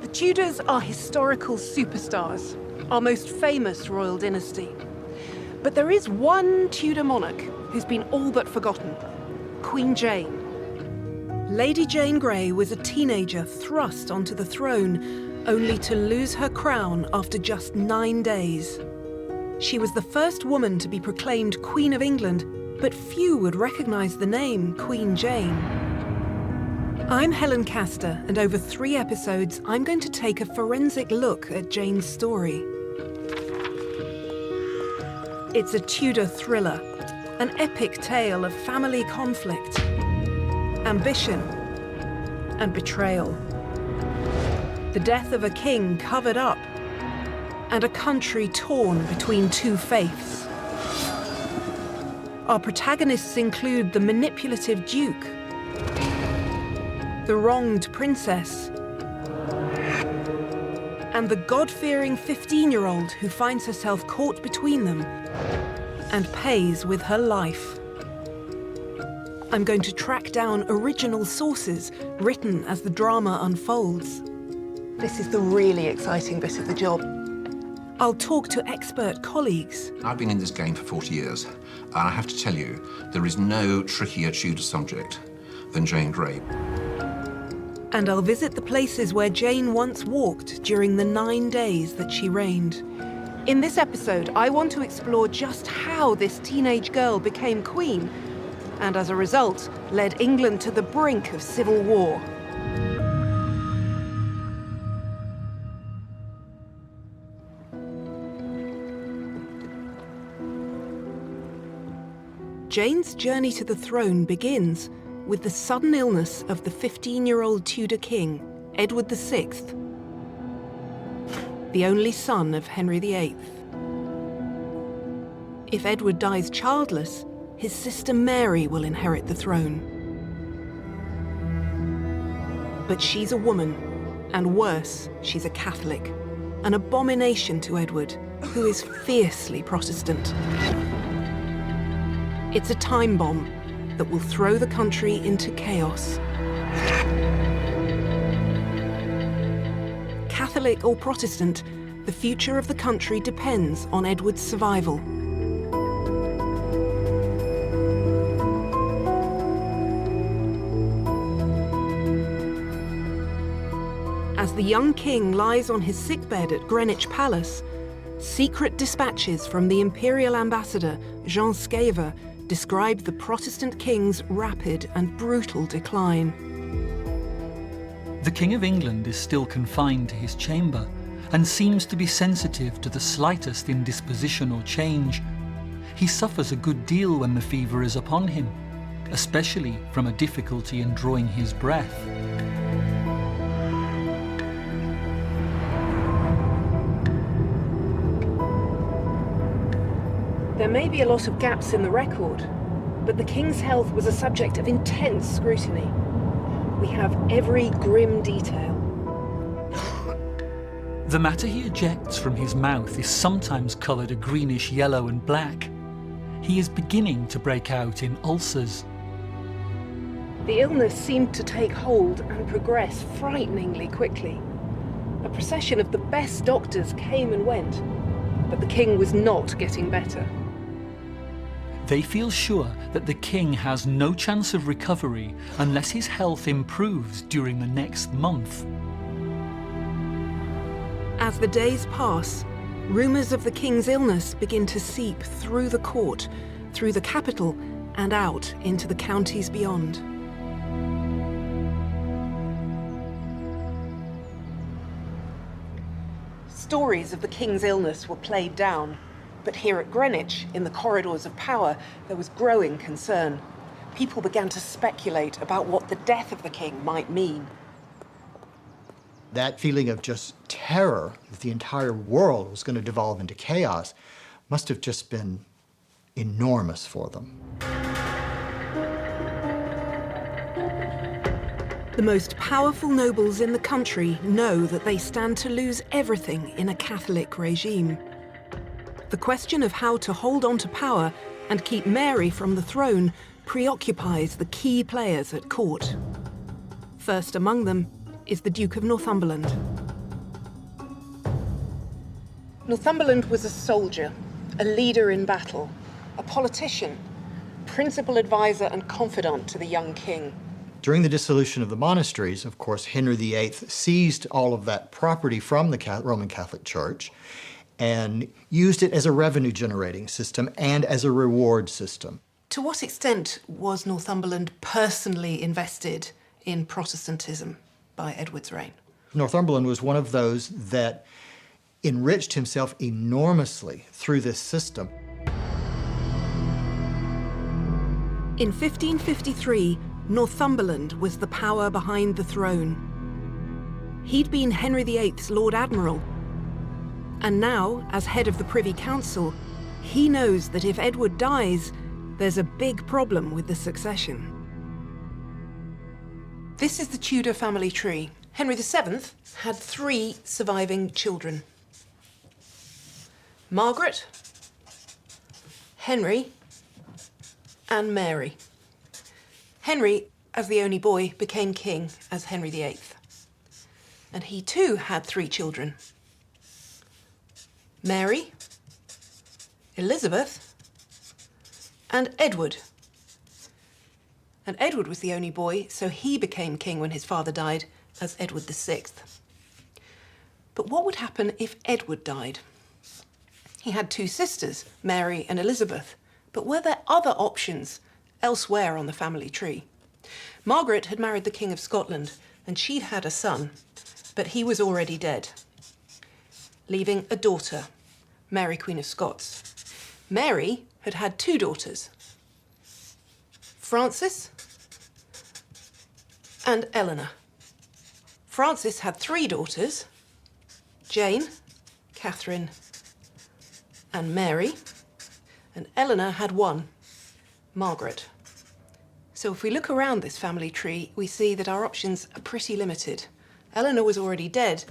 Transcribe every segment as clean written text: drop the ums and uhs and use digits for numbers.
The Tudors are historical superstars, our most famous royal dynasty. But there is one Tudor monarch who's been all but forgotten: Queen Jane. Lady Jane Grey was a teenager thrust onto the throne, only to lose her crown after just 9 days. She was the first woman to be proclaimed Queen of England, but few would recognise the name Queen Jane. I'm Helen Castor, and over 3 episodes, I'm going to take a forensic look at Jane's story. It's a Tudor thriller, an epic tale of family conflict, ambition, and betrayal. The death of a king covered up, and a country torn between 2 faiths. Our protagonists include the manipulative duke, the wronged princess, and the God-fearing 15-year-old who finds herself caught between them and pays with her life. I'm going to track down original sources written as the drama unfolds. This is the really exciting bit of the job. I'll talk to expert colleagues. I've been in this game for 40 years, and I have to tell you, there is no trickier Tudor subject than Jane Grey. And I'll visit the places where Jane once walked during the 9 days that she reigned. In this episode, I want to explore just how this teenage girl became queen, and as a result, led England to the brink of civil war. Jane's journey to the throne begins with the sudden illness of the 15-year-old Tudor king, Edward VI, the only son of Henry VIII. If Edward dies childless, his sister Mary will inherit the throne. But she's a woman, and worse, she's a Catholic, an abomination to Edward, who is fiercely Protestant. It's a time bomb that will throw the country into chaos. Catholic or Protestant, the future of the country depends on Edward's survival. As the young king lies on his sickbed at Greenwich Palace, secret dispatches from the imperial ambassador, Jean Scaver, describe the Protestant king's rapid and brutal decline. The King of England is still confined to his chamber and seems to be sensitive to the slightest indisposition or change. He suffers a good deal when the fever is upon him, especially from a difficulty in drawing his breath. There may be a lot of gaps in the record, but the king's health was a subject of intense scrutiny. We have every grim detail. The matter he ejects from his mouth is sometimes coloured a greenish yellow and black. He is beginning to break out in ulcers. The illness seemed to take hold and progress frighteningly quickly. A procession of the best doctors came and went, but the king was not getting better. They feel sure that the king has no chance of recovery unless his health improves during the next month. As the days pass, rumours of the king's illness begin to seep through the court, through the capital, and out into the counties beyond. Stories of the king's illness were played down. But here at Greenwich, in the corridors of power, there was growing concern. People began to speculate about what the death of the king might mean. That feeling of just terror that the entire world was going to devolve into chaos must have just been enormous for them. The most powerful nobles in the country know that they stand to lose everything in a Catholic regime. The question of how to hold on to power and keep Mary from the throne preoccupies the key players at court. First among them is the Duke of Northumberland. Northumberland was a soldier, a leader in battle, a politician, principal advisor and confidant to the young king. During the dissolution of the monasteries, of course, Henry VIII seized all of that property from the Roman Catholic Church and used it as a revenue-generating system and as a reward system. To what extent was Northumberland personally invested in Protestantism by Edward's reign? Northumberland was one of those that enriched himself enormously through this system. In 1553, Northumberland was the power behind the throne. He'd been Henry VIII's Lord Admiral, and now, as head of the Privy Council, he knows that if Edward dies, there's a big problem with the succession. This is the Tudor family tree. Henry VII had 3 surviving children: Margaret, Henry, and Mary. Henry, as the only boy, became king as Henry VIII. And he too had 3 children: Mary, Elizabeth, and Edward. And Edward was the only boy, so he became king when his father died as Edward VI. But what would happen if Edward died? He had 2 sisters, Mary and Elizabeth, but were there other options elsewhere on the family tree? Margaret had married the King of Scotland, and she'd had a son, but he was already dead, leaving a daughter, Mary, Queen of Scots. Mary had had 2 daughters, Frances and Eleanor. Frances had 3 daughters, Jane, Catherine, and Mary, and Eleanor had 1, Margaret. So if we look around this family tree, we see that our options are pretty limited. Eleanor was already dead,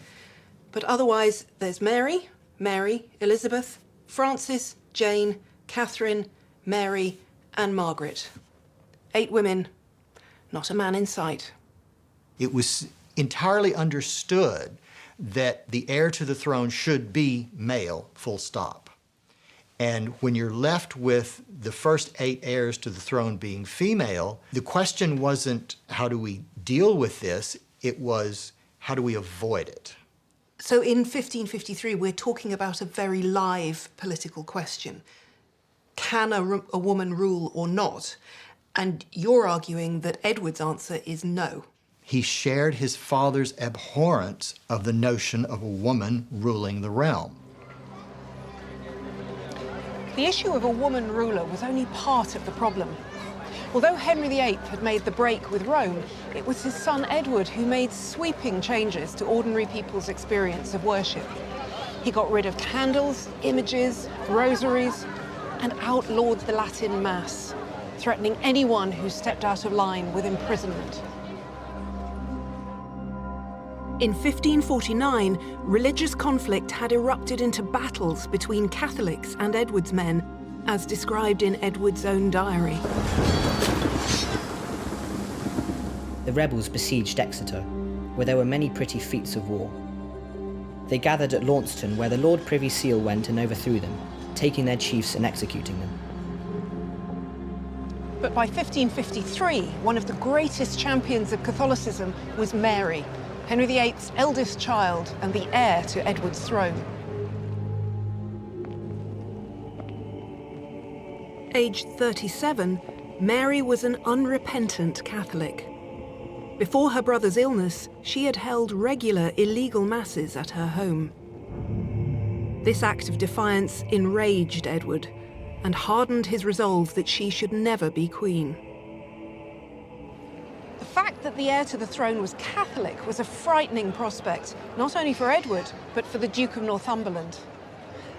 but otherwise there's Mary, Elizabeth, Frances, Jane, Catherine, Mary, and Margaret. 8 women, not a man in sight. It was entirely understood that the heir to the throne should be male, full stop. And when you're left with the first 8 heirs to the throne being female, the question wasn't how do we deal with this, it was how do we avoid it? So in 1553, we're talking about a very live political question. Can a woman rule or not? And you're arguing that Edward's answer is no. He shared his father's abhorrence of the notion of a woman ruling the realm. The issue of a woman ruler was only part of the problem. Although Henry VIII had made the break with Rome, it was his son Edward who made sweeping changes to ordinary people's experience of worship. He got rid of candles, images, rosaries, and outlawed the Latin Mass, threatening anyone who stepped out of line with imprisonment. In 1549, religious conflict had erupted into battles between Catholics and Edward's men, as described in Edward's own diary. The rebels besieged Exeter, where there were many pretty feats of war. They gathered at Launceston, where the Lord Privy Seal went and overthrew them, taking their chiefs and executing them. But by 1553, one of the greatest champions of Catholicism was Mary, Henry VIII's eldest child and the heir to Edward's throne. Aged 37, Mary was an unrepentant Catholic. Before her brother's illness, she had held regular illegal masses at her home. This act of defiance enraged Edward and hardened his resolve that she should never be queen. The fact that the heir to the throne was Catholic was a frightening prospect, not only for Edward, but for the Duke of Northumberland.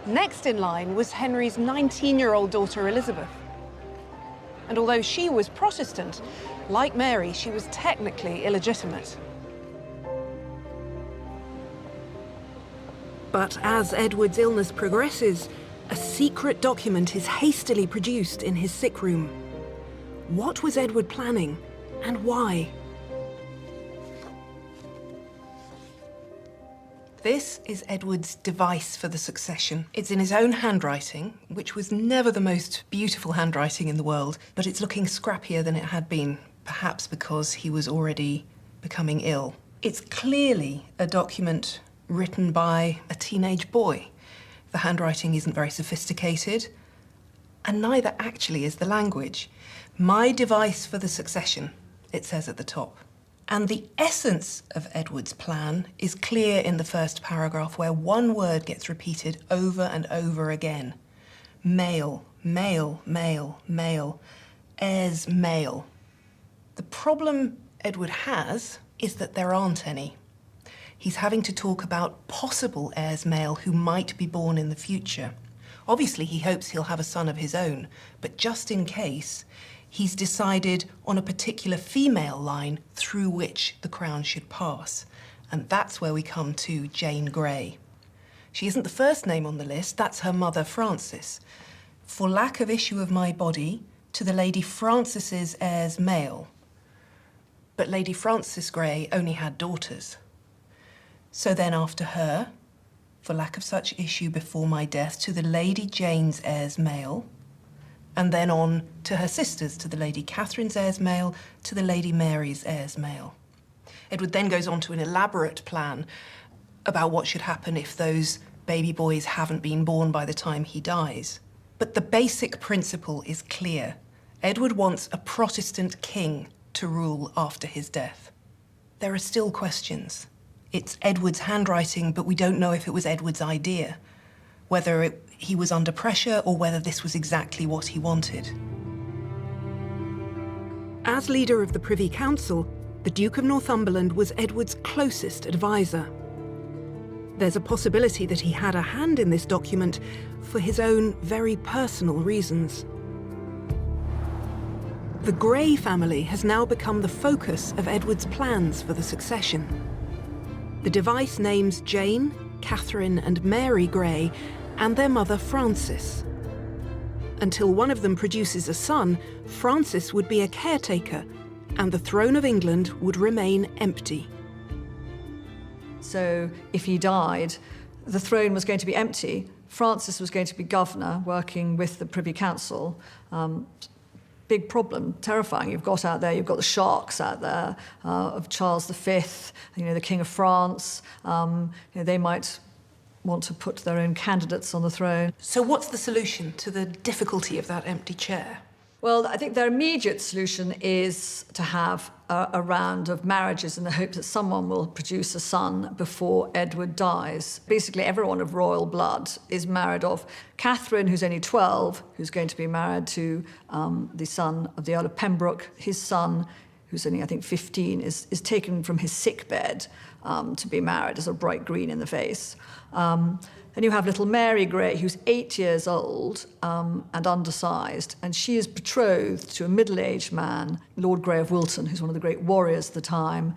Next in line was Henry's 19-year-old daughter Elizabeth. And although she was Protestant, like Mary, she was technically illegitimate. But as Edward's illness progresses, a secret document is hastily produced in his sick room. What was Edward planning, and why? This is Edward's device for the succession. It's in his own handwriting, which was never the most beautiful handwriting in the world, but it's looking scrappier than it had been, perhaps because he was already becoming ill. It's clearly a document written by a teenage boy. The handwriting isn't very sophisticated, and neither actually is the language. My device for the succession, it says at the top. And the essence of Edward's plan is clear in the first paragraph, where one word gets repeated over and over again. Male, male, male, male, heirs male. The problem Edward has is that there aren't any. He's having to talk about possible heirs male who might be born in the future. Obviously, he hopes he'll have a son of his own, but just in case, he's decided on a particular female line through which the crown should pass. And that's where we come to Jane Grey. She isn't the first name on the list, that's her mother, Frances. For lack of issue of my body, to the Lady Frances's heirs male. But Lady Frances Grey only had daughters. So then after her, for lack of such issue before my death, to the Lady Jane's heirs male, and then on to her sisters, to the Lady Catherine's heirs male, to the Lady Mary's heirs male. Edward then goes on to an elaborate plan about what should happen if those baby boys haven't been born by the time he dies. But the basic principle is clear. Edward wants a Protestant king to rule after his death. There are still questions. It's Edward's handwriting, but we don't know if it was Edward's idea, whether he was under pressure or whether this was exactly what he wanted. As leader of the Privy Council, the Duke of Northumberland was Edward's closest advisor. There's a possibility that he had a hand in this document for his own very personal reasons. The Grey family has now become the focus of Edward's plans for the succession. The device names Jane, Catherine and Mary Grey and their mother Frances. Until one of them produces a son, Francis would be a caretaker and the throne of England would remain empty. So if he died, the throne was going to be empty. Francis was going to be governor, working with the Privy Council. Big problem, terrifying. You've got the sharks out there of Charles V, the King of France. They might want to put their own candidates on the throne. So what's the solution to the difficulty of that empty chair? Well, I think their immediate solution is to have a round of marriages in the hope that someone will produce a son before Edward dies. Basically, everyone of royal blood is married off. Catherine, who's only 12, who's going to be married to the son of the Earl of Pembroke. His son, who's only, I think, 15, is taken from his sickbed to be married as a bright green in the face. Then you have little Mary Grey, who's 8 years old and undersized, and she is betrothed to a middle-aged man, Lord Grey of Wilton, who's one of the great warriors of the time,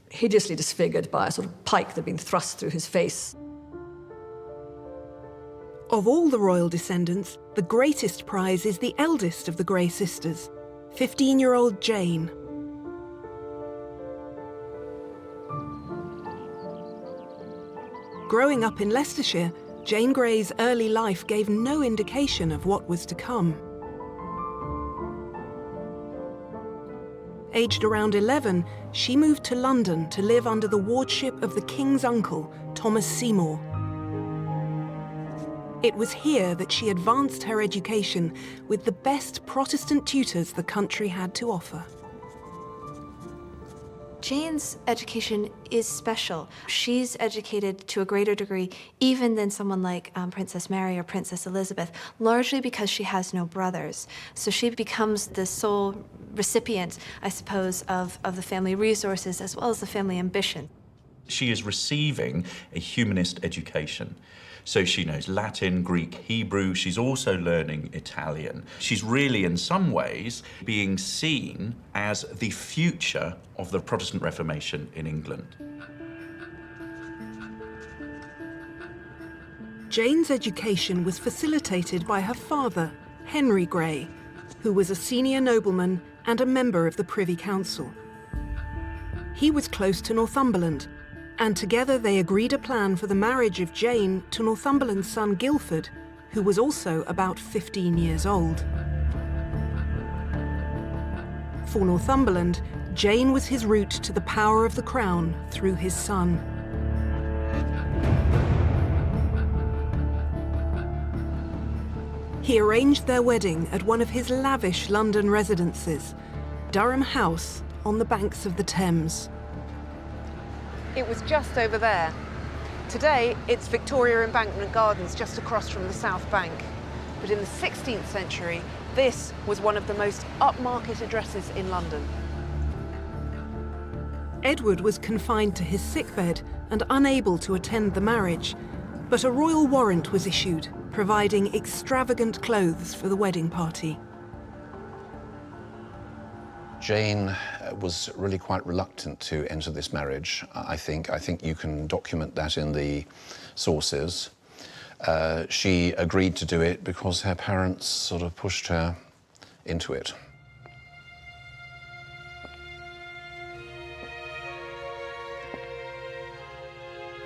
hideously disfigured by a sort of pike that had been thrust through his face. Of all the royal descendants, the greatest prize is the eldest of the Grey sisters, 15-year-old Jane. Growing up in Leicestershire, Jane Grey's early life gave no indication of what was to come. Aged around 11, she moved to London to live under the wardship of the King's uncle, Thomas Seymour. It was here that she advanced her education with the best Protestant tutors the country had to offer. Jane's education is special. She's educated to a greater degree even than someone like Princess Mary or Princess Elizabeth, largely because she has no brothers. So she becomes the sole recipient, I suppose, of the family resources as well as the family ambition. She is receiving a humanist education. So she knows Latin, Greek, Hebrew. She's also learning Italian. She's really, in some ways, being seen as the future of the Protestant Reformation in England. Jane's education was facilitated by her father, Henry Grey, who was a senior nobleman and a member of the Privy Council. He was close to Northumberland, And together they agreed a plan for the marriage of Jane to Northumberland's son Guilford, who was also about 15 years old. For Northumberland, Jane was his route to the power of the crown through his son. He arranged their wedding at one of his lavish London residences, Durham House on the banks of the Thames. It was just over there. Today, it's Victoria Embankment Gardens just across from the South Bank. But in the 16th century, this was one of the most upmarket addresses in London. Edward was confined to his sickbed and unable to attend the marriage, but a royal warrant was issued, providing extravagant clothes for the wedding party. Jane was really quite reluctant to enter this marriage, I think. I think you can document that in the sources. She agreed to do it because her parents sort of pushed her into it.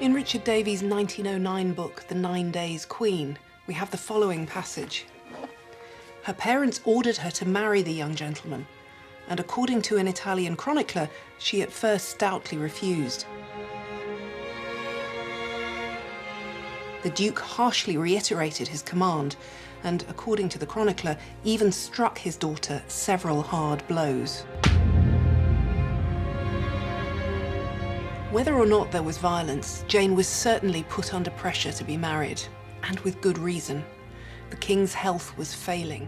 In Richard Davies' 1909 book, The 9 Days Queen, we have the following passage. Her parents ordered her to marry the young gentleman, and according to an Italian chronicler, she at first stoutly refused. The Duke harshly reiterated his command, and according to the chronicler, even struck his daughter several hard blows. Whether or not there was violence, Jane was certainly put under pressure to be married, and with good reason. The king's health was failing.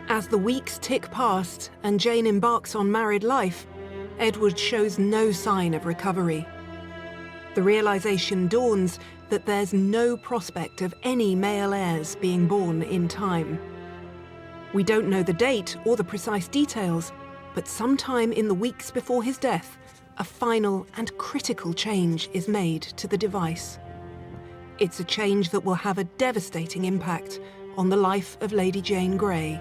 As the weeks tick past and Jane embarks on married life, Edward shows no sign of recovery. The realization dawns that there's no prospect of any male heirs being born in time. We don't know the date or the precise details, but sometime in the weeks before his death, a final and critical change is made to the device. It's a change that will have a devastating impact on the life of Lady Jane Grey.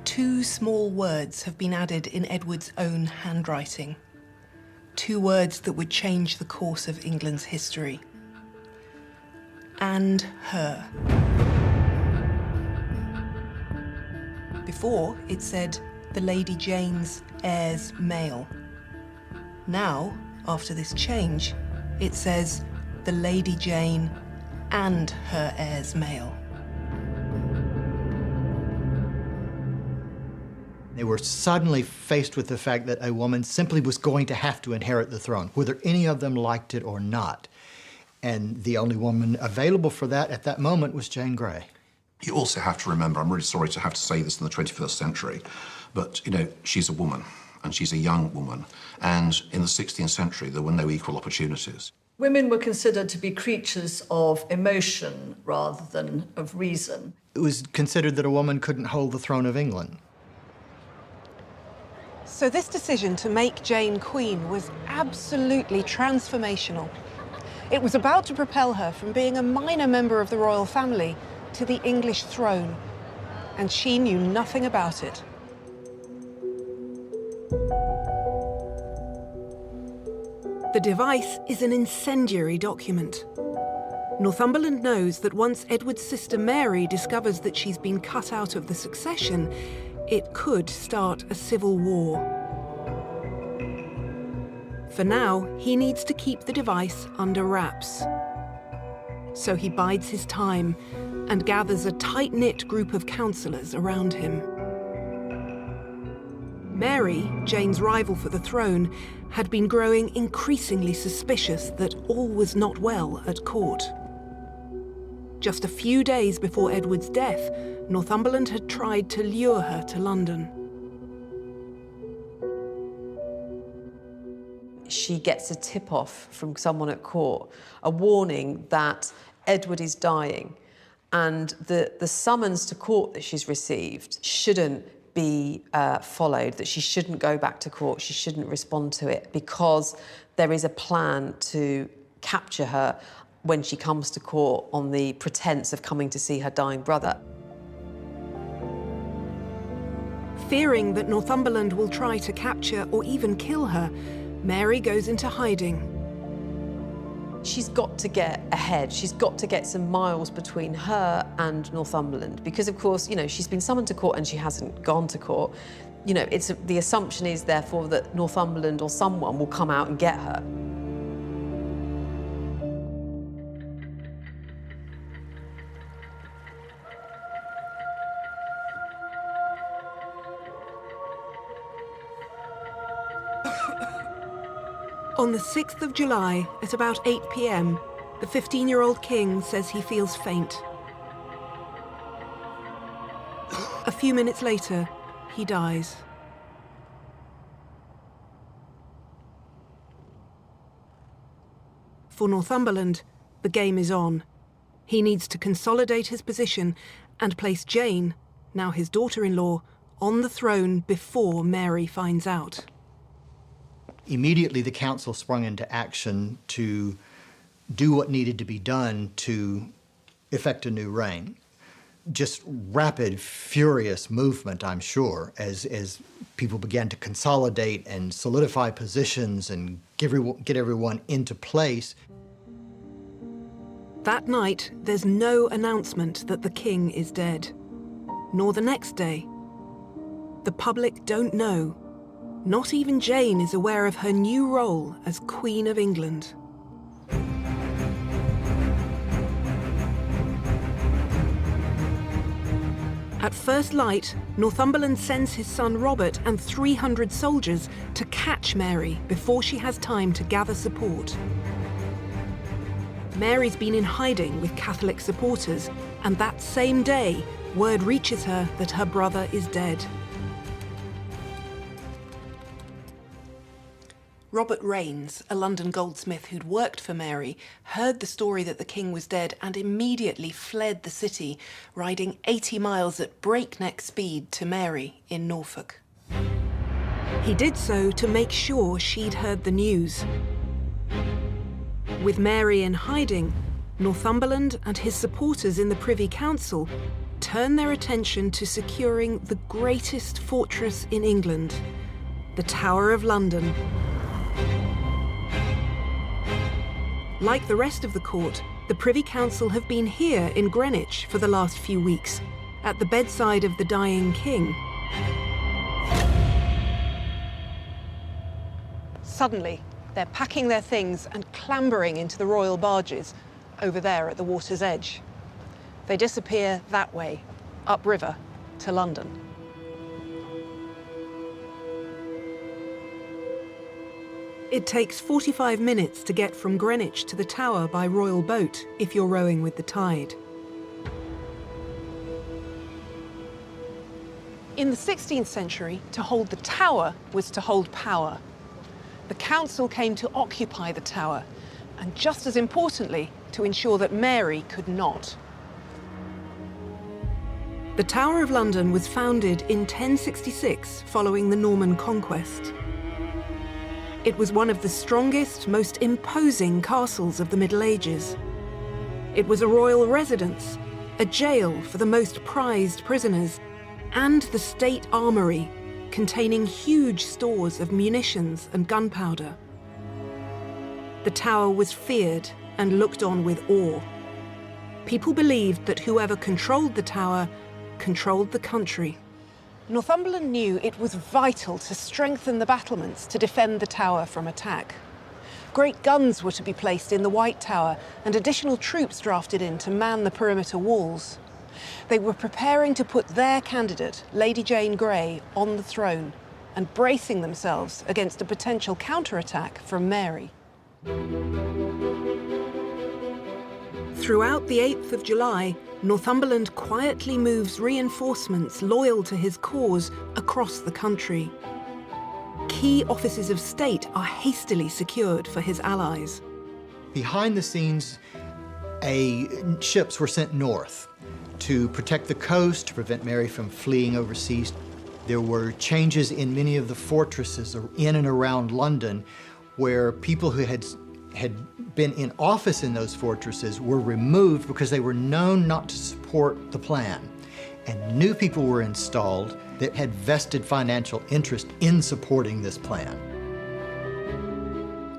Two small words have been added in Edward's own handwriting. Two words that would change the course of England's history. And her. Before, it said, the Lady Jane's heirs male. Now, after this change, it says, the Lady Jane and her heirs male. They were suddenly faced with the fact that a woman simply was going to have to inherit the throne, whether any of them liked it or not. And the only woman available for that at that moment was Jane Grey. You also have to remember, I'm really sorry to have to say this in the 21st century, but, you know, she's a woman, and she's a young woman. And in the 16th century, there were no equal opportunities. Women were considered to be creatures of emotion rather than of reason. It was considered that a woman couldn't hold the throne of England. So this decision to make Jane queen was absolutely transformational. It was about to propel her from being a minor member of the royal family to the English throne, and she knew nothing about it. The device is an incendiary document. Northumberland knows that once Edward's sister Mary discovers that she's been cut out of the succession, it could start a civil war. For now, he needs to keep the device under wraps. So he bides his time and gathers a tight-knit group of counsellors around him. Mary, Jane's rival for the throne, had been growing increasingly suspicious that all was not well at court. Just a few days before Edward's death, Northumberland had tried to lure her to London. She gets a tip-off from someone at court, a warning that Edward is dying, and the summons to court that she's received shouldn't be followed, that she shouldn't go back to court, she shouldn't respond to it, because there is a plan to capture her when she comes to court on the pretense of coming to see her dying brother. Fearing that Northumberland will try to capture or even kill her, Mary goes into hiding. She's got to get ahead. She's got to get some miles between her and Northumberland because, of course, you know, she's been summoned to court and she hasn't gone to court. You know, the assumption is, therefore, that Northumberland or someone will come out and get her. On the 6th of July, at about 8 p.m, the 15-year-old king says he feels faint. A few minutes later, he dies. For Northumberland, the game is on. He needs to consolidate his position and place Jane, now his daughter-in-law, on the throne before Mary finds out. Immediately, the council sprung into action to do what needed to be done to effect a new reign. Just rapid, furious movement, I'm sure, as people began to consolidate and solidify positions and get everyone into place. That night, there's no announcement that the king is dead, nor the next day. The public don't know. Not even Jane is aware of her new role as Queen of England. At first light, Northumberland sends his son Robert and 300 soldiers to catch Mary before she has time to gather support. Mary's been in hiding with Catholic supporters, and that same day, word reaches her that her brother is dead. Robert Raines, a London goldsmith who'd worked for Mary, heard the story that the king was dead and immediately fled the city, riding 80 miles at breakneck speed to Mary in Norfolk. He did so to make sure she'd heard the news. With Mary in hiding, Northumberland and his supporters in the Privy Council turn their attention to securing the greatest fortress in England, the Tower of London. Like the rest of the court, the Privy Council have been here in Greenwich for the last few weeks, at the bedside of the dying king. Suddenly, they're packing their things and clambering into the royal barges over there at the water's edge. They disappear that way, upriver to London. It takes 45 minutes to get from Greenwich to the Tower by royal boat if you're rowing with the tide. In the 16th century, to hold the Tower was to hold power. The council came to occupy the Tower, and just as importantly, to ensure that Mary could not. The Tower of London was founded in 1066 following the Norman conquest. It was one of the strongest, most imposing castles of the Middle Ages. It was a royal residence, a jail for the most prized prisoners, and the state armoury, containing huge stores of munitions and gunpowder. The tower was feared and looked on with awe. People believed that whoever controlled the tower controlled the country. Northumberland knew it was vital to strengthen the battlements to defend the tower from attack. Great guns were to be placed in the White Tower and additional troops drafted in to man the perimeter walls. They were preparing to put their candidate, Lady Jane Grey, on the throne and bracing themselves against a potential counterattack from Mary. Throughout the 8th of July, Northumberland quietly moves reinforcements loyal to his cause across the country. Key offices of state are hastily secured for his allies. Behind the scenes, ships were sent north to protect the coast, to prevent Mary from fleeing overseas. There were changes in many of the fortresses in and around London where people who had been in office in those fortresses were removed because they were known not to support the plan. And new people were installed that had vested financial interest in supporting this plan.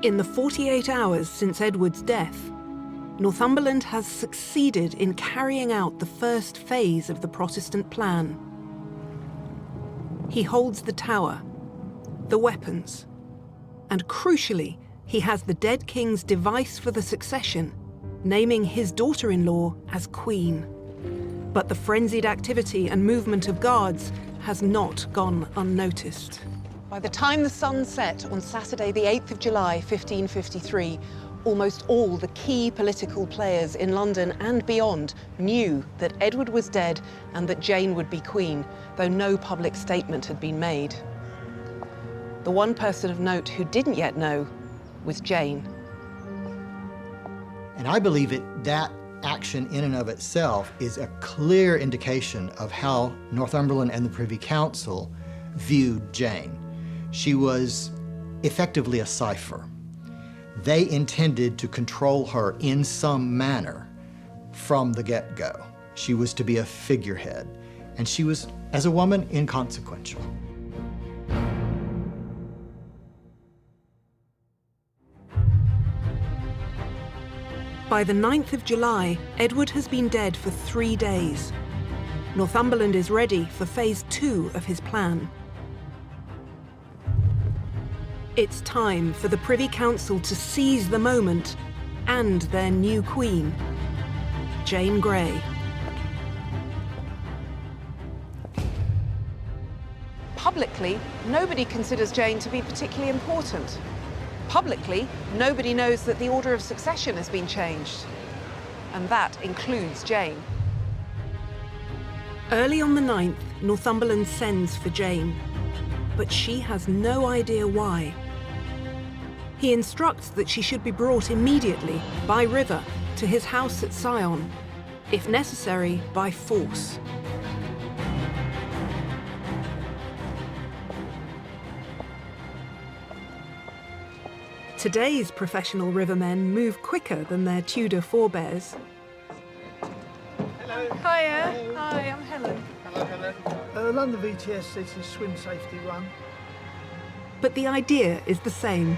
In the 48 hours since Edward's death, Northumberland has succeeded in carrying out the first phase of the Protestant plan. He holds the tower, the weapons, and crucially, he has the dead king's device for the succession, naming his daughter-in-law as queen. But the frenzied activity and movement of guards has not gone unnoticed. By the time the sun set on Saturday, the 8th of July, 1553, almost all the key political players in London and beyond knew that Edward was dead and that Jane would be queen, though no public statement had been made. The one person of note who didn't yet know was Jane. And I believe that action in and of itself is a clear indication of how Northumberland and the Privy Council viewed Jane. She was effectively a cipher. They intended to control her in some manner from the get-go. She was to be a figurehead, and she was, as a woman, inconsequential. By the 9th of July, Edward has been dead for 3 days. Northumberland is ready for phase 2 of his plan. It's time for the Privy Council to seize the moment and their new queen, Jane Grey. Publicly, nobody considers Jane to be particularly important. Publicly, nobody knows that the order of succession has been changed. And that includes Jane. Early on the 9th, Northumberland sends for Jane, but she has no idea why. He instructs that she should be brought immediately, by river, to his house at Sion, if necessary, by force. Today's professional rivermen move quicker than their Tudor forebears. Hello. Hiya. Hello. Hi, I'm Helen. Hello, Helen. London VTS says it's swim safety 1. But the idea is the same.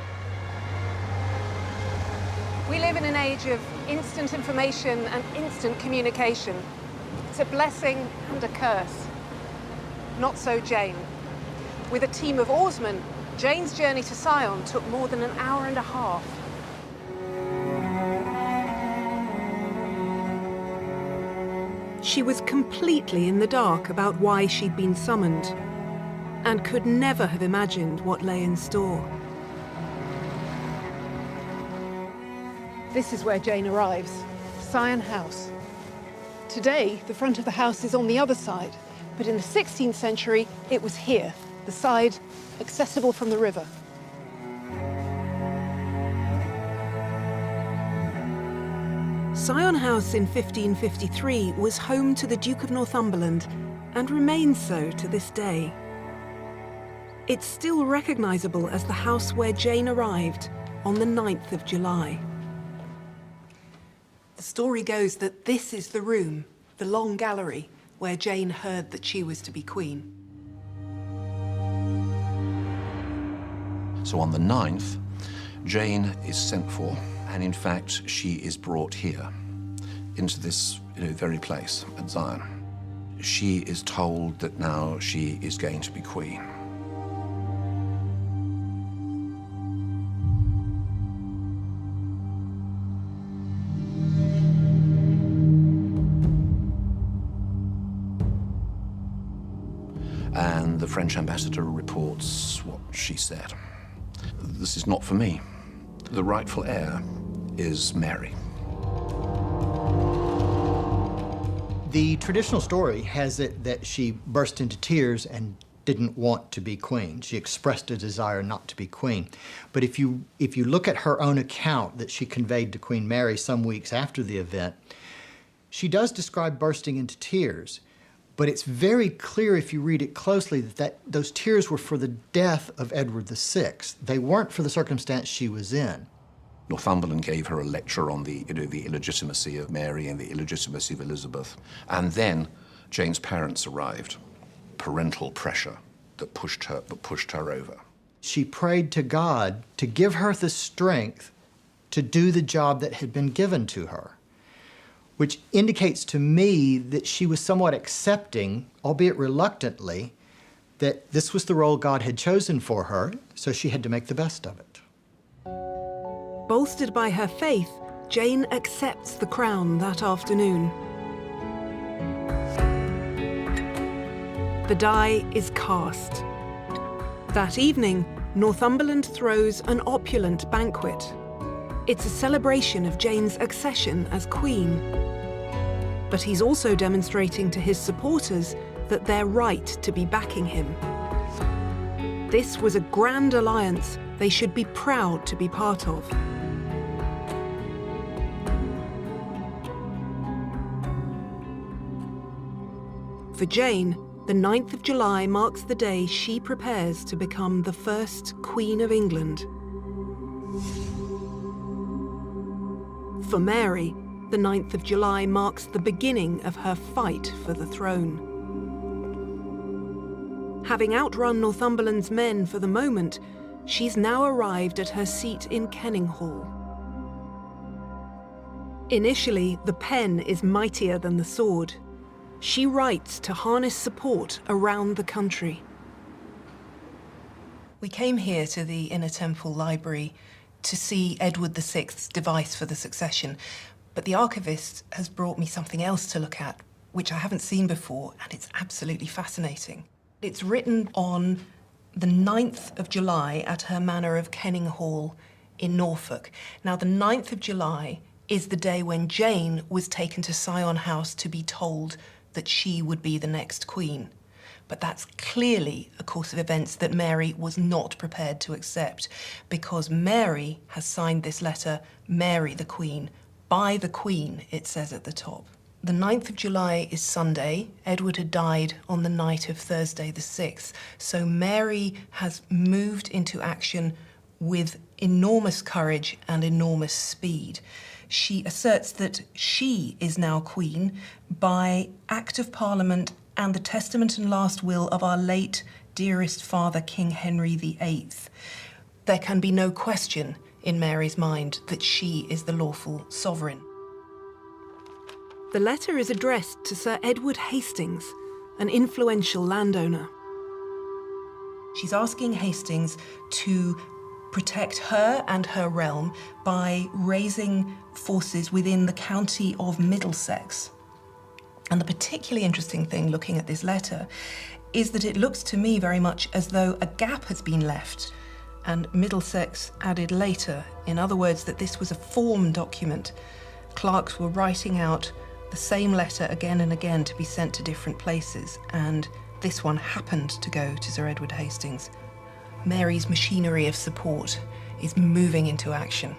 We live in an age of instant information and instant communication. It's a blessing and a curse. Not so Jane. With a team of oarsmen, Jane's journey to Sion took more than an hour and a half. She was completely in the dark about why she'd been summoned, and could never have imagined what lay in store. This is where Jane arrives, Sion House. Today, the front of the house is on the other side, but in the 16th century, it was here, the side accessible from the river. Sion House in 1553 was home to the Duke of Northumberland and remains so to this day. It's still recognisable as the house where Jane arrived on the 9th of July. The story goes that this is the room, the long gallery, where Jane heard that she was to be queen. So on the 9th, Jane is sent for, and in fact, she is brought here, into this very place at Zion. She is told that now she is going to be queen. And the French ambassador reports what she said. This is not for me. The rightful heir is Mary. The traditional story has it that she burst into tears and didn't want to be queen. She expressed a desire not to be queen. But if you look at her own account that she conveyed to Queen Mary some weeks after the event, she does describe bursting into tears. But it's very clear if you read it closely that those tears were for the death of Edward VI. They weren't for the circumstance she was in. Northumberland gave her a lecture on the illegitimacy of Mary and the illegitimacy of Elizabeth. And then Jane's parents arrived. Parental pressure that pushed her over. She prayed to God to give her the strength to do the job that had been given to her, which indicates to me that she was somewhat accepting, albeit reluctantly, that this was the role God had chosen for her, so she had to make the best of it. Bolstered by her faith, Jane accepts the crown that afternoon. The die is cast. That evening, Northumberland throws an opulent banquet. It's a celebration of Jane's accession as Queen. But he's also demonstrating to his supporters that they're right to be backing him. This was a grand alliance they should be proud to be part of. For Jane, the 9th of July marks the day she prepares to become the first Queen of England. For Mary, the 9th of July marks the beginning of her fight for the throne. Having outrun Northumberland's men for the moment, she's now arrived at her seat in Kenninghall. Initially, the pen is mightier than the sword. She writes to harness support around the country. We came here to the Inner Temple Library to see Edward VI's device for the succession, but the archivist has brought me something else to look at, which I haven't seen before, and it's absolutely fascinating. It's written on the 9th of July at her manor of Kenninghall in Norfolk. Now, the 9th of July is the day when Jane was taken to Sion House to be told that she would be the next queen. But that's clearly a course of events that Mary was not prepared to accept, because Mary has signed this letter, Mary the Queen, by the Queen, it says at the top. The 9th of July is Sunday. Edward had died on the night of Thursday the 6th. So Mary has moved into action with enormous courage and enormous speed. She asserts that she is now Queen by Act of Parliament and the testament and last will of our late dearest father, King Henry VIII. There can be no question in Mary's mind that she is the lawful sovereign. The letter is addressed to Sir Edward Hastings, an influential landowner. She's asking Hastings to protect her and her realm by raising forces within the county of Middlesex. And the particularly interesting thing looking at this letter is that it looks to me very much as though a gap has been left and Middlesex added later. In other words, that this was a form document. Clerks were writing out the same letter again and again to be sent to different places, and this one happened to go to Sir Edward Hastings. Mary's machinery of support is moving into action.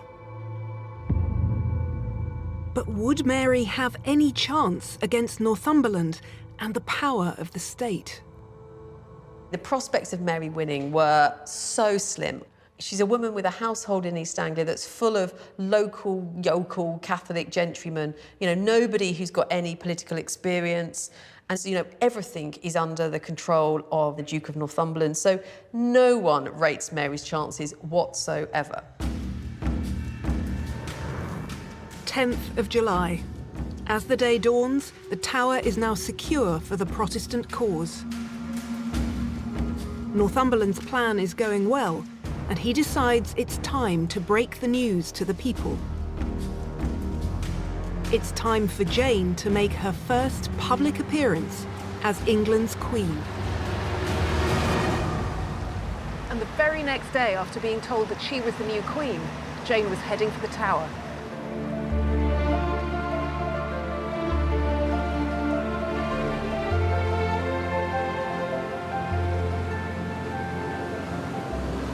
But would Mary have any chance against Northumberland and the power of the state? The prospects of Mary winning were so slim. She's a woman with a household in East Anglia that's full of local, yokel Catholic gentrymen, nobody who's got any political experience. And so, everything is under the control of the Duke of Northumberland. So no one rates Mary's chances whatsoever. 10th of July. As the day dawns, the tower is now secure for the Protestant cause. Northumberland's plan is going well, and he decides it's time to break the news to the people. It's time for Jane to make her first public appearance as England's Queen. And the very next day, after being told that she was the new Queen, Jane was heading for the Tower.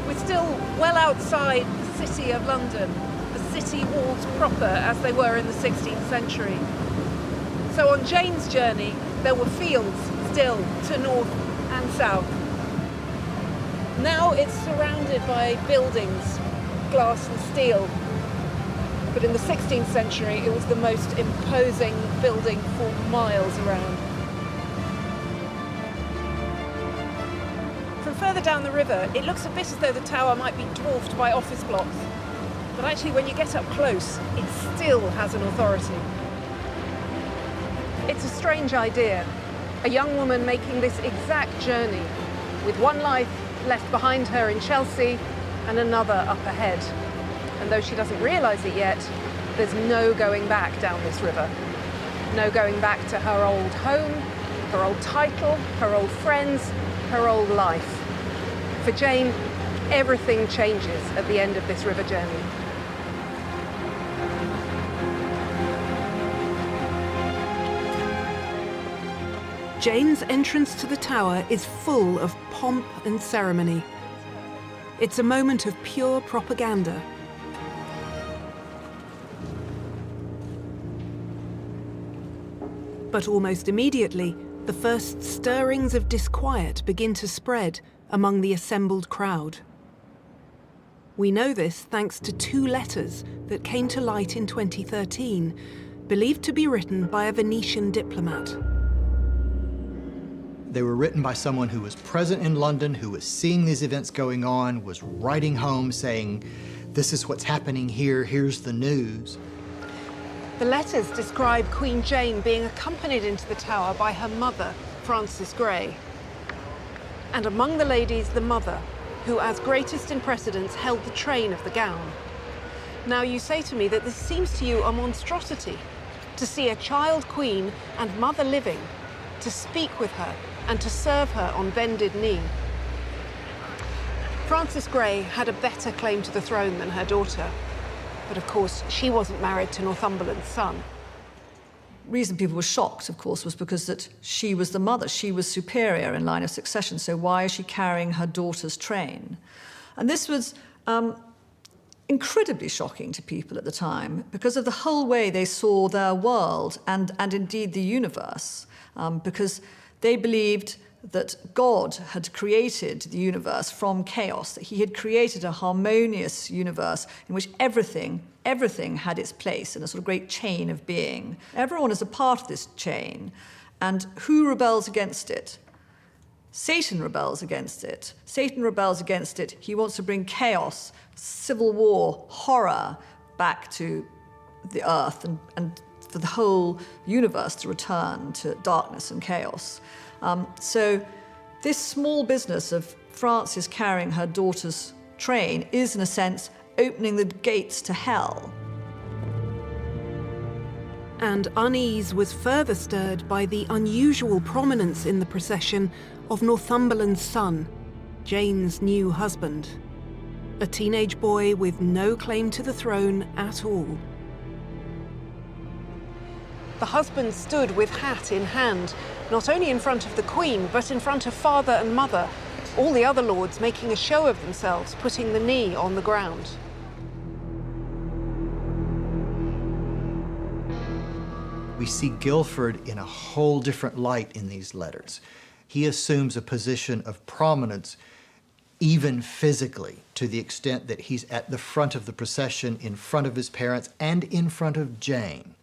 We're still well outside the City of London, the city walls proper as they were in the 16th century. So on Jane's journey, there were fields still to north and south. Now it's surrounded by buildings, glass and steel. but in the 16th century it was the most imposing building for miles around. From further down the river, it looks a bit as though the tower might be dwarfed by office blocks. But actually, when you get up close, it still has an authority. It's a strange idea. A young woman making this exact journey, with one life left behind her in Chelsea and another up ahead. And though she doesn't realise it yet, there's no going back down this river. No going back to her old home, her old title, her old friends, her old life. For Jane, everything changes at the end of this river journey. Jane's entrance to the tower is full of pomp and ceremony. It's a moment of pure propaganda. But almost immediately, the first stirrings of disquiet begin to spread among the assembled crowd. We know this thanks to 2 letters that came to light in 2013, believed to be written by a Venetian diplomat. They were written by someone who was present in London, who was seeing these events going on, was writing home saying, this is what's happening here, here's the news. The letters describe Queen Jane being accompanied into the tower by her mother, Frances Grey. And among the ladies, the mother, who as greatest in precedence held the train of the gown. Now you say to me that this seems to you a monstrosity, to see a child queen and mother living, to speak with her and to serve her on bended knee. Frances Grey had a better claim to the throne than her daughter, but of course she wasn't married to Northumberland's son. The reason people were shocked, of course, was because that she was the mother. She was superior in line of succession, so why is she carrying her daughter's train? And this was incredibly shocking to people at the time because of the whole way they saw their world and indeed the universe, because they believed that God had created the universe from chaos, that he had created a harmonious universe in which everything had its place in a sort of great chain of being. Everyone is a part of this chain, and who rebels against it? Satan rebels against it. Satan rebels against it. He wants to bring chaos, civil war, horror back to the earth and for the whole universe to return to darkness and chaos. So this small business of Frances carrying her daughter's train is, in a sense, opening the gates to hell. And unease was further stirred by the unusual prominence in the procession of Northumberland's son, Jane's new husband, a teenage boy with no claim to the throne at all. The husband stood with hat in hand, not only in front of the Queen, but in front of father and mother, all the other lords making a show of themselves, putting the knee on the ground. We see Guilford in a whole different light in these letters. He assumes a position of prominence, even physically, to the extent that he's at the front of the procession, in front of his parents, and in front of Jane,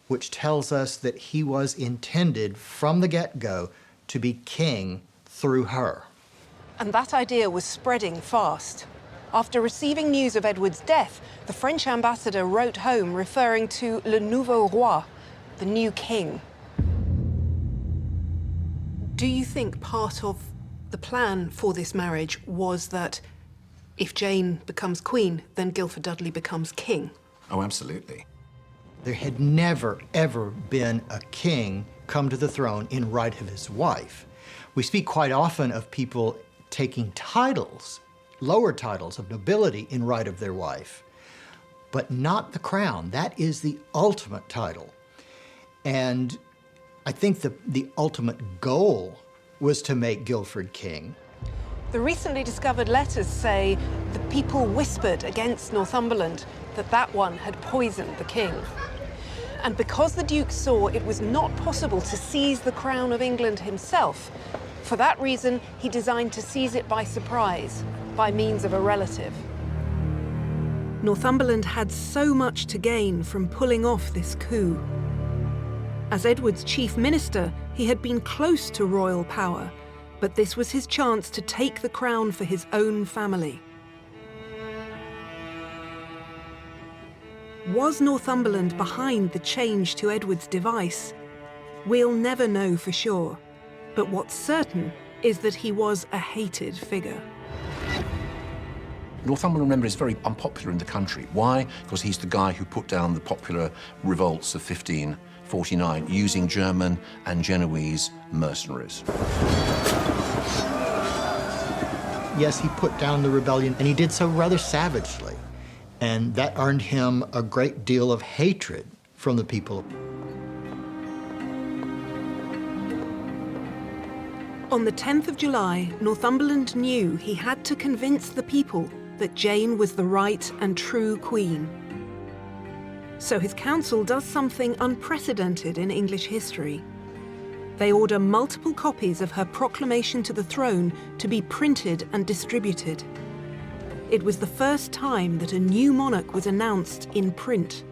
which tells us that he was intended from the get-go to be king through her. And that idea was spreading fast. After receiving news of Edward's death, the French ambassador wrote home referring to le nouveau roi, the new king. Do you think part of the plan for this marriage was that if Jane becomes queen, then Guilford Dudley becomes king? Oh, absolutely. There had never, ever been a king come to the throne in right of his wife. We speak quite often of people taking titles, lower titles of nobility in right of their wife, but not the crown. That is the ultimate title. And I think the ultimate goal was to make Guilford king. The recently discovered letters say the people whispered against Northumberland that that one had poisoned the king. And because the Duke saw it was not possible to seize the crown of England himself, for that reason he designed to seize it by surprise, by means of a relative. Northumberland had so much to gain from pulling off this coup. As Edward's chief minister, he had been close to royal power, but this was his chance to take the crown for his own family. Was Northumberland behind the change to Edward's device? We'll never know for sure, but what's certain is that he was a hated figure. Northumberland, remember, is very unpopular in the country. Why? Because he's the guy who put down the popular revolts of 1549 using German and Genoese mercenaries. Yes, he put down the rebellion, and he did so rather savagely. And that earned him a great deal of hatred from the people. On the 10th of July, Northumberland knew he had to convince the people that Jane was the right and true queen. So his council does something unprecedented in English history. They order multiple copies of her proclamation to the throne to be printed and distributed. It was the first time that a new monarch was announced in print.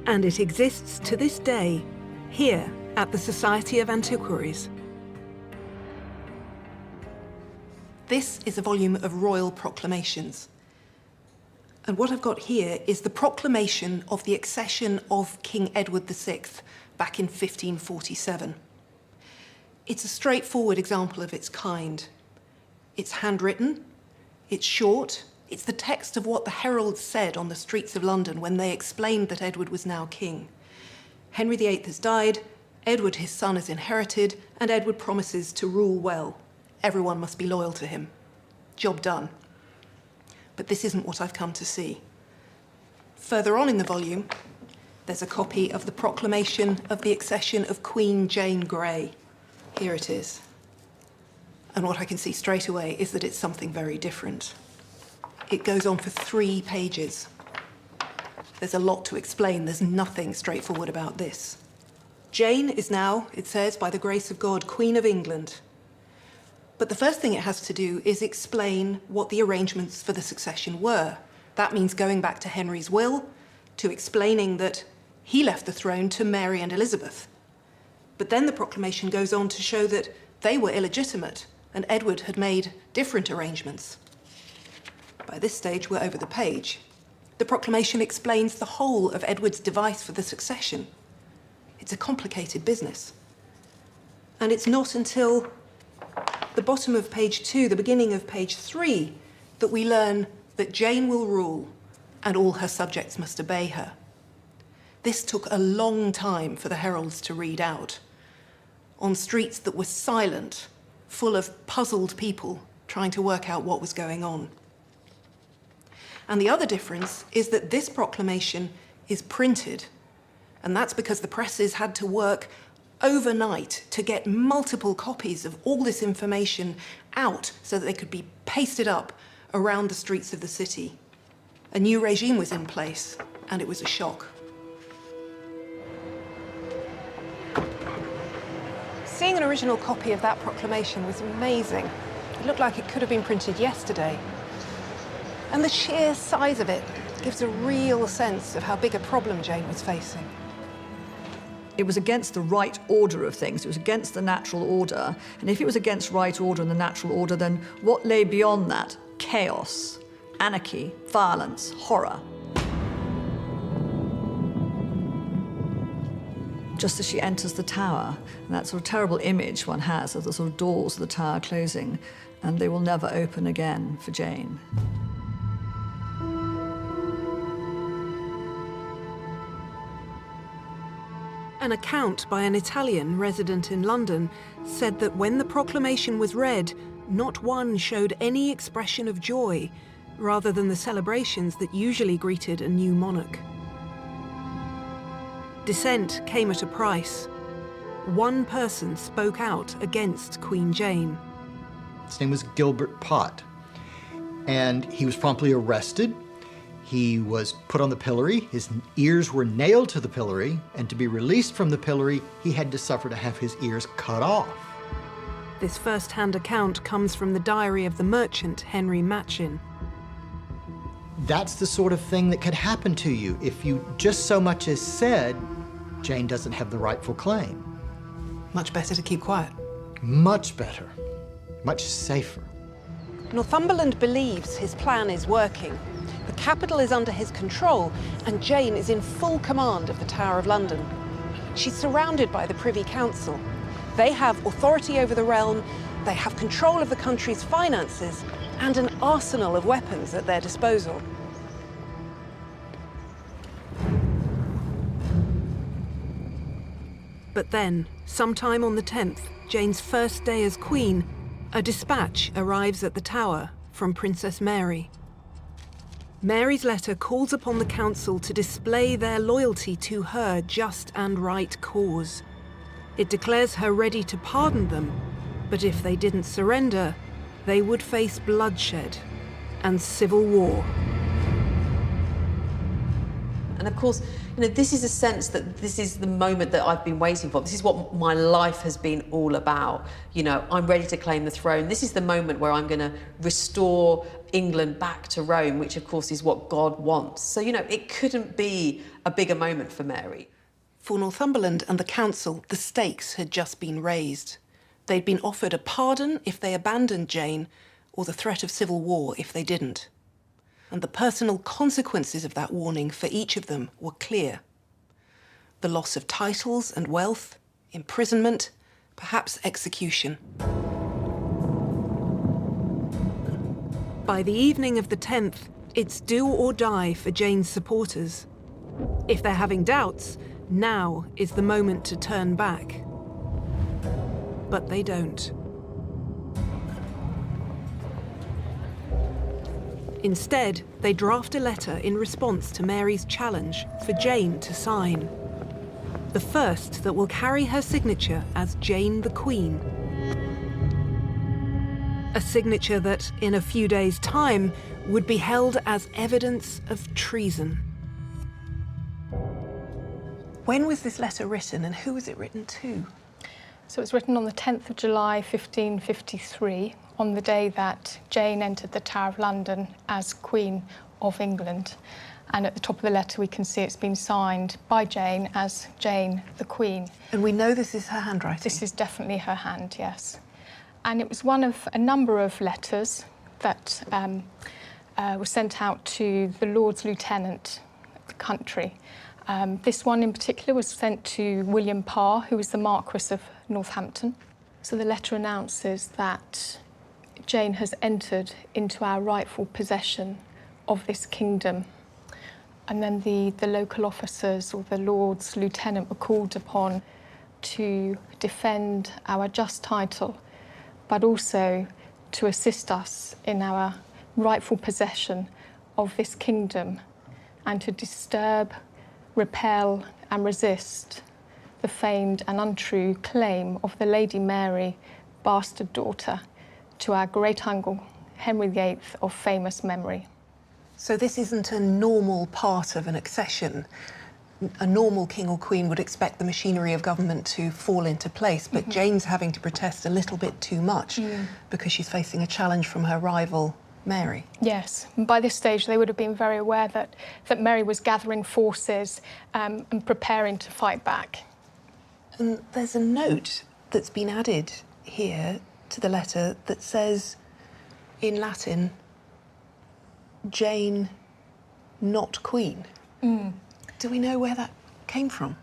And it exists to this day, here at the Society of Antiquaries. This is a volume of royal proclamations. And what I've got here is the proclamation of the accession of King Edward VI back in 1547. It's a straightforward example of its kind. It's handwritten, it's short, it's the text of what the heralds said on the streets of London when they explained that Edward was now king. Henry VIII has died, Edward, his son, is inherited, and Edward promises to rule well. Everyone must be loyal to him. Job done. But this isn't what I've come to see. Further on in the volume, there's a copy of the proclamation of the accession of Queen Jane Grey. Here it is. And what I can see straight away is that it's something very different. It goes on for 3 pages. There's a lot to explain. There's nothing straightforward about this. Jane is now, it says, by the grace of God, Queen of England. But the first thing it has to do is explain what the arrangements for the succession were. That means going back to Henry's will, to explaining that he left the throne to Mary and Elizabeth. But then the proclamation goes on to show that they were illegitimate, and Edward had made different arrangements. By this stage, we're over the page. The proclamation explains the whole of Edward's device for the succession. It's a complicated business. And it's not until the bottom of page 2, the beginning of page 3, that we learn that Jane will rule and all her subjects must obey her. This took a long time for the heralds to read out, on streets that were silent, full of puzzled people trying to work out what was going on. And the other difference is that this proclamation is printed, and that's because the presses had to work overnight to get multiple copies of all this information out so that they could be pasted up around the streets of the city. A new regime was in place, and it was a shock. Seeing an original copy of that proclamation was amazing. It looked like it could have been printed yesterday. And the sheer size of it gives a real sense of how big a problem Jane was facing. It was against the right order of things. It was against the natural order. And if it was against right order and the natural order, then what lay beyond that? Chaos, anarchy, violence, horror. Just as she enters the tower, and that sort of terrible image one has of the sort of doors of the tower closing, and they will never open again for Jane. An account by an Italian resident in London said that when the proclamation was read, not one showed any expression of joy, rather than the celebrations that usually greeted a new monarch. Dissent came at a price. One person spoke out against Queen Jane. His name was Gilbert Pott, and he was promptly arrested. He was put on the pillory, his ears were nailed to the pillory, and to be released from the pillory, he had to suffer to have his ears cut off. This first-hand account comes from the diary of the merchant Henry Matchin. That's the sort of thing that could happen to you if you just so much as said, Jane doesn't have the rightful claim. Much better to keep quiet. Much better. Much safer. Northumberland believes his plan is working. The capital is under his control, and Jane is in full command of the Tower of London. She's surrounded by the Privy Council. They have authority over the realm, they have control of the country's finances, and an arsenal of weapons at their disposal. But then, sometime on the 10th, Jane's first day as Queen, a dispatch arrives at the Tower from Princess Mary. Mary's letter calls upon the council to display their loyalty to her just and right cause. It declares her ready to pardon them, but if they didn't surrender, they would face bloodshed and civil war. And of course, this is a sense that this is the moment that I've been waiting for. This is what my life has been all about. I'm ready to claim the throne. This is the moment where I'm going to restore England back to Rome, which of course is what God wants. So, it couldn't be a bigger moment for Mary. For Northumberland and the council, the stakes had just been raised. They'd been offered a pardon if they abandoned Jane, or the threat of civil war if they didn't. And the personal consequences of that warning for each of them were clear. The loss of titles and wealth, imprisonment, perhaps execution. By the evening of the 10th, it's do or die for Jane's supporters. If they're having doubts, now is the moment to turn back. But they don't. Instead, they draft a letter in response to Mary's challenge for Jane to sign. The first that will carry her signature as Jane the Queen. A signature that, in a few days' time, would be held as evidence of treason. When was this letter written, and who was it written to? So it was written on the 10th of July, 1553, on the day that Jane entered the Tower of London as Queen of England. And at the top of the letter, we can see it's been signed by Jane as Jane the Queen. And we know this is her handwriting? This is definitely her hand, yes. And it was one of a number of letters that were sent out to the Lord's Lieutenant of the country. This one in particular was sent to William Parr, who was the Marquess of Northampton. So the letter announces that Jane has entered into our rightful possession of this kingdom. And then the local officers or the Lord's Lieutenant were called upon to defend our just title, but also to assist us in our rightful possession of this kingdom and to disturb, repel and resist the feigned and untrue claim of the Lady Mary, bastard daughter, to our great uncle, Henry VIII of famous memory. So this isn't a normal part of an accession. A normal king or queen would expect the machinery of government to fall into place, but Jane's having to protest a little bit too much because she's facing a challenge from her rival, Mary. Yes, and by this stage they would have been very aware that Mary was gathering forces and preparing to fight back. And there's a note that's been added here to the letter that says, in Latin, Jane, not Queen. Do we know where that came from?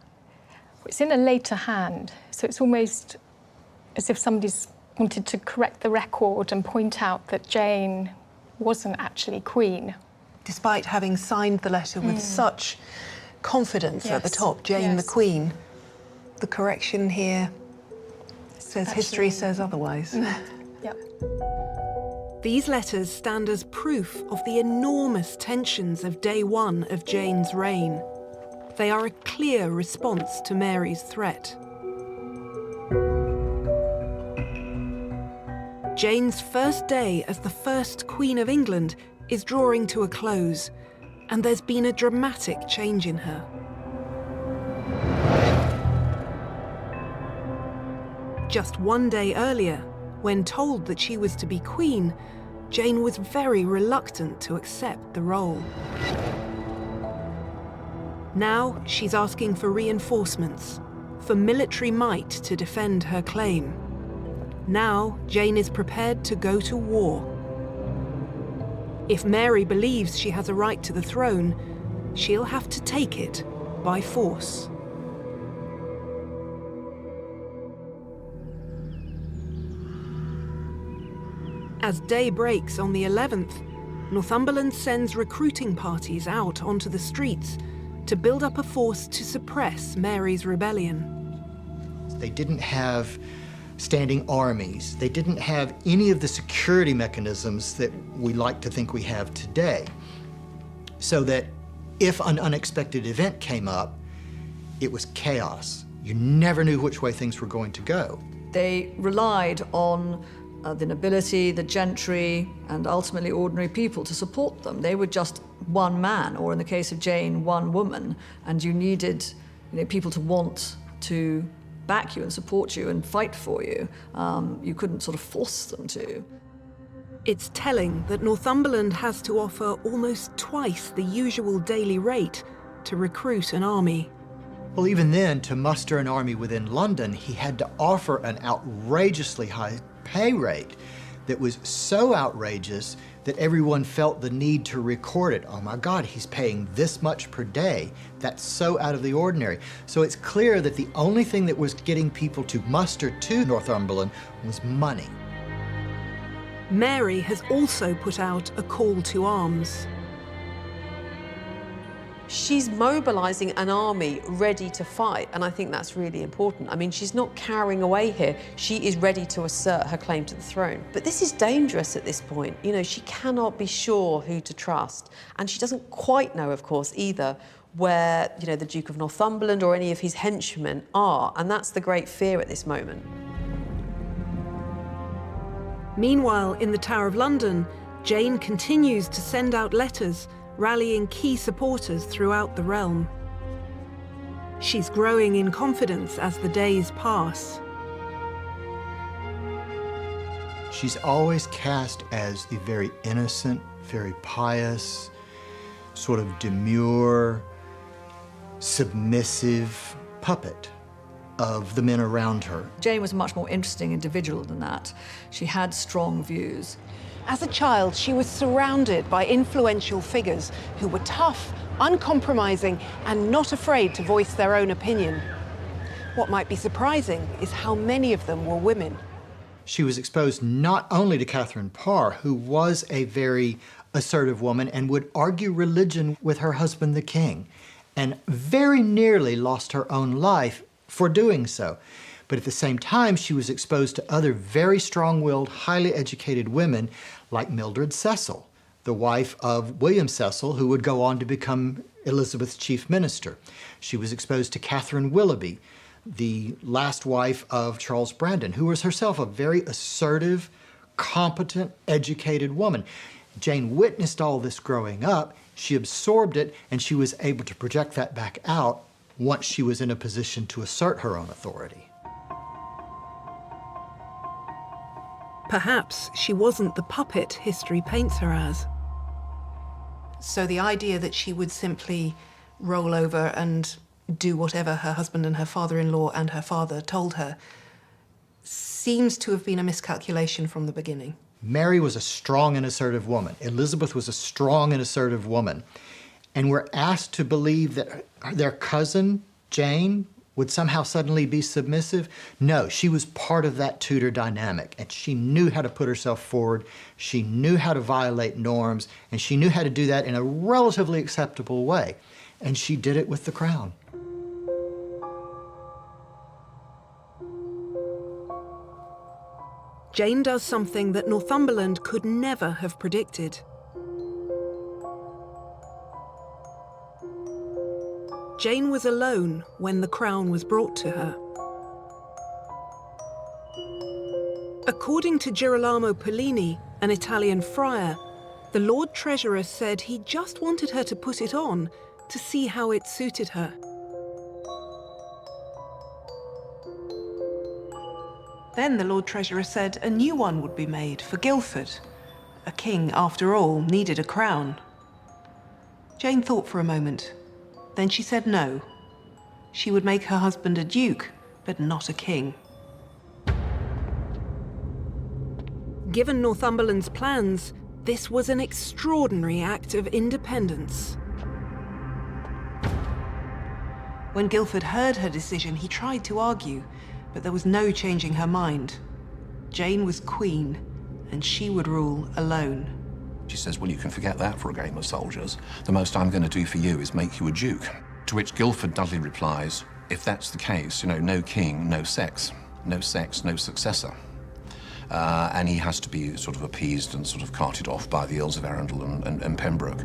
It's in a later hand, so it's almost as if somebody's wanted to correct the record and point out that Jane wasn't actually Queen. Despite having signed the letter with such confidence at the top, Jane the Queen, the correction here says history says otherwise. Yep. These letters stand as proof of the enormous tensions of day one of Jane's reign. They are a clear response to Mary's threat. Jane's first day as the first Queen of England is drawing to a close, and there's been a dramatic change in her. Just one day earlier, when told that she was to be Queen, Jane was very reluctant to accept the role. Now she's asking for reinforcements, for military might to defend her claim. Now Jane is prepared to go to war. If Mary believes she has a right to the throne, she'll have to take it by force. As day breaks on the 11th, Northumberland sends recruiting parties out onto the streets to build up a force to suppress Mary's rebellion. They didn't have standing armies. They didn't have any of the security mechanisms that we like to think we have today. So that if an unexpected event came up, it was chaos. You never knew which way things were going to go. They relied on the nobility, the gentry, and ultimately ordinary people to support them. They were just one man, or in the case of Jane, one woman, and you needed people to want to back you and support you and fight for you. You couldn't sort of force them to. It's telling that Northumberland has to offer almost twice the usual daily rate to recruit an army. Well, even then, to muster an army within London, he had to offer an outrageously high pay rate that was so outrageous that everyone felt the need to record it. Oh my God, he's paying this much per day. That's so out of the ordinary. So it's clear that the only thing that was getting people to muster to Northumberland was money. Mary has also put out a call to arms. She's mobilising an army ready to fight, and I think that's really important. I mean, she's not cowering away here. She is ready to assert her claim to the throne. But this is dangerous at this point. She cannot be sure who to trust, and she doesn't quite know, of course, either where, the Duke of Northumberland or any of his henchmen are, and that's the great fear at this moment. Meanwhile, in the Tower of London, Jane continues to send out letters rallying key supporters throughout the realm. She's growing in confidence as the days pass. She's always cast as the very innocent, very pious, sort of demure, submissive puppet of the men around her. Jane was a much more interesting individual than that. She had strong views. As a child, she was surrounded by influential figures who were tough, uncompromising, and not afraid to voice their own opinion. What might be surprising is how many of them were women. She was exposed not only to Catherine Parr, who was a very assertive woman and would argue religion with her husband, the king, and very nearly lost her own life for doing so. But at the same time, she was exposed to other very strong-willed, highly educated women like Mildred Cecil, the wife of William Cecil, who would go on to become Elizabeth's chief minister. She was exposed to Catherine Willoughby, the last wife of Charles Brandon, who was herself a very assertive, competent, educated woman. Jane witnessed all this growing up, she absorbed it, and she was able to project that back out once she was in a position to assert her own authority. Perhaps she wasn't the puppet history paints her as. So the idea that she would simply roll over and do whatever her husband and her father-in-law and her father told her seems to have been a miscalculation from the beginning. Mary was a strong and assertive woman. Elizabeth was a strong and assertive woman. And we're asked to believe that their cousin, Jane, would somehow suddenly be submissive. No, she was part of that Tudor dynamic, and she knew how to put herself forward, she knew how to violate norms, and she knew how to do that in a relatively acceptable way. And she did it with the crown. Jane does something that Northumberland could never have predicted. Jane was alone when the crown was brought to her. According to Girolamo Pollini, an Italian friar, the Lord Treasurer said he just wanted her to put it on to see how it suited her. Then the Lord Treasurer said a new one would be made for Guilford, A king, after all, needed a crown. Jane thought for a moment. Then she said no. She would make her husband a duke, but not a king. Given Northumberland's plans, this was an extraordinary act of independence. When Guilford heard her decision, he tried to argue, but there was no changing her mind. Jane was queen, and she would rule alone. She says, well, you can forget that for a game of soldiers. The most I'm going to do for you is make you a duke. To which Guilford Dudley replies, if that's the case, no king, no sex. No sex, no successor. And he has to be sort of appeased and sort of carted off by the Earls of Arundel and Pembroke.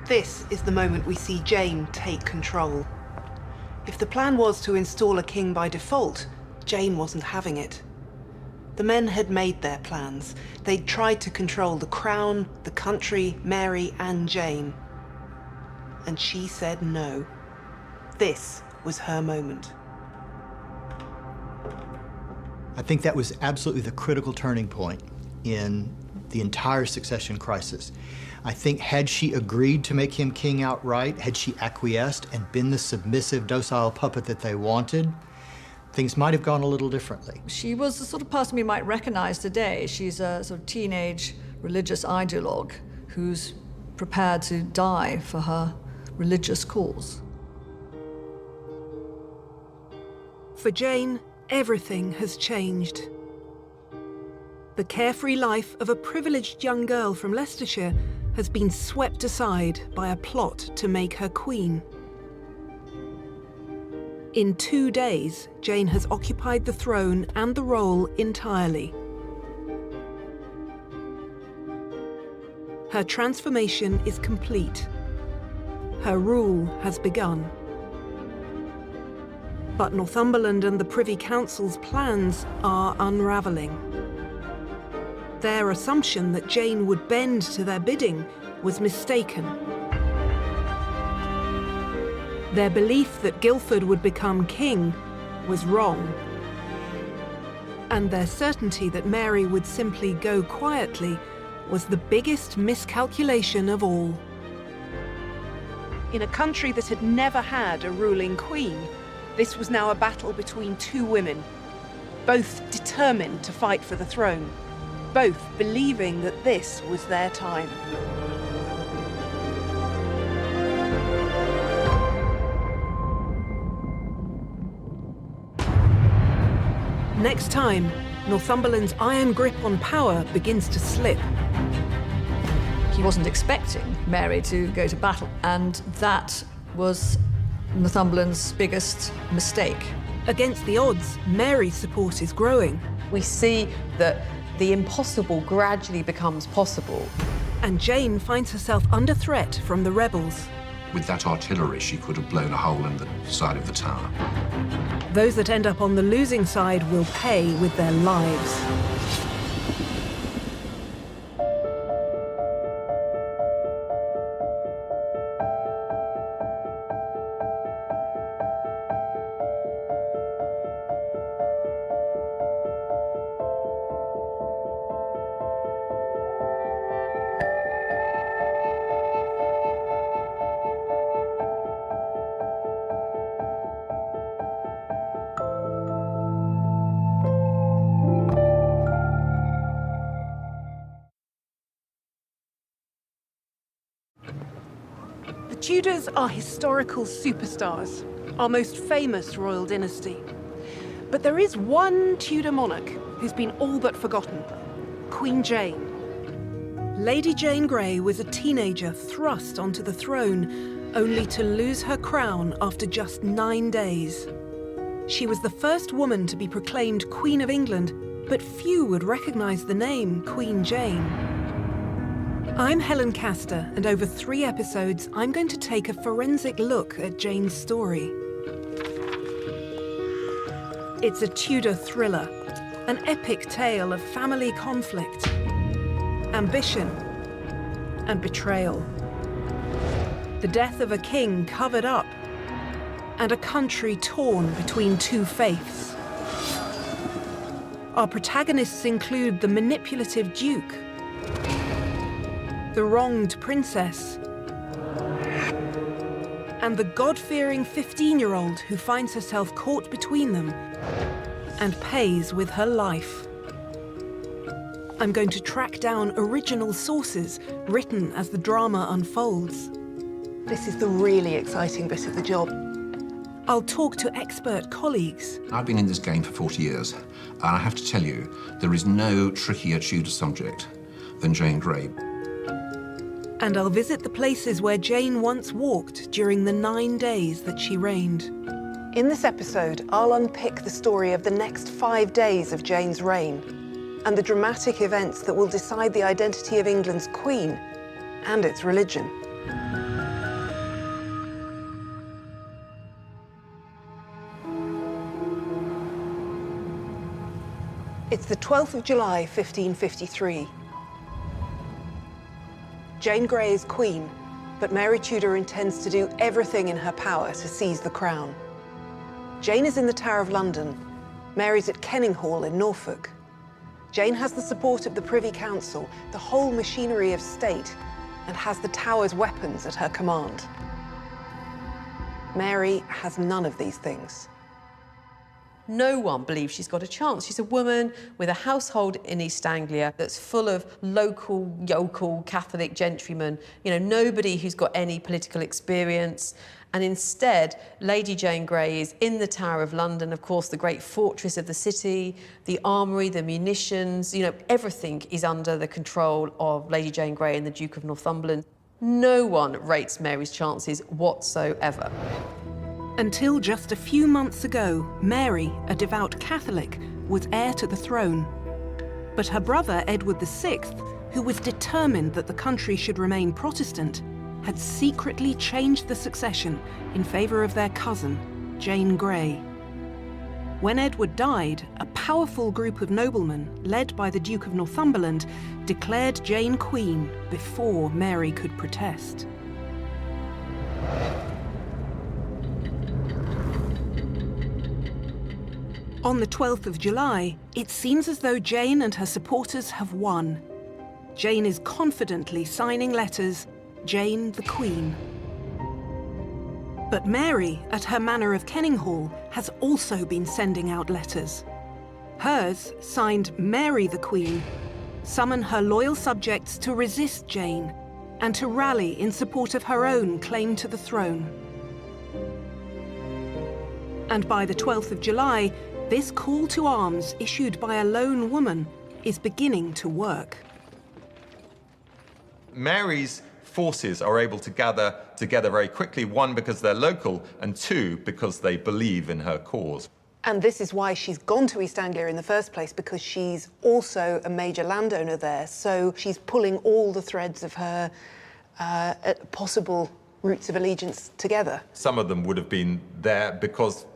This is the moment we see Jane take control. If the plan was to install a king by default, Jane wasn't having it. The men had made their plans. They'd tried to control the crown, the country, Mary, and Jane. And she said no. This was her moment. I think that was absolutely the critical turning point in the entire succession crisis. I think had she agreed to make him king outright, had she acquiesced and been the submissive, docile puppet that they wanted, things might have gone a little differently. She was the sort of person we might recognize today. She's a sort of teenage religious ideologue who's prepared to die for her religious cause. For Jane, everything has changed. The carefree life of a privileged young girl from Leicestershire has been swept aside by a plot to make her queen. In 2 days, Jane has occupied the throne and the role entirely. Her transformation is complete. Her rule has begun. But Northumberland and the Privy Council's plans are unravelling. Their assumption that Jane would bend to their bidding was mistaken. Their belief that Guilford would become king was wrong. And their certainty that Mary would simply go quietly was the biggest miscalculation of all. In a country that had never had a ruling queen, this was now a battle between two women, both determined to fight for the throne, both believing that this was their time. Next time, Northumberland's iron grip on power begins to slip. He wasn't expecting Mary to go to battle, and that was Northumberland's biggest mistake. Against the odds, Mary's support is growing. We see that the impossible gradually becomes possible. And Jane finds herself under threat from the rebels. With that artillery, she could have blown a hole in the side of the tower. Those that end up on the losing side will pay with their lives. The Tudors are historical superstars, our most famous royal dynasty. But there is one Tudor monarch who's been all but forgotten: Queen Jane. Lady Jane Grey was a teenager thrust onto the throne, only to lose her crown after just 9 days. She was the first woman to be proclaimed Queen of England, but few would recognise the name Queen Jane. I'm Helen Castor, and over 3 episodes, I'm going to take a forensic look at Jane's story. It's a Tudor thriller, an epic tale of family conflict, ambition, and betrayal. The death of a king covered up, and a country torn between two faiths. Our protagonists include the manipulative Duke, the wronged princess, and the God-fearing 15-year-old who finds herself caught between them and pays with her life. I'm going to track down original sources written as the drama unfolds. This is the really exciting bit of the job. I'll talk to expert colleagues. I've been in this game for 40 years, and I have to tell you, there is no trickier Tudor subject than Jane Grey. And I'll visit the places where Jane once walked during the 9 days that she reigned. In this episode, I'll unpick the story of the next 5 days of Jane's reign and the dramatic events that will decide the identity of England's Queen and its religion. It's the 12th of July, 1553. Jane Grey is queen, but Mary Tudor intends to do everything in her power to seize the crown. Jane is in the Tower of London. Mary's at Kenninghall in Norfolk. Jane has the support of the Privy Council, the whole machinery of state, and has the Tower's weapons at her command. Mary has none of these things. No one believes she's got a chance. She's a woman with a household in East Anglia that's full of local, yokel Catholic gentrymen, you know, nobody who's got any political experience. And instead, Lady Jane Grey is in the Tower of London, of course, the great fortress of the city, the armoury, the munitions, you know, everything is under the control of Lady Jane Grey and the Duke of Northumberland. No one rates Mary's chances whatsoever. Until just a few months ago, Mary, a devout Catholic, was heir to the throne. But her brother, Edward VI, who was determined that the country should remain Protestant, had secretly changed the succession in favour of their cousin, Jane Grey. When Edward died, a powerful group of noblemen, led by the Duke of Northumberland, declared Jane Queen before Mary could protest. On the 12th of July, it seems as though Jane and her supporters have won. Jane is confidently signing letters, Jane the Queen. But Mary, at her manor of Kenninghall, has also been sending out letters. Hers, signed Mary the Queen, summon her loyal subjects to resist Jane and to rally in support of her own claim to the throne. And by the 12th of July, this call to arms, issued by a lone woman, is beginning to work. Mary's forces are able to gather together very quickly, one, because they're local, and two, because they believe in her cause. And this is why she's gone to East Anglia in the first place, because she's also a major landowner there. So she's pulling all the threads of her possible roots of allegiance together. Some of them would have been there because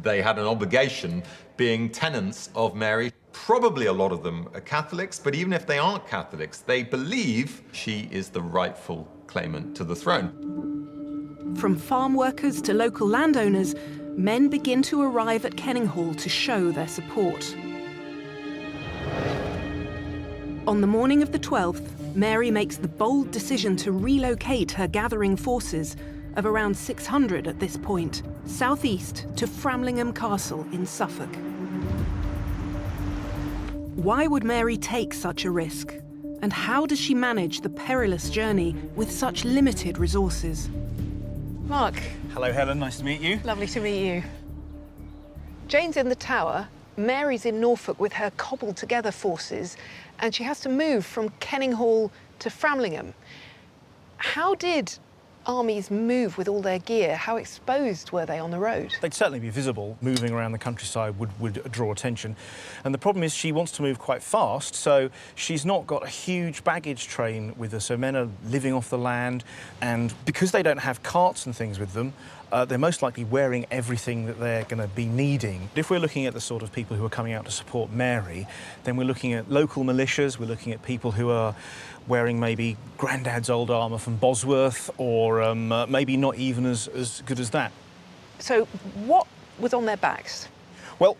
they had an obligation, being tenants of Mary. Probably a lot of them are Catholics, but even if they aren't Catholics, they believe she is the rightful claimant to the throne. From farm workers to local landowners, men begin to arrive at Kenninghall to show their support. On the morning of the 12th, Mary makes the bold decision to relocate her gathering forces, of around 600 at this point, southeast to Framlingham Castle in Suffolk. Why would Mary take such a risk? And how does she manage the perilous journey with such limited resources? Mark. Hello, Helen. Nice to meet you. Lovely to meet you. Jane's in the Tower. Mary's in Norfolk with her cobbled-together forces, and she has to move from Kenninghall to Framlingham. How did armies move with all their gear? How exposed were they on the road? They'd certainly be visible. Moving around the countryside would draw attention. And the problem is she wants to move quite fast, so she's not got a huge baggage train with her, so men are living off the land, and because they don't have carts and things with them, they're most likely wearing everything that they're going to be needing. If we're looking at the sort of people who are coming out to support Mary, then we're looking at local militias, we're looking at people who are wearing maybe Grandad's old armour from Bosworth, or maybe not even as good as that. So what was on their backs? Well,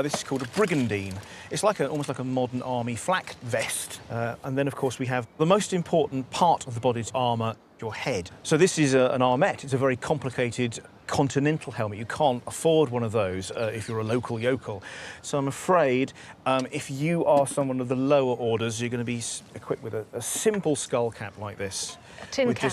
This is called a brigandine. It's like almost like a modern army flak vest. And then, of course, we have the most important part of the body's armour, your head. So this is an armette. It's a very complicated continental helmet. You can't afford one of those if you're a local yokel. So I'm afraid if you are someone of the lower orders, you're going to be equipped with a simple skull cap like this. A tin can.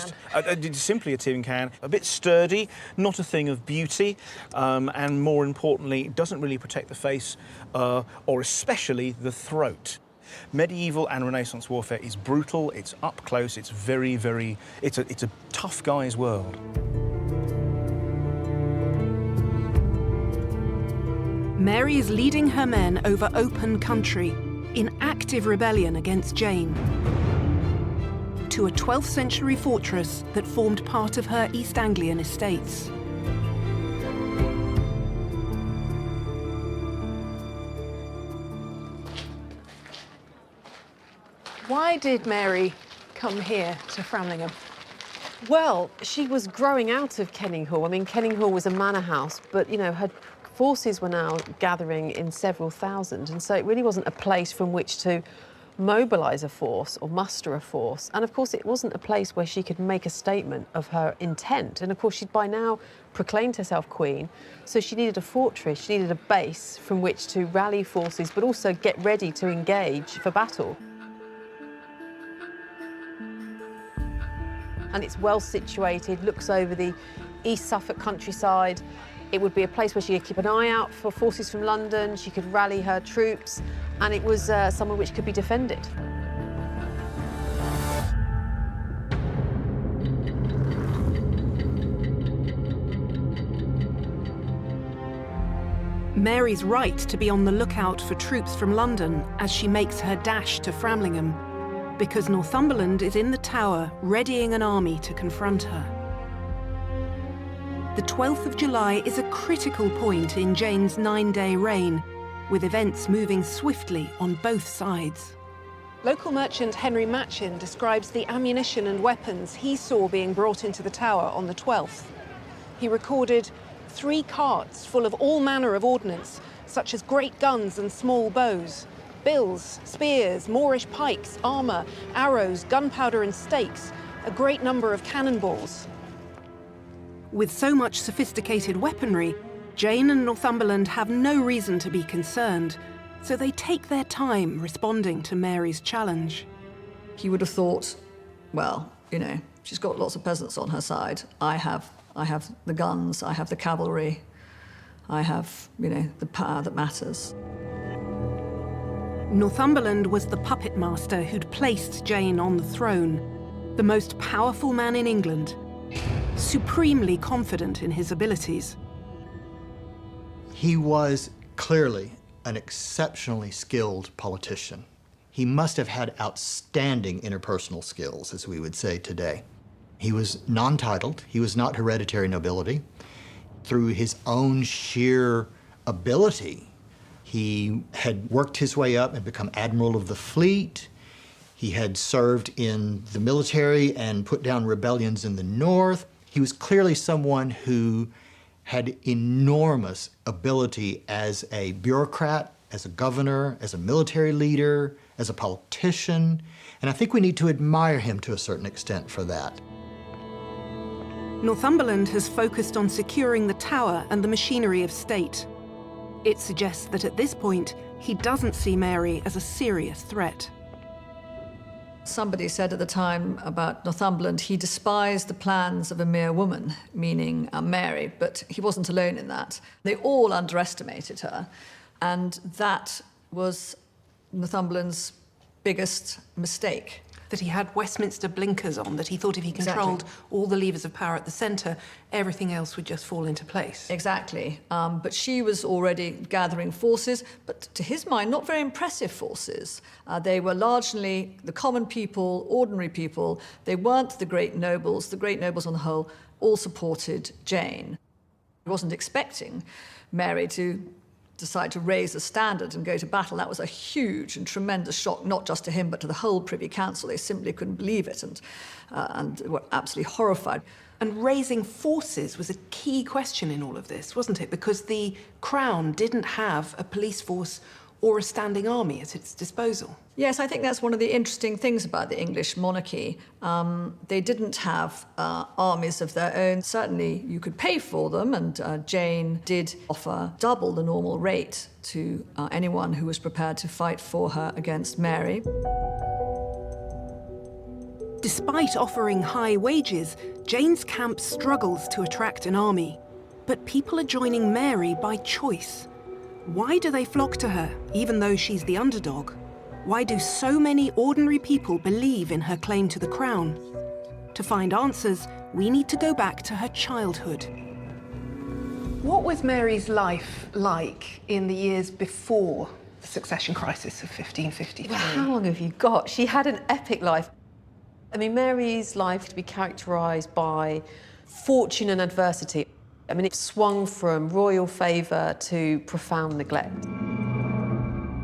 Simply a tin can. A bit sturdy, not a thing of beauty, and more importantly, it doesn't really protect the face or especially the throat. Medieval and Renaissance warfare is brutal, it's up close, it's it's a tough guy's world. Mary is leading her men over open country in active rebellion against Jane to a 12th century fortress that formed part of her East Anglian estates. Why did Mary come here to Framlingham? Well, she was growing out of Kenninghall. I mean, Kenninghall was a manor house, but, you know, her forces were now gathering in several thousand, and so it really wasn't a place from which to mobilise a force or muster a force. And, of course, it wasn't a place where she could make a statement of her intent. And, of course, she'd by now proclaimed herself queen, so she needed a fortress, she needed a base from which to rally forces, but also get ready to engage for battle. And it's well situated, looks over the East Suffolk countryside. It would be a place where she could keep an eye out for forces from London, she could rally her troops, and it was somewhere which could be defended. Mary's right to be on the lookout for troops from London as she makes her dash to Framlingham, because Northumberland is in the Tower readying an army to confront her. The 12th of July is a critical point in Jane's 9-day reign, with events moving swiftly on both sides. Local merchant Henry Matchin describes the ammunition and weapons he saw being brought into the Tower on the 12th. He recorded 3 carts full of all manner of ordnance, such as great guns and small bows, bills, spears, Moorish pikes, armour, arrows, gunpowder and stakes, a great number of cannonballs. With so much sophisticated weaponry, Jane and Northumberland have no reason to be concerned, so they take their time responding to Mary's challenge. He would have thought, well, you know, she's got lots of peasants on her side. I have the guns, I have the cavalry, I have, you know, the power that matters. Northumberland was the puppet master who'd placed Jane on the throne, the most powerful man in England, supremely confident in his abilities. He was clearly an exceptionally skilled politician. He must have had outstanding interpersonal skills, as we would say today. He was non-titled, he was not hereditary nobility. Through his own sheer ability, he had worked his way up and become admiral of the fleet. He had served in the military and put down rebellions in the north. He was clearly someone who had enormous ability as a bureaucrat, as a governor, as a military leader, as a politician, and I think we need to admire him to a certain extent for that. Northumberland has focused on securing the Tower and the machinery of state. It suggests that at this point, he doesn't see Mary as a serious threat. Somebody said at the time about Northumberland, he despised the plans of a mere woman, meaning Mary, but he wasn't alone in that. They all underestimated her, and that was Northumberland's biggest mistake. That he had Westminster blinkers on, that he thought if he controlled all the levers of power at the centre, everything else would just fall into place. Exactly. But she was already gathering forces, but to his mind, not very impressive forces. They were largely the common people, ordinary people. They weren't the great nobles. The great nobles on the whole all supported Jane. He wasn't expecting Mary to decide to raise the standard and go to battle. That was a huge and tremendous shock, not just to him, but to the whole Privy Council. They simply couldn't believe it and were absolutely horrified. And raising forces was a key question in all of this, wasn't it? Because the Crown didn't have a police force or a standing army at its disposal. Yes, I think that's one of the interesting things about the English monarchy. They didn't have armies of their own. Certainly you could pay for them, and Jane did offer double the normal rate to anyone who was prepared to fight for her against Mary. Despite offering high wages, Jane's camp struggles to attract an army. But people are joining Mary by choice. Why do they flock to her, even though she's the underdog? Why do so many ordinary people believe in her claim to the crown? To find answers, we need to go back to her childhood. What was Mary's life like in the years before the succession crisis of 1553? Well, how long have you got? She had an epic life. I mean, Mary's life to be characterised by fortune and adversity. I mean, it swung from royal favour to profound neglect.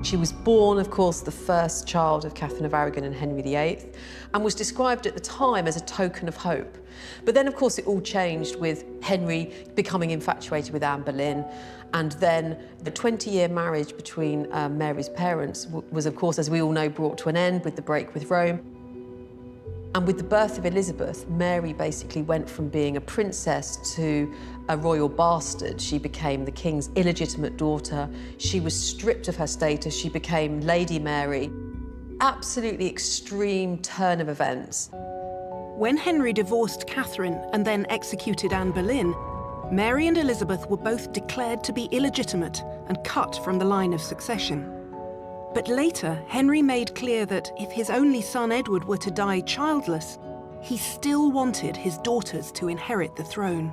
She was born, of course, the first child of Catherine of Aragon and Henry VIII, and was described at the time as a token of hope. But then, of course, it all changed with Henry becoming infatuated with Anne Boleyn, and then the 20-year marriage between Mary's parents was, of course, as we all know, brought to an end with the break with Rome. And with the birth of Elizabeth, Mary basically went from being a princess to a royal bastard. She became the king's illegitimate daughter. She was stripped of her status. She became Lady Mary. Absolutely extreme turn of events. When Henry divorced Catherine and then executed Anne Boleyn, Mary and Elizabeth were both declared to be illegitimate and cut from the line of succession. But later, Henry made clear that if his only son Edward were to die childless, he still wanted his daughters to inherit the throne.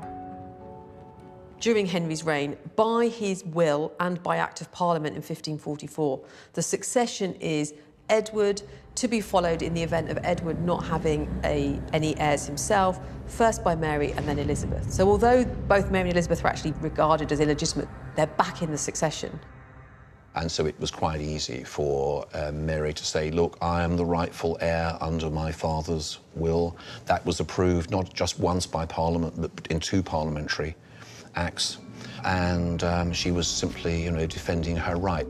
During Henry's reign, by his will and by Act of Parliament in 1544, the succession is Edward, to be followed in the event of Edward not having any heirs himself, first by Mary and then Elizabeth. So although both Mary and Elizabeth were actually regarded as illegitimate, they're back in the succession. And so it was quite easy for Mary to say, look, I am the rightful heir under my father's will. That was approved not just once by Parliament, but in 2 parliamentary acts. And she was simply, defending her right.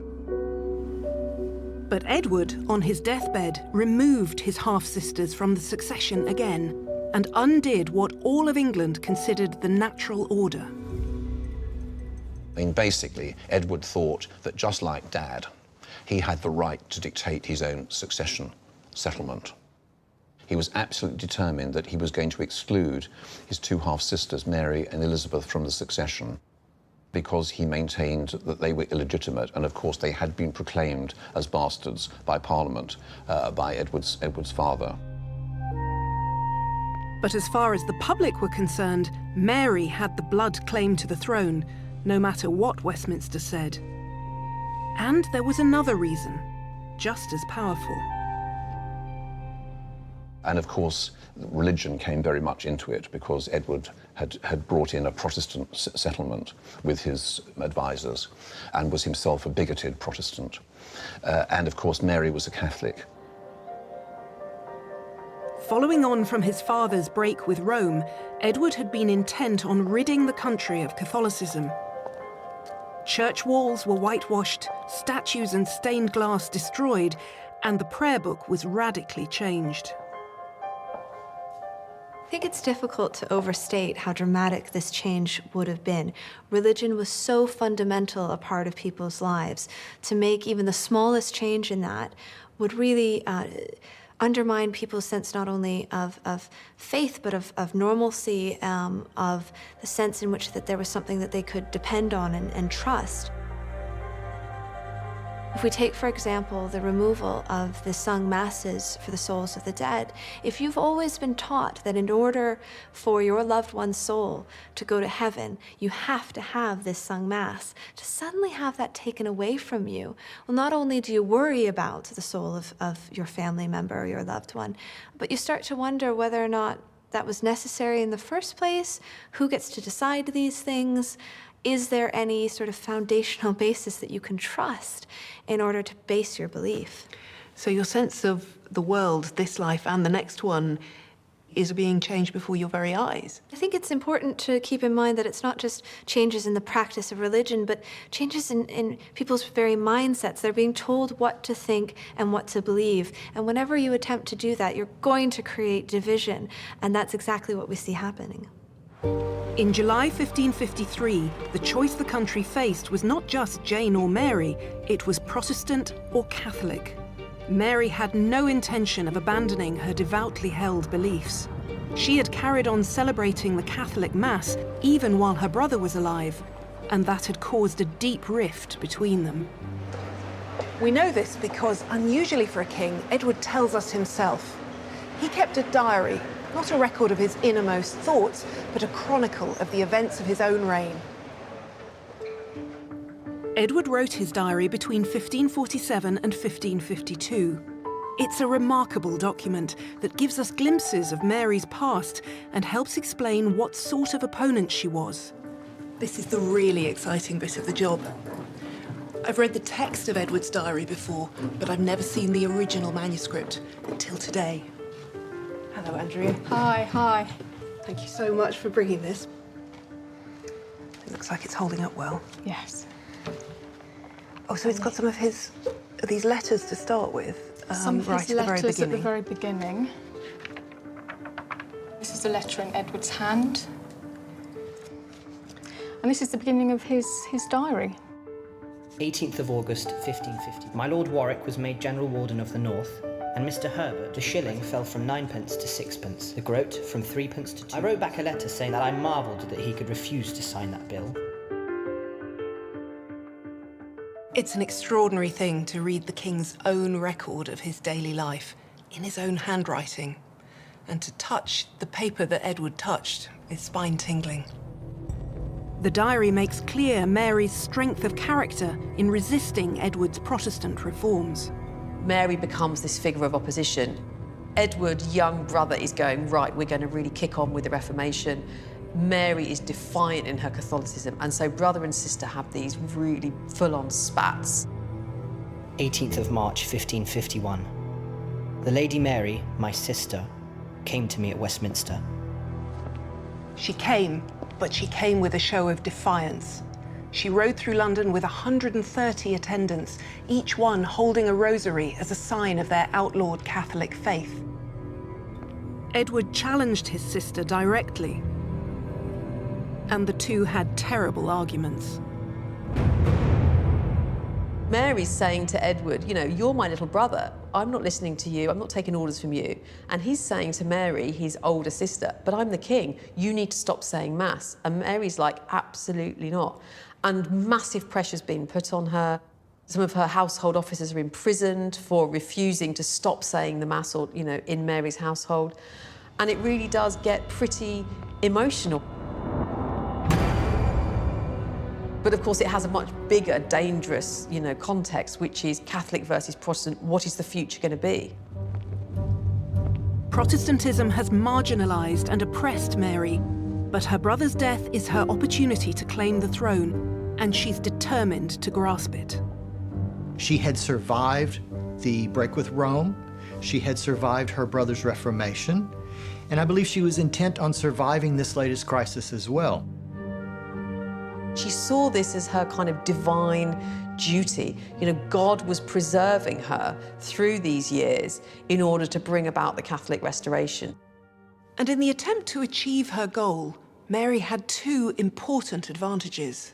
But Edward, on his deathbed, removed his half-sisters from the succession again and undid what all of England considered the natural order. I mean, basically, Edward thought that just like Dad, he had the right to dictate his own succession settlement. He was absolutely determined that he was going to exclude his 2 half-sisters, Mary and Elizabeth, from the succession because he maintained that they were illegitimate, and of course they had been proclaimed as bastards by Parliament, by Edward's father. But as far as the public were concerned, Mary had the blood claim to the throne, no matter what Westminster said. And there was another reason, just as powerful. And of course, religion came very much into it because Edward had brought in a Protestant settlement with his advisors and was himself a bigoted Protestant. And of course, Mary was a Catholic. Following on from his father's break with Rome, Edward had been intent on ridding the country of Catholicism. Church walls were whitewashed, statues and stained glass destroyed, and the prayer book was radically changed. I think it's difficult to overstate how dramatic this change would have been. Religion was so fundamental a part of people's lives. To make even the smallest change in that would really undermine people's sense not only of faith, but of normalcy, of the sense in which that there was something that they could depend on and trust. If we take, for example, the removal of the sung masses for the souls of the dead, if you've always been taught that in order for your loved one's soul to go to heaven, you have to have this sung mass, to suddenly have that taken away from you, well, not only do you worry about the soul of your family member or your loved one, but you start to wonder whether or not that was necessary in the first place, who gets to decide these things, is there any sort of foundational basis that you can trust in order to base your belief? So your sense of the world, this life and the next one, is being changed before your very eyes. I think it's important to keep in mind that it's not just changes in the practice of religion, but changes in people's very mindsets. They're being told what to think and what to believe. And whenever you attempt to do that, you're going to create division. And that's exactly what we see happening. In July 1553, the choice the country faced was not just Jane or Mary, it was Protestant or Catholic. Mary had no intention of abandoning her devoutly held beliefs. She had carried on celebrating the Catholic Mass even while her brother was alive, and that had caused a deep rift between them. We know this because, unusually for a king, Edward tells us himself. He kept a diary, not a record of his innermost thoughts, but a chronicle of the events of his own reign. Edward wrote his diary between 1547 and 1552. It's a remarkable document that gives us glimpses of Mary's past and helps explain what sort of opponent she was. This is the really exciting bit of the job. I've read the text of Edward's diary before, but I've never seen the original manuscript until today. Hello, Andrea. Hi. Thank you so much for bringing this. It looks like it's holding up well. Yes. Oh, so it's got some of these letters to start with, Some of right his at the very letters at the beginning. very beginning. This is a letter in Edward's hand. And this is the beginning of his diary. 18th of August, 1550. My Lord Warwick was made General Warden of the North, and Mr. Herbert, the shilling fell from 9p to 6p, the groat from 3p to 2. I wrote back a letter saying that I marvelled that he could refuse to sign that bill. It's an extraordinary thing to read the king's own record of his daily life in his own handwriting, and to touch the paper that Edward touched is spine-tingling. The diary makes clear Mary's strength of character in resisting Edward's Protestant reforms. Mary becomes this figure of opposition. Edward's young brother is going, right, we're going to really kick on with the Reformation. Mary is defiant in her Catholicism, and so brother and sister have these really full-on spats. 18th of March, 1551. The Lady Mary, my sister, came to me at Westminster. She came, but she came with a show of defiance. She rode through London with 130 attendants, each one holding a rosary as a sign of their outlawed Catholic faith. Edward challenged his sister directly, and the two had terrible arguments. Mary's saying to Edward, you know, you're my little brother. I'm not listening to you. I'm not taking orders from you. And he's saying to Mary, his older sister, but I'm the king. You need to stop saying mass. And Mary's like, absolutely not. And massive pressure's been put on her. Some of her household officers are imprisoned for refusing to stop saying the mass, or, you know, in Mary's household. And it really does get pretty emotional. But of course, it has a much bigger, dangerous, you know, context, which is Catholic versus Protestant. What is the future going to be? Protestantism has marginalised and oppressed Mary, but her brother's death is her opportunity to claim the throne, and she's determined to grasp it. She had survived the break with Rome. She had survived her brother's Reformation. And I believe she was intent on surviving this latest crisis as well. She saw this as her kind of divine duty. You know, God was preserving her through these years in order to bring about the Catholic Restoration. And in the attempt to achieve her goal, Mary had two important advantages.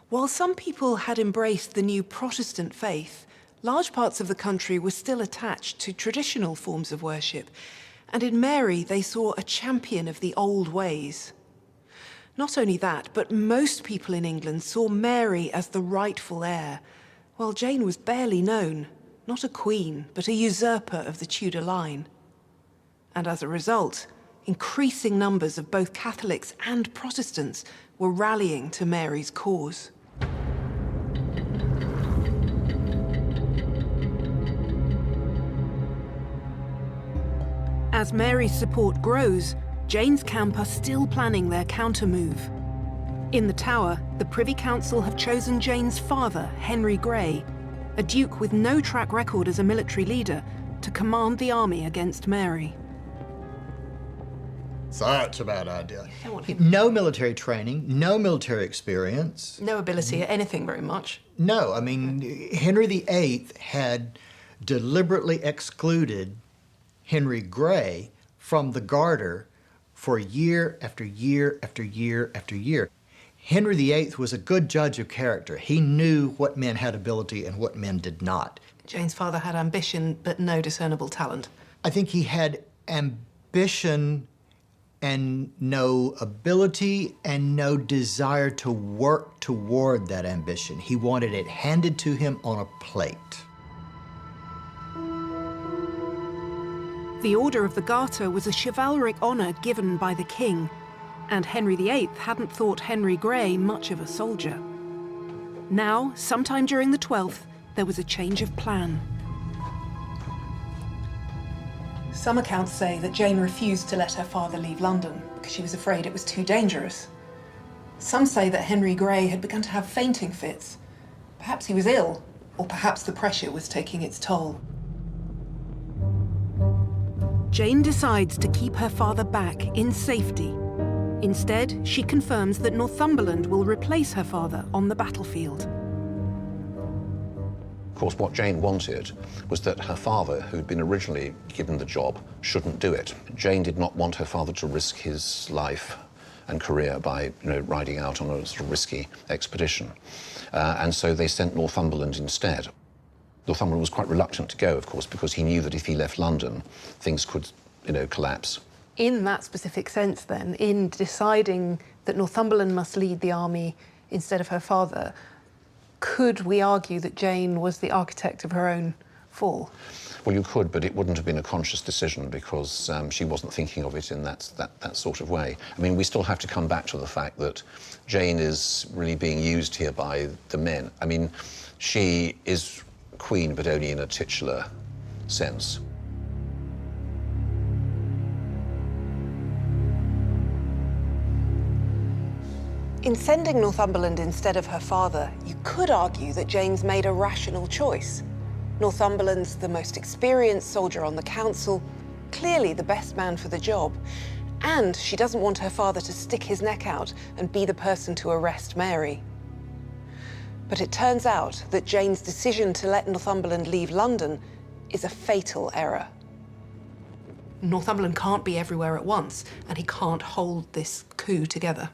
While some people had embraced the new Protestant faith, large parts of the country were still attached to traditional forms of worship, and in Mary they saw a champion of the old ways. Not only that, but most people in England saw Mary as the rightful heir, while Jane was barely known, not a queen, but a usurper of the Tudor line. And as a result, increasing numbers of both Catholics and Protestants were rallying to Mary's cause. As Mary's support grows, Jane's camp are still planning their counter-move. In the Tower, the Privy Council have chosen Jane's father, Henry Grey, a duke with no track record as a military leader, to command the army against Mary. Such a bad idea. No military training, no military experience. No ability at anything very much. No, I mean, Henry VIII had deliberately excluded Henry Grey from the Garter for year after year after year after year. Henry VIII was a good judge of character. He knew what men had ability and what men did not. Jane's father had ambition, but no discernible talent. I think he had ambition and no ability and no desire to work toward that ambition. He wanted it handed to him on a plate. The Order of the Garter was a chivalric honour given by the king, and Henry VIII hadn't thought Henry Grey much of a soldier. Now, sometime during the 12th, there was a change of plan. Some accounts say that Jane refused to let her father leave London because she was afraid it was too dangerous. Some say that Henry Grey had begun to have fainting fits. Perhaps he was ill, or perhaps the pressure was taking its toll. Jane decides to keep her father back in safety. Instead, she confirms that Northumberland will replace her father on the battlefield. Of course, what Jane wanted was that her father, who'd been originally given the job, shouldn't do it. Jane did not want her father to risk his life and career by, riding out on a sort of risky expedition. And so they sent Northumberland instead. Northumberland was quite reluctant to go, of course, because he knew that if he left London, things could, collapse. In that specific sense, then, in deciding that Northumberland must lead the army instead of her father, could we argue that Jane was the architect of her own fall? Well, you could, but it wouldn't have been a conscious decision because she wasn't thinking of it in that sort of way. I mean, we still have to come back to the fact that Jane is really being used here by the men. I mean, she is queen, but only in a titular sense. In sending Northumberland instead of her father, you could argue that Jane's made a rational choice. Northumberland's the most experienced soldier on the council, clearly the best man for the job, and she doesn't want her father to stick his neck out and be the person to arrest Mary. But it turns out that Jane's decision to let Northumberland leave London is a fatal error. Northumberland can't be everywhere at once, and he can't hold this coup together.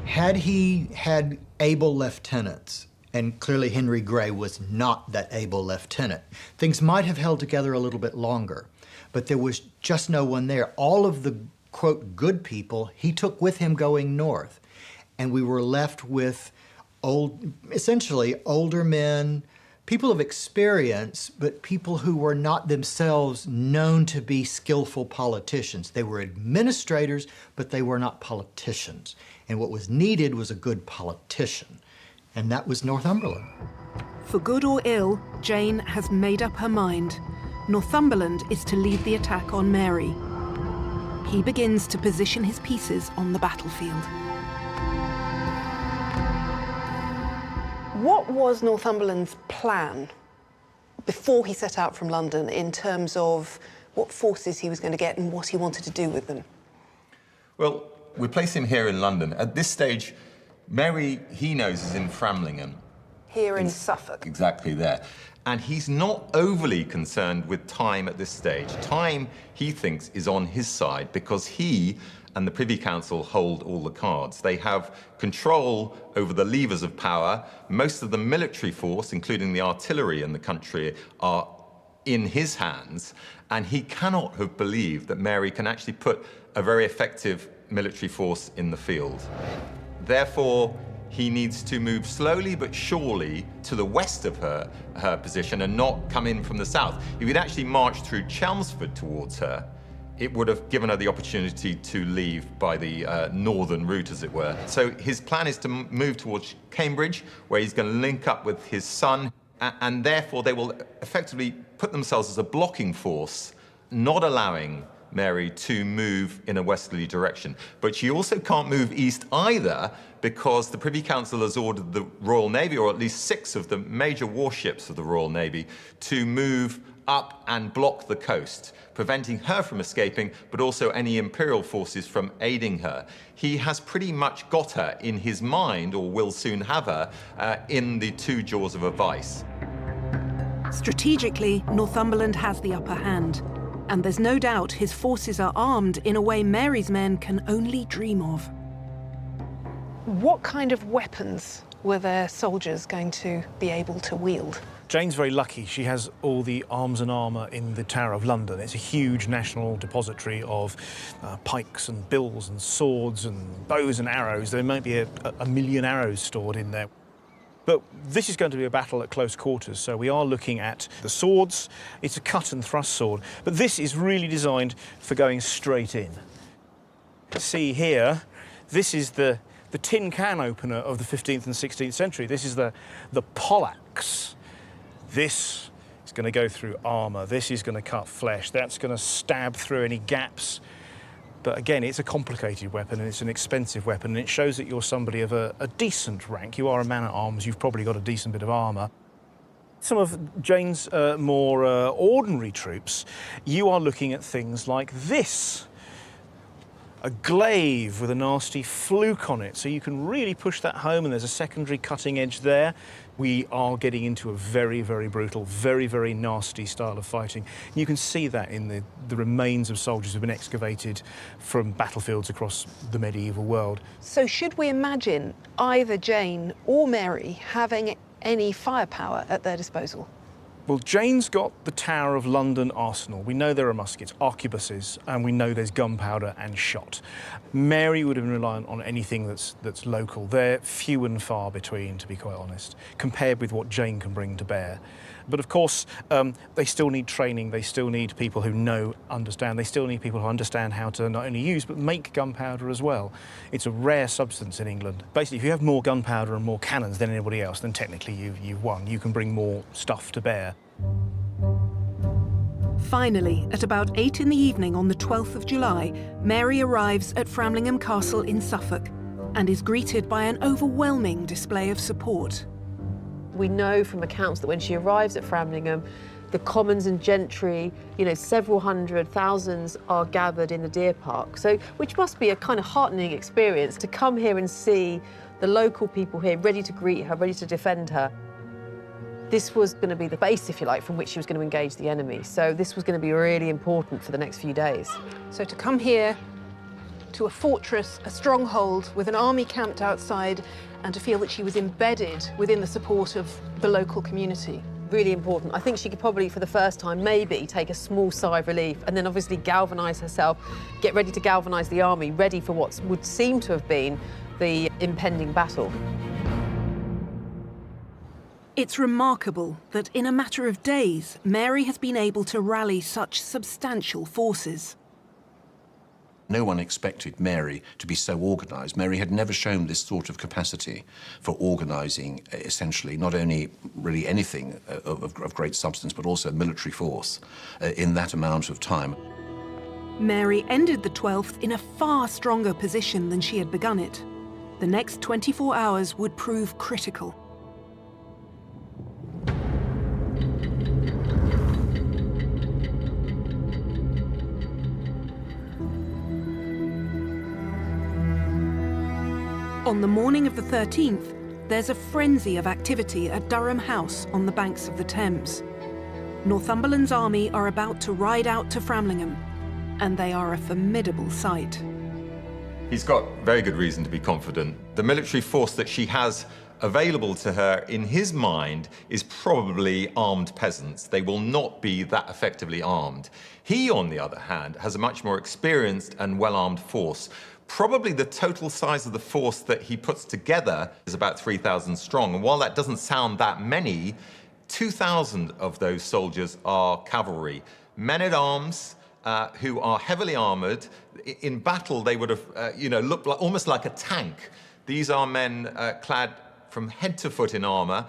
Had he had able lieutenants, and clearly Henry Grey was not that able lieutenant, things might have held together a little bit longer. But there was just no one there. All of the, quote, good people he took with him going north. And we were left with essentially older men, people of experience, but people who were not themselves known to be skillful politicians. They were administrators, but they were not politicians. And what was needed was a good politician, and that was Northumberland. For good or ill, Jane has made up her mind. Northumberland is to lead the attack on Mary. He begins to position his pieces on the battlefield. What was Northumberland's plan before he set out from London in terms of what forces he was going to get and what he wanted to do with them? Well, we place him here in London. At this stage, Mary, he knows, is in Framlingham. Here in Suffolk. Exactly there. And he's not overly concerned with time at this stage. Time, he thinks, is on his side because he and the Privy Council hold all the cards. They have control over the levers of power. Most of the military force, including the artillery in the country, are in his hands. And he cannot have believed that Mary can actually put a very effective military force in the field. Therefore, he needs to move slowly but surely to the west of her position and not come in from the south. If he'd actually marched through Chelmsford towards her, it would have given her the opportunity to leave by the northern route, as it were. So his plan is to move towards Cambridge, where he's going to link up with his son, and therefore they will effectively put themselves as a blocking force, not allowing Mary to move in a westerly direction. But she also can't move east either because the Privy Council has ordered the Royal Navy, or at least 6 of the major warships of the Royal Navy, to move up and block the coast, preventing her from escaping, but also any imperial forces from aiding her. He has pretty much got her in his mind, or will soon have her, in the two jaws of a vice. Strategically, Northumberland has the upper hand, and there's no doubt his forces are armed in a way Mary's men can only dream of. What kind of weapons were their soldiers going to be able to wield? Jane's very lucky. She has all the arms and armour in the Tower of London. It's a huge national depository of pikes and bills and swords and bows and arrows. There might be a million arrows stored in there. But this is going to be a battle at close quarters, so we are looking at the swords. It's a cut and thrust sword, but this is really designed for going straight in. See here, this is the tin can opener of the 15th and 16th century. This is the poleaxe. This is going to go through armour. This is going to cut flesh. That's going to stab through any gaps. But again, it's a complicated weapon and it's an expensive weapon, and it shows that you're somebody of a decent rank. You are a man-at-arms, you've probably got a decent bit of armour. Some of Jane's more ordinary troops, you are looking at things like this. A glaive with a nasty fluke on it, so you can really push that home, and there's a secondary cutting edge there. We are getting into a very, very brutal, very, very nasty style of fighting. You can see that in the remains of soldiers who have been excavated from battlefields across the medieval world. So should we imagine either Jane or Mary having any firepower at their disposal? Well, Jane's got the Tower of London arsenal. We know there are muskets, arquebuses, and we know there's gunpowder and shot. Mary would have been reliant on anything that's local. They're few and far between, to be quite honest, compared with what Jane can bring to bear. But of course, they still need training, they still need people who understand, they still need people who understand how to not only use, but make gunpowder as well. It's a rare substance in England. Basically, if you have more gunpowder and more cannons than anybody else, then technically you've won. You can bring more stuff to bear. Finally, at about 8 in the evening on the 12th of July, Mary arrives at Framlingham Castle in Suffolk and is greeted by an overwhelming display of support. We know from accounts that when she arrives at Framlingham, the commons and gentry, several hundred, thousands are gathered in the deer park. So, which must be a kind of heartening experience to come here and see the local people here ready to greet her, ready to defend her. This was going to be the base, if you like, from which she was going to engage the enemy. So this was going to be really important for the next few days. So to come here to a fortress, a stronghold with an army camped outside, and to feel that she was embedded within the support of the local community. Really important. I think she could probably, for the first time, maybe take a small sigh of relief and then obviously galvanise herself, get ready to galvanise the army, ready for what would seem to have been the impending battle. It's remarkable that in a matter of days, Mary has been able to rally such substantial forces. No one expected Mary to be so organised. Mary had never shown this sort of capacity for organising, essentially, not only really anything of great substance, but also military force in that amount of time. Mary ended the 12th in a far stronger position than she had begun it. The next 24 hours would prove critical. On the morning of the 13th, there's a frenzy of activity at Durham House on the banks of the Thames. Northumberland's army are about to ride out to Framlingham, and they are a formidable sight. He's got very good reason to be confident. The military force that she has available to her, in his mind, is probably armed peasants. They will not be that effectively armed. He, on the other hand, has a much more experienced and well-armed force. Probably the total size of the force that he puts together is about 3,000 strong. And while that doesn't sound that many, 2,000 of those soldiers are cavalry, men-at-arms who are heavily armoured. In battle, they would have, looked like, almost like a tank. These are men clad from head to foot in armour,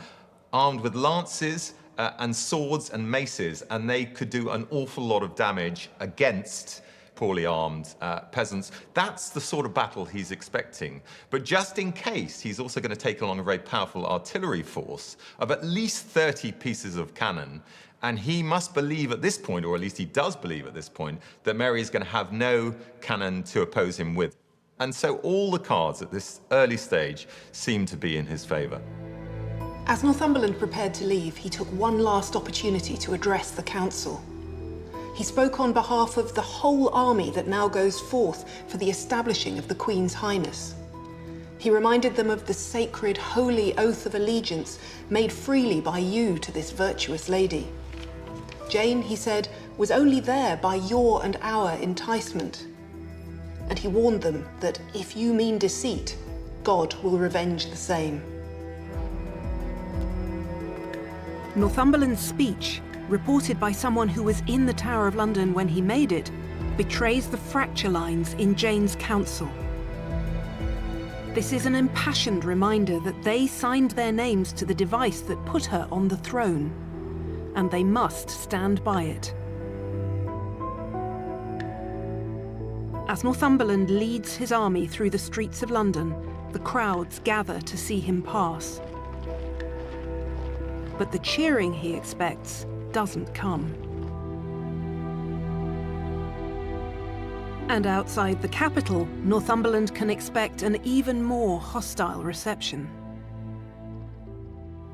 armed with lances and swords and maces, and they could do an awful lot of damage against poorly armed peasants. That's the sort of battle he's expecting. But just in case, he's also going to take along a very powerful artillery force of at least 30 pieces of cannon And he must believe at this point, or at least he does believe at this point, that Mary is going to have no cannon to oppose him with. And so all the cards at this early stage seem to be in his favour. As Northumberland prepared to leave, he took one last opportunity to address the council. He spoke on behalf of the whole army that now goes forth for the establishing of the Queen's Highness. He reminded them of the sacred, holy oath of allegiance made freely by you to this virtuous lady. Jane, he said, was only there by your and our enticement. And he warned them that if you mean deceit, God will revenge the same. Northumberland's speech, reported by someone who was in the Tower of London when he made it, betrays the fracture lines in Jane's council. This is an impassioned reminder that they signed their names to the device that put her on the throne, and they must stand by it. As Northumberland leads his army through the streets of London, the crowds gather to see him pass. But the cheering he expects doesn't come. And outside the capital, Northumberland can expect an even more hostile reception.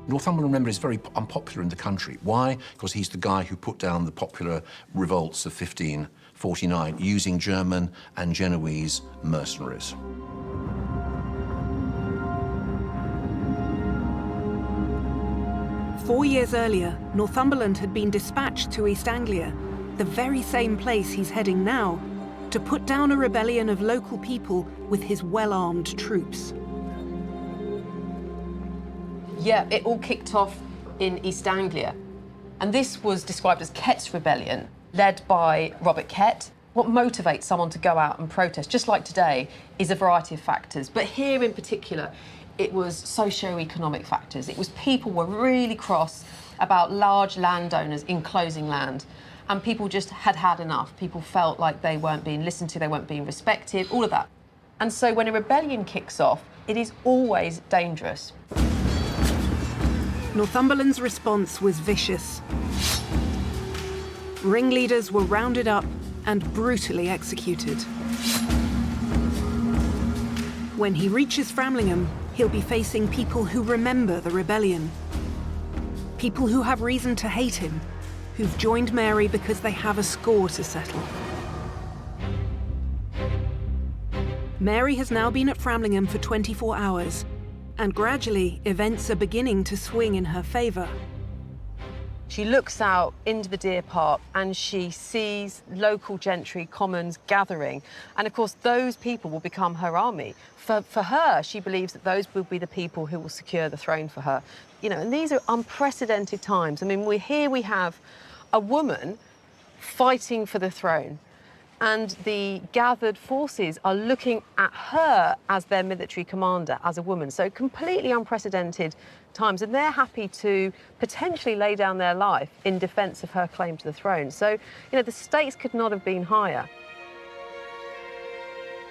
Northumberland, remember, is very unpopular in the country. Why? Because he's the guy who put down the popular revolts of 1549 using German and Genoese mercenaries. Four years earlier, Northumberland had been dispatched to East Anglia, the very same place he's heading now, to put down a rebellion of local people with his well-armed troops. Yeah, it all kicked off in East Anglia. And this was described as Kett's Rebellion, led by Robert Kett. What motivates someone to go out and protest, just like today, is a variety of factors. But here in particular, it was socio-economic factors. It was people were really cross about large landowners enclosing land. And people just had had enough. People felt like they weren't being listened to, they weren't being respected, all of that. And so when a rebellion kicks off, it is always dangerous. Northumberland's response was vicious. Ringleaders were rounded up and brutally executed. When he reaches Framlingham, he'll be facing people who remember the rebellion. People who have reason to hate him, who've joined Mary because they have a score to settle. Mary has now been at Framlingham for 24 hours, and gradually events are beginning to swing in her favour. She looks out into the deer park and she sees local gentry, commons gathering. And of course, those people will become her army. For her, she believes that those will be the people who will secure the throne for her. You know, and these are unprecedented times. I mean, we have a woman fighting for the throne, and the gathered forces are looking at her as their military commander, as a woman. So completely unprecedented times, and they're happy to potentially lay down their life in defence of her claim to the throne. So, you know, the stakes could not have been higher.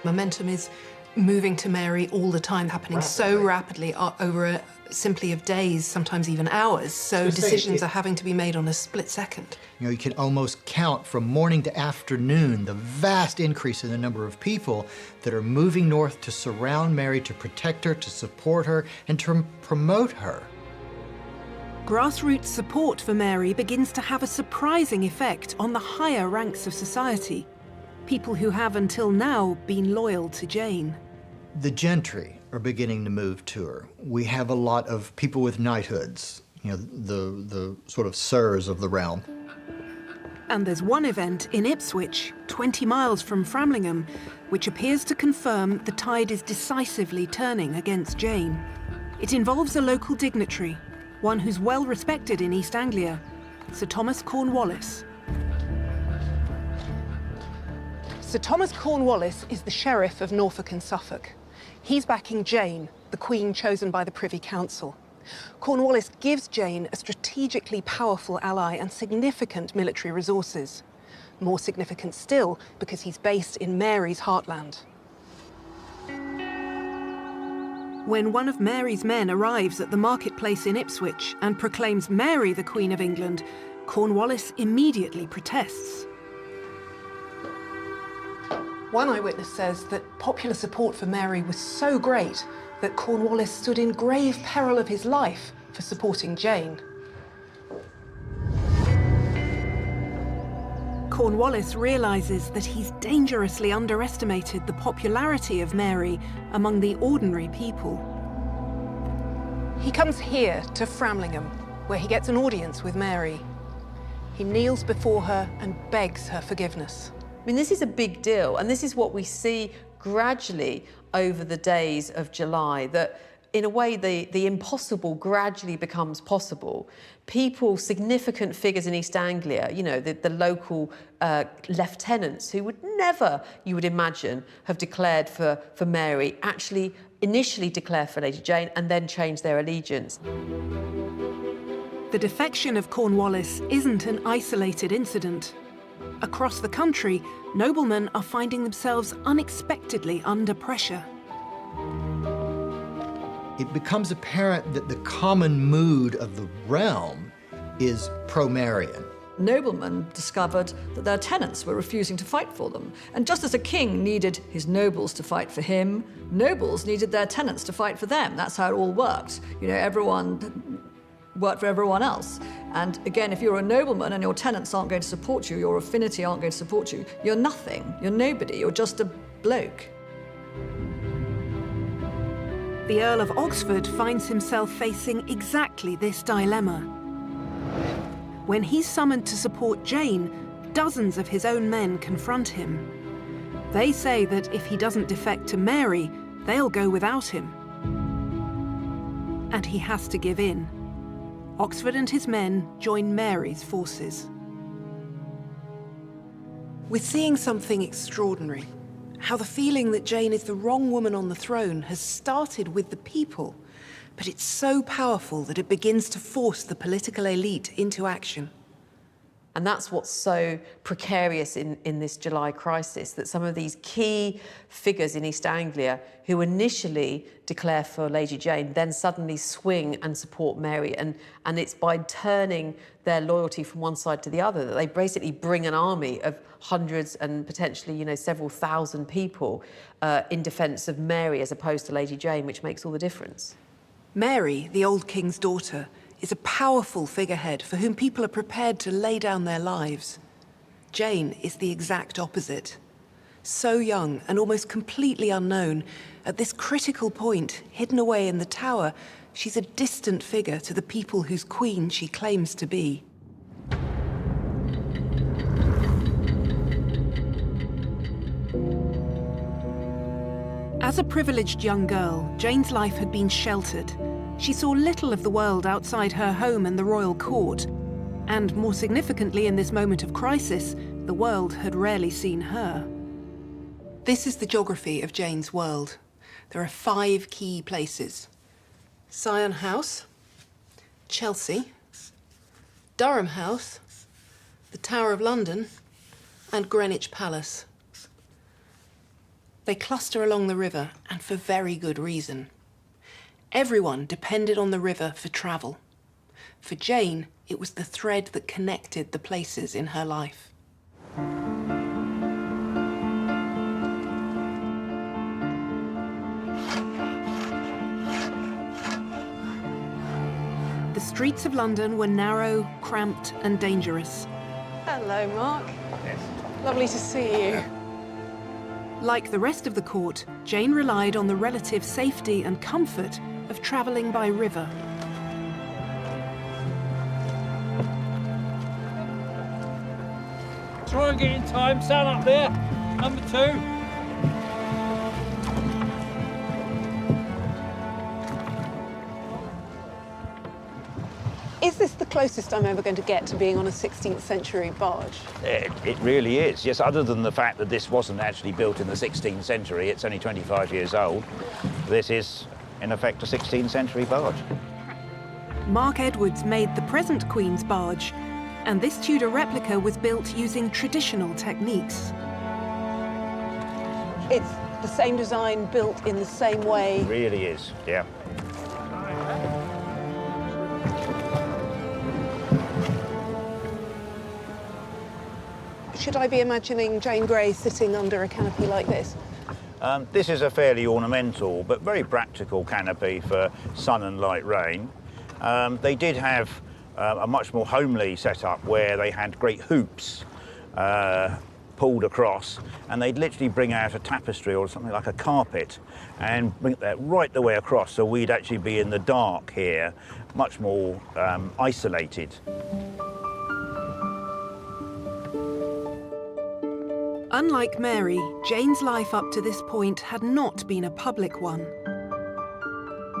Momentum is moving to Mary all the time, happening so rapidly over simply of days, sometimes even hours. So decisions are having to be made on a split second. You know, you can almost count from morning to afternoon the vast increase in the number of people that are moving north to surround Mary, to protect her, to support her, and to promote her. Grassroots support for Mary begins to have a surprising effect on the higher ranks of society. People who have until now been loyal to Jane. The gentry are beginning to move to her. We have a lot of people with knighthoods, you know, the sort of sirs of the realm. And there's one event in Ipswich, 20 miles from Framlingham, which appears to confirm the tide is decisively turning against Jane. It involves a local dignitary, one who's well respected in East Anglia, Sir Thomas Cornwallis. Sir Thomas Cornwallis is the Sheriff of Norfolk and Suffolk. He's backing Jane, the Queen chosen by the Privy Council. Cornwallis gives Jane a strategically powerful ally and significant military resources. More significant still, because he's based in Mary's heartland. When one of Mary's men arrives at the marketplace in Ipswich and proclaims Mary the Queen of England, Cornwallis immediately protests. One eyewitness says that popular support for Mary was so great that Cornwallis stood in grave peril of his life for supporting Jane. Cornwallis realises that he's dangerously underestimated the popularity of Mary among the ordinary people. He comes here to Framlingham, where he gets an audience with Mary. He kneels before her and begs her forgiveness. I mean, this is a big deal, and this is what we see gradually over the days of July, that in a way the impossible gradually becomes possible. People, significant figures in East Anglia, you know, the local lieutenants who would never, you would imagine, have declared for Mary, actually initially declare for Lady Jane and then change their allegiance. The defection of Cornwallis isn't an isolated incident. Across the country, noblemen are finding themselves unexpectedly under pressure. It becomes apparent that the common mood of the realm is pro-Marian. Noblemen discovered that their tenants were refusing to fight for them. And just as a king needed his nobles to fight for him, nobles needed their tenants to fight for them. That's how it all worked. You know, everyone worked for everyone else. And again, if you're a nobleman and your tenants aren't going to support you, your affinity aren't going to support you, you're nothing, you're nobody, you're just a bloke. The Earl of Oxford finds himself facing exactly this dilemma. When he's summoned to support Jane, dozens of his own men confront him. They say that if he doesn't defect to Mary, they'll go without him. And he has to give in. Oxford and his men join Mary's forces. We're seeing something extraordinary. How the feeling that Jane is the wrong woman on the throne has started with the people, but it's so powerful that it begins to force the political elite into action. And that's what's so precarious in this July crisis, that some of these key figures in East Anglia who initially declare for Lady Jane then suddenly swing and support Mary. And it's by turning their loyalty from one side to the other that they basically bring an army of hundreds and potentially, you know, several thousand people in defence of Mary as opposed to Lady Jane, which makes all the difference. Mary, the old king's daughter, is a powerful figurehead for whom people are prepared to lay down their lives. Jane is the exact opposite. So young and almost completely unknown, at this critical point, hidden away in the tower, she's a distant figure to the people whose queen she claims to be. As a privileged young girl, Jane's life had been sheltered. She saw little of the world outside her home and the royal court. And more significantly in this moment of crisis, the world had rarely seen her. This is the geography of Jane's world. There are 5 key places: Sion House, Chelsea, Durham House, the Tower of London, and Greenwich Palace. They cluster along the river, and for very good reason. Everyone depended on the river for travel. For Jane, it was the thread that connected the places in her life. The streets of London were narrow, cramped, and dangerous. Hello, Mark. Yes. Lovely to see you. Like the rest of the court, Jane relied on the relative safety and comfort of travelling by river. Try and get in time. Stand up there. Number 2. Is this the closest I'm ever going to get to being on a 16th century barge? It really is, yes, other than the fact that this wasn't actually built in the 16th century, it's only 25 years old. This is, in effect, a 16th century barge. Mark Edwards made the present Queen's barge, and this Tudor replica was built using traditional techniques. It's the same design, built in the same way. It really is, yeah. should I be imagining Jane Grey sitting under a canopy like this? This is a fairly ornamental but very practical canopy for sun and light rain. They did have a much more homely setup where they had great hoops pulled across, and they'd literally bring out a tapestry or something like a carpet and bring that right the way across, so we'd actually be in the dark here, much more isolated. Unlike Mary, Jane's life up to this point had not been a public one.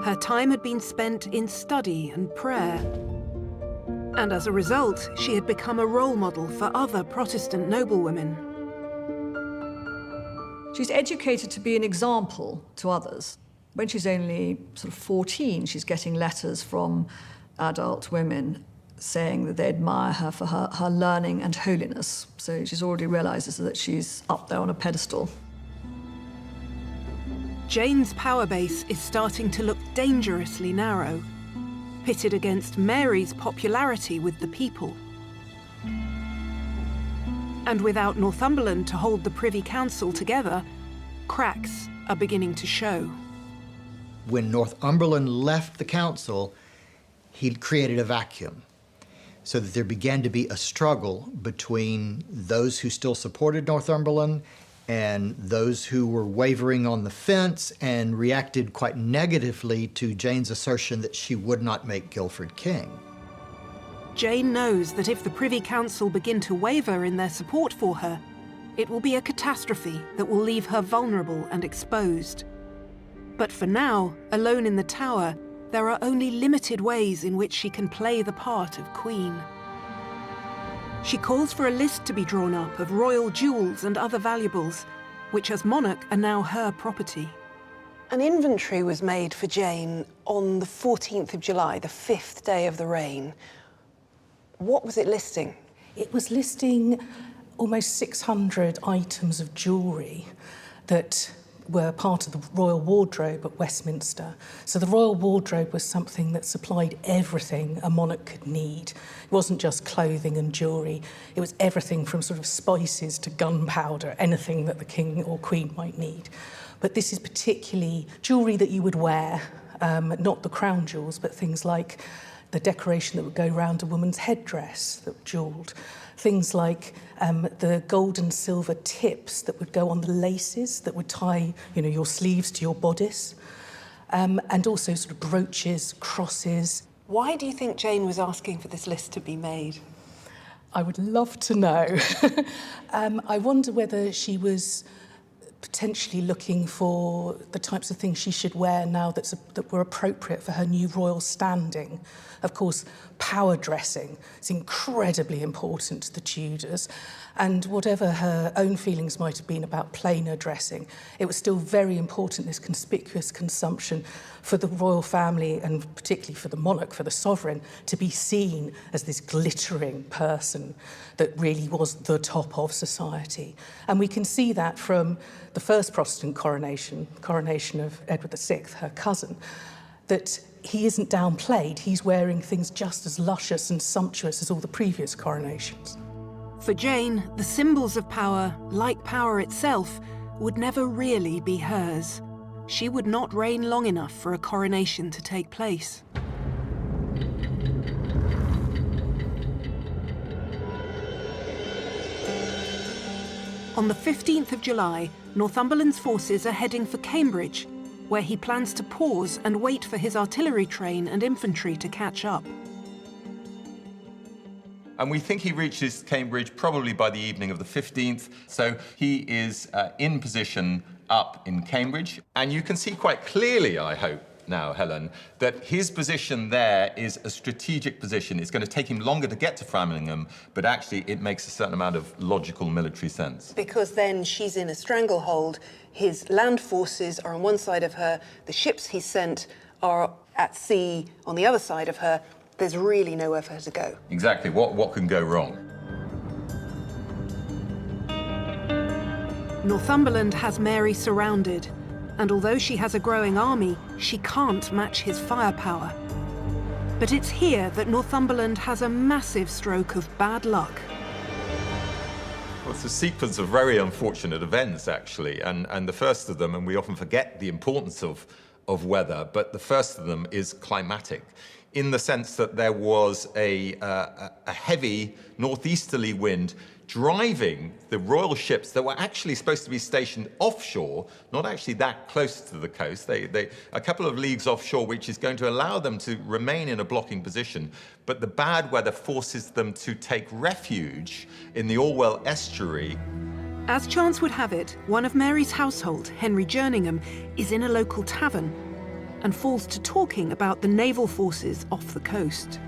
Her time had been spent in study and prayer. And as a result, she had become a role model for other Protestant noblewomen. She's educated to be an example to others. When she's only sort of 14, she's getting letters from adult women saying that they admire her for her learning and holiness. So she's already realises that she's up there on a pedestal. Jane's power base is starting to look dangerously narrow, pitted against Mary's popularity with the people. And without Northumberland to hold the Privy Council together, cracks are beginning to show. When Northumberland left the council, he'd created a vacuum, so that there began to be a struggle between those who still supported Northumberland and those who were wavering on the fence and reacted quite negatively to Jane's assertion that she would not make Guilford king. Jane knows that if the Privy Council begin to waver in their support for her, it will be a catastrophe that will leave her vulnerable and exposed. But for now, alone in the Tower, there are only limited ways in which she can play the part of Queen. She calls for a list to be drawn up of royal jewels and other valuables, which as monarch are now her property. An inventory was made for Jane on the 14th of July, the 5th day of the reign. What was it listing? It was listing almost 600 items of jewellery that were part of the royal wardrobe at Westminster. So the royal wardrobe was something that supplied everything a monarch could need. It wasn't just clothing and jewellery, it was everything from sort of spices to gunpowder, anything that the king or queen might need. But this is particularly jewellery that you would wear, not the crown jewels, but things like the decoration that would go around a woman's headdress that were jewelled. Things like the gold and silver tips that would go on the laces that would tie, your sleeves to your bodice, and also sort of brooches, crosses. Why do you think Jane was asking for this list to be made? I would love to know. I wonder whether she was potentially looking for the types of things she should wear now that were appropriate for her new royal standing. Of course, power dressing is incredibly important to the Tudors, and whatever her own feelings might have been about plainer dressing, it was still very important, this conspicuous consumption, for the royal family, and particularly for the monarch, for the sovereign, to be seen as this glittering person that really was the top of society. And we can see that from the first Protestant coronation of Edward VI, her cousin, that he isn't downplayed. He's wearing things just as luscious and sumptuous as all the previous coronations. For Jane, the symbols of power, like power itself, would never really be hers. She would not reign long enough for a coronation to take place. On the 15th of July, Northumberland's forces are heading for Cambridge, where he plans to pause and wait for his artillery train and infantry to catch up. And we think he reaches Cambridge probably by the evening of the 15th. So he is in position up in Cambridge. And you can see quite clearly, I hope, now, Helen, that his position there is a strategic position. It's going to take him longer to get to Framingham, but actually it makes a certain amount of logical military sense. Because then she's in a stranglehold. His land forces are on one side of her, the ships he sent are at sea on the other side of her. There's really nowhere for her to go. Exactly. What can go wrong? Northumberland has Mary surrounded, and although she has a growing army, she can't match his firepower. But it's here that Northumberland has a massive stroke of bad luck. Well, it's a sequence of very unfortunate events, actually, and the first of them, and we often forget the importance of weather, but the first of them is climatic, in the sense that there was a heavy northeasterly wind driving the royal ships that were actually supposed to be stationed offshore, not actually that close to the coast, they a couple of leagues offshore, which is going to allow them to remain in a blocking position. But the bad weather forces them to take refuge in the Orwell estuary. As chance would have it, one of Mary's household, Henry Jerningham, is in a local tavern and falls to talking about the naval forces off the coast.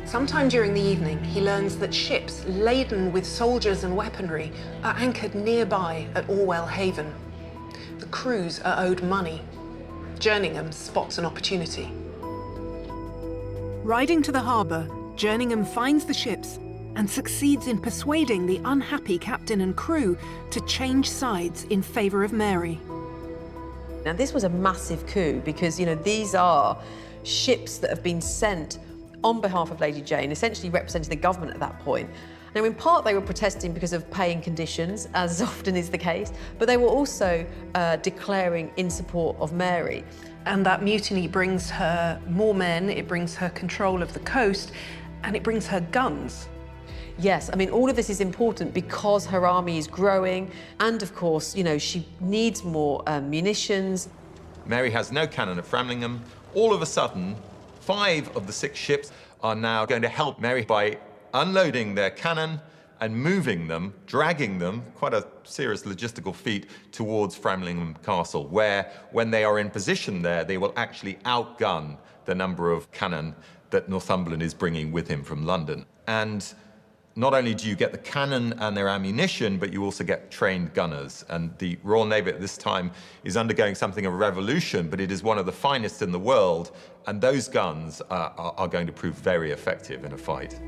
Sometime during the evening, he learns that ships laden with soldiers and weaponry are anchored nearby at Orwell Haven. The crews are owed money. Jerningham spots an opportunity. Riding to the harbour, Jerningham finds the ships and succeeds in persuading the unhappy captain and crew to change sides in favour of Mary. Now, this was a massive coup because, you know, these are ships that have been sent on behalf of Lady Jane, essentially representing the government at that point. Now, in part, they were protesting because of paying conditions, as often is the case, but they were also declaring in support of Mary. And that mutiny brings her more men, it brings her control of the coast, and it brings her guns. Yes, I mean, all of this is important because her army is growing, and of course, you know, she needs more munitions. Mary has no cannon at Framlingham. All of a sudden, 5 of the 6 ships are now going to help Mary by unloading their cannon and moving them, dragging them, quite a serious logistical feat, towards Framlingham Castle, where, when they are in position there, they will actually outgun the number of cannon that Northumberland is bringing with him from London. And not only do you get the cannon and their ammunition, but you also get trained gunners. And the Royal Navy at this time is undergoing something of a revolution, but it is one of the finest in the world, and those guns are going to prove very effective in a fight.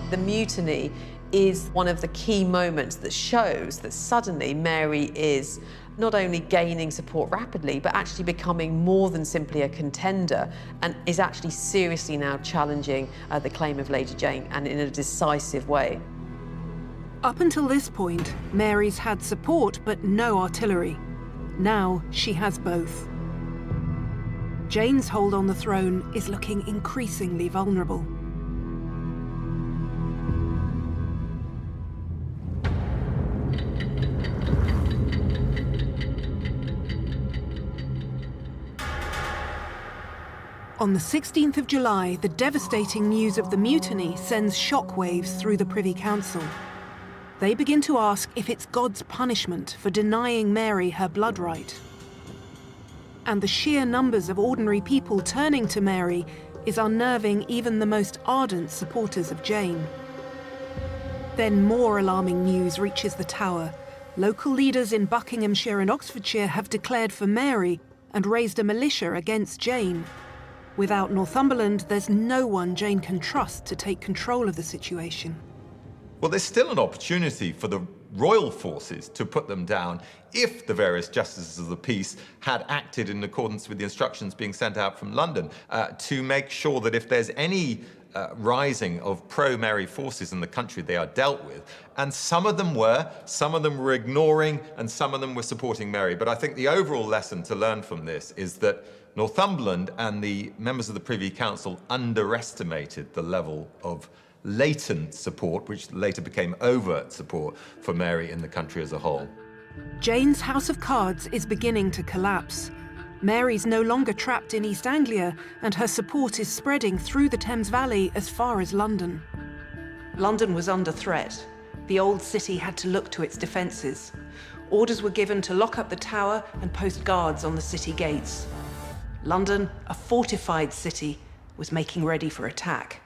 The mutiny is one of the key moments that shows that suddenly Mary is not only gaining support rapidly, but actually becoming more than simply a contender, and is actually seriously now challenging the claim of Lady Jane, and in a decisive way. Up until this point, Mary's had support but no artillery. Now she has both. Jane's hold on the throne is looking increasingly vulnerable. On the 16th of July, the devastating news of the mutiny sends shockwaves through the Privy Council. They begin to ask if it's God's punishment for denying Mary her blood right. And the sheer numbers of ordinary people turning to Mary is unnerving even the most ardent supporters of Jane. Then more alarming news reaches the Tower. Local leaders in Buckinghamshire and Oxfordshire have declared for Mary and raised a militia against Jane. Without Northumberland, there's no one Jane can trust to take control of the situation. Well, there's still an opportunity for the royal forces to put them down if the various justices of the peace had acted in accordance with the instructions being sent out from London to make sure that if there's any rising of pro-Mary forces in the country, they are dealt with. And some of them were ignoring, and some of them were supporting Mary. But I think the overall lesson to learn from this is that Northumberland and the members of the Privy Council underestimated the level of latent support, which later became overt support, for Mary in the country as a whole. Jane's House of Cards is beginning to collapse. Mary's no longer trapped in East Anglia, and her support is spreading through the Thames Valley as far as London. London was under threat. The old city had to look to its defences. Orders were given to lock up the Tower and post guards on the city gates. London, a fortified city, was making ready for attack.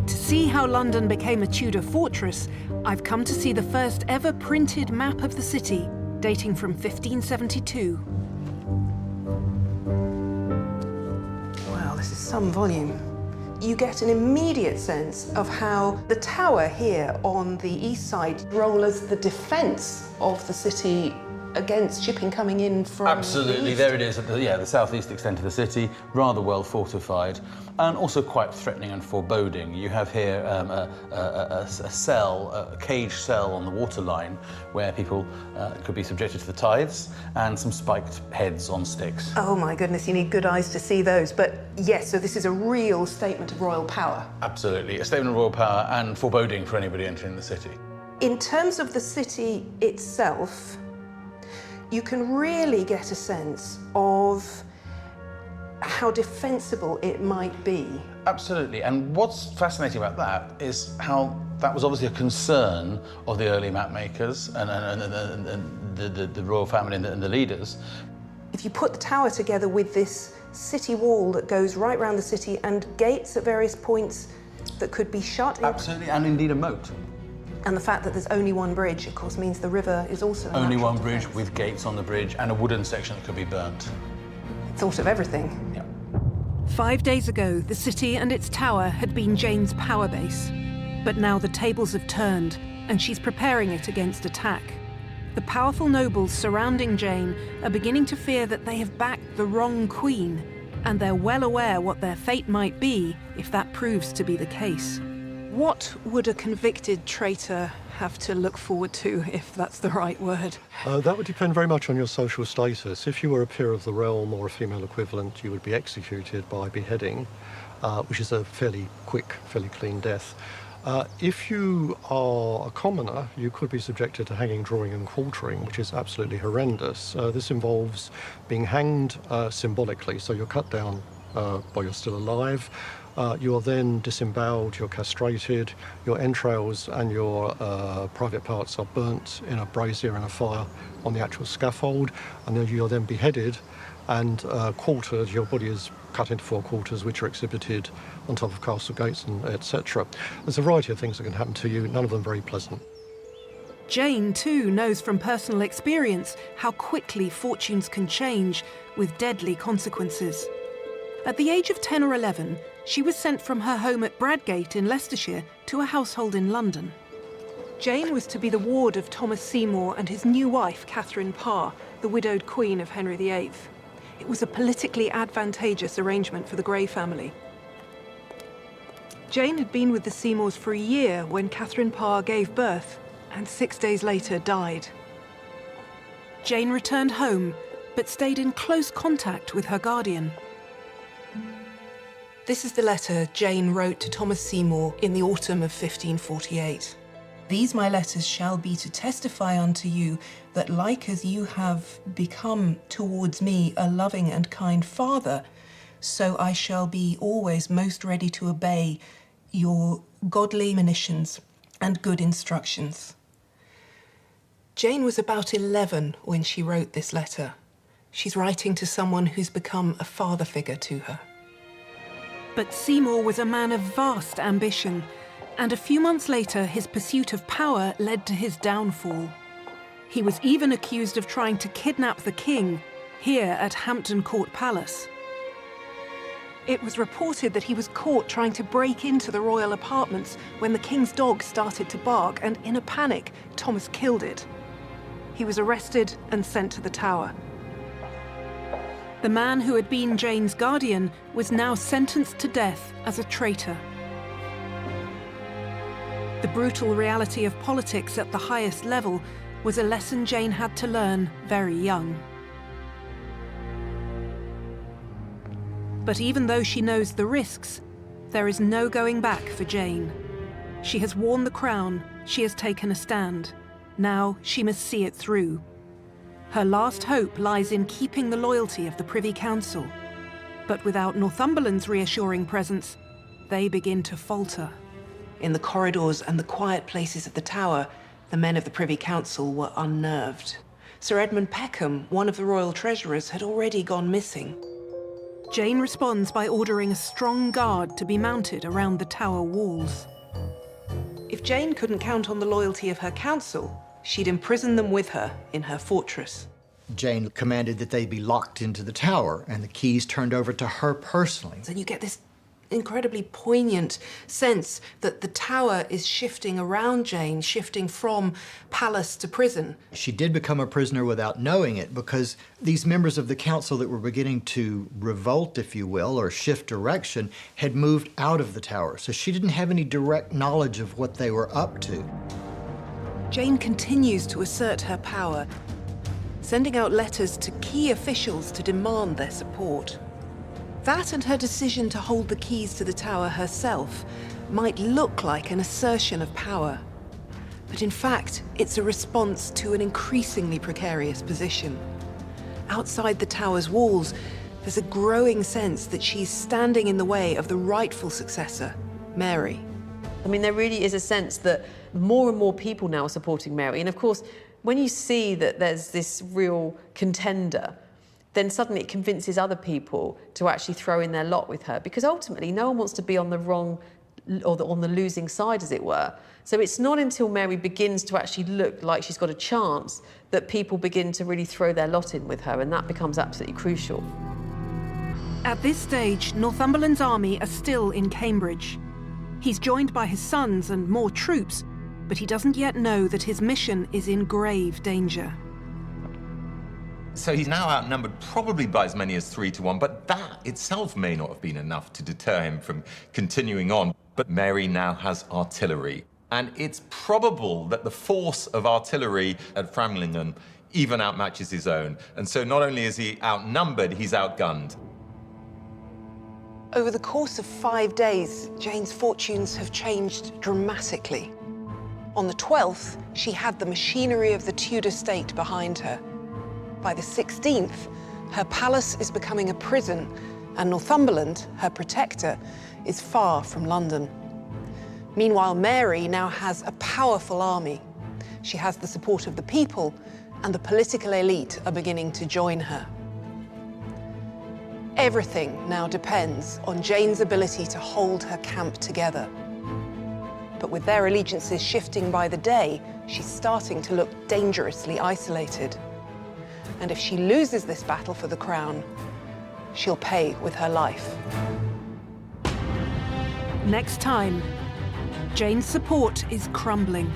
To see how London became a Tudor fortress, I've come to see the first ever printed map of the city, dating from 1572. Wow, this is some volume. You get an immediate sense of how the Tower here on the east side role as the defence of the city against shipping coming in from Absolutely, the east. there it is, at the southeast extent of the city, rather well fortified, and also quite threatening and foreboding. You have here a cell, a cage cell on the waterline, where people could be subjected to the tides, and some spiked heads on sticks. Oh my goodness, you need good eyes to see those. But yes, so this is a real statement of royal power. Absolutely, a statement of royal power and foreboding for anybody entering the city. In terms of the city itself, you can really get a sense of how defensible it might be. Absolutely, and what's fascinating about that is how that was obviously a concern of the early map makers and the royal family and the leaders. If you put the tower together with this city wall that goes right around the city and gates at various points that could be shut. Absolutely, and indeed a moat. And the fact that there's only one bridge, of course, means the river is also a only one defense. bridge with gates on the bridge and a wooden section that could be burnt. Thought of everything. Yeah. 5 days ago, the city and its tower had been Jane's power base. But now the tables have turned, and she's preparing it against attack. The powerful nobles surrounding Jane are beginning to fear that they have backed the wrong queen, and they're well aware what their fate might be if that proves to be the case. What would a convicted traitor have to look forward to, if that's the right word? That would depend very much on your social status. If you were a peer of the realm or a female equivalent, you would be executed by beheading, which is a fairly quick, fairly clean death. If you are a commoner, you could be subjected to hanging, drawing and quartering, which is absolutely horrendous. This involves being hanged symbolically, so you're cut down while you're still alive. You are then disemboweled, you're castrated, your entrails and your private parts are burnt in a brazier in a fire on the actual scaffold, and then you're then beheaded and quartered. Your body is cut into 4 quarters, which are exhibited on top of castle gates, and etc. There's a variety of things that can happen to you, none of them very pleasant. Jane, too, knows from personal experience how quickly fortunes can change with deadly consequences. At the age of 10 or 11, she was sent from her home at Bradgate in Leicestershire to a household in London. Jane was to be the ward of Thomas Seymour and his new wife, Catherine Parr, the widowed queen of Henry VIII. It was a politically advantageous arrangement for the Grey family. Jane had been with the Seymours for a year when Catherine Parr gave birth, and 6 days later died. Jane returned home, but stayed in close contact with her guardian. This is the letter Jane wrote to Thomas Seymour in the autumn of 1548. These my letters shall be to testify unto you that like as you have become towards me a loving and kind father, so I shall be always most ready to obey your godly monitions and good instructions. Jane was about 11 when she wrote this letter. She's writing to someone who's become a father figure to her. But Seymour was a man of vast ambition, and a few months later his pursuit of power led to his downfall. He was even accused of trying to kidnap the king here at Hampton Court Palace. It was reported that he was caught trying to break into the royal apartments when the king's dog started to bark, and in a panic, Thomas killed it. He was arrested and sent to the Tower. The man who had been Jane's guardian was now sentenced to death as a traitor. The brutal reality of politics at the highest level was a lesson Jane had to learn very young. But even though she knows the risks, there is no going back for Jane. She has worn the crown, she has taken a stand. Now she must see it through. Her last hope lies in keeping the loyalty of the Privy Council. But without Northumberland's reassuring presence, they begin to falter. In the corridors and the quiet places of the Tower, the men of the Privy Council were unnerved. Sir Edmund Peckham, one of the royal treasurers, had already gone missing. Jane responds by ordering a strong guard to be mounted around the Tower walls. If Jane couldn't count on the loyalty of her council, she'd imprison them with her in her fortress. Jane commanded that they be locked into the Tower and the keys turned over to her personally. And you get this incredibly poignant sense that the tower is shifting around Jane, shifting from palace to prison. She did become a prisoner without knowing it, because these members of the council that were beginning to revolt, if you will, or shift direction, had moved out of the tower. So she didn't have any direct knowledge of what they were up to. Jane continues to assert her power, sending out letters to key officials to demand their support. That and her decision to hold the keys to the tower herself might look like an assertion of power, but in fact, it's a response to an increasingly precarious position. Outside the tower's walls, there's a growing sense that she's standing in the way of the rightful successor, Mary. I mean, there really is a sense that more and more people now are supporting Mary, and of course, when you see that there's this real contender, then suddenly it convinces other people to actually throw in their lot with her, because ultimately no one wants to be on the wrong or on the losing side, as it were. So it's not until Mary begins to actually look like she's got a chance that people begin to really throw their lot in with her, and that becomes absolutely crucial. At this stage, Northumberland's army are still in Cambridge. He's joined by his sons and more troops, but he doesn't yet know that his mission is in grave danger. So he's now outnumbered probably by as many as 3 to 1, but that itself may not have been enough to deter him from continuing on. But Mary now has artillery, and it's probable that the force of artillery at Framlingham even outmatches his own. And so not only is he outnumbered, he's outgunned. Over the course of 5 days, Jane's fortunes have changed dramatically. On the 12th, she had the machinery of the Tudor state behind her. By the 16th, her palace is becoming a prison, and Northumberland, her protector, is far from London. Meanwhile, Mary now has a powerful army. She has the support of the people, and the political elite are beginning to join her. Everything now depends on Jane's ability to hold her camp together. But with their allegiances shifting by the day, she's starting to look dangerously isolated. And if she loses this battle for the crown, she'll pay with her life. Next time, Jane's support is crumbling.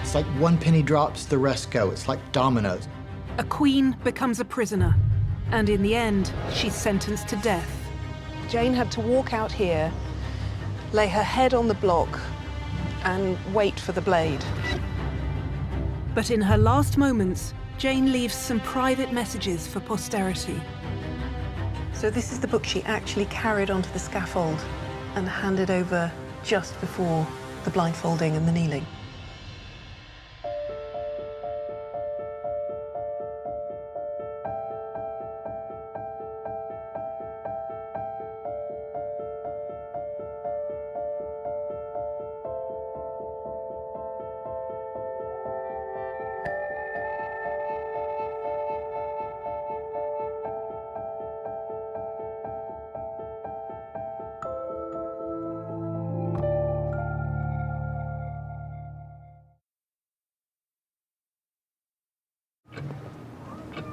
It's like one penny drops, the rest go. It's like dominoes. A queen becomes a prisoner, and in the end, she's sentenced to death. Jane had to walk out here, lay her head on the block, and wait for the blade. But in her last moments, Jane leaves some private messages for posterity. So this is the book she actually carried onto the scaffold and handed over just before the blindfolding and the kneeling.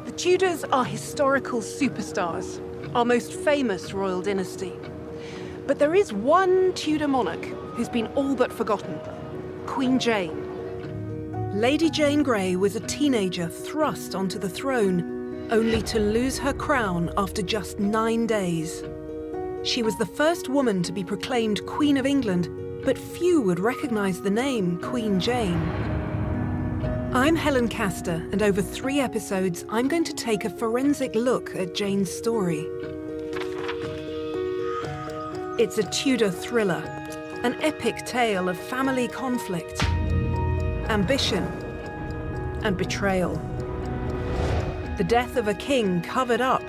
The Tudors are historical superstars, our most famous royal dynasty. But there is one Tudor monarch who's been all but forgotten: Queen Jane. Lady Jane Grey was a teenager thrust onto the throne, only to lose her crown after just 9 days. She was the first woman to be proclaimed Queen of England, but few would recognize the name Queen Jane. I'm Helen Castor, and over 3 episodes, I'm going to take a forensic look at Jane's story. It's a Tudor thriller, an epic tale of family conflict, ambition, and betrayal. The death of a king covered up,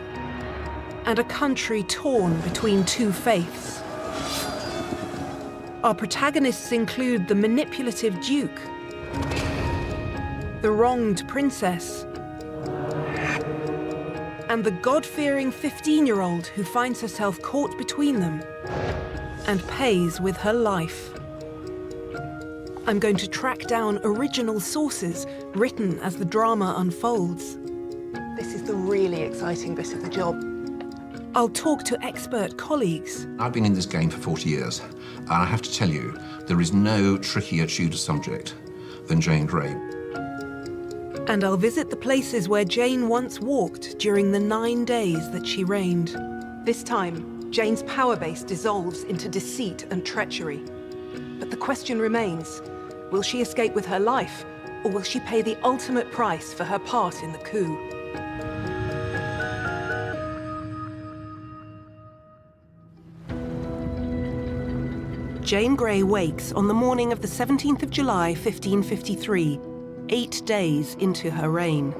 and a country torn between 2 faiths. Our protagonists include the manipulative duke, the wronged princess, and the God-fearing 15-year-old who finds herself caught between them and pays with her life. I'm going to track down original sources written as the drama unfolds. This is the really exciting bit of the job. I'll talk to expert colleagues. I've been in this game for 40 years, and I have to tell you, there is no trickier Tudor subject than Jane Grey. And I'll visit the places where Jane once walked during the 9 days that she reigned. This time, Jane's power base dissolves into deceit and treachery. But the question remains, will she escape with her life, or will she pay the ultimate price for her part in the coup? Jane Grey wakes on the morning of the 17th of July, 1553, 8 days into her reign.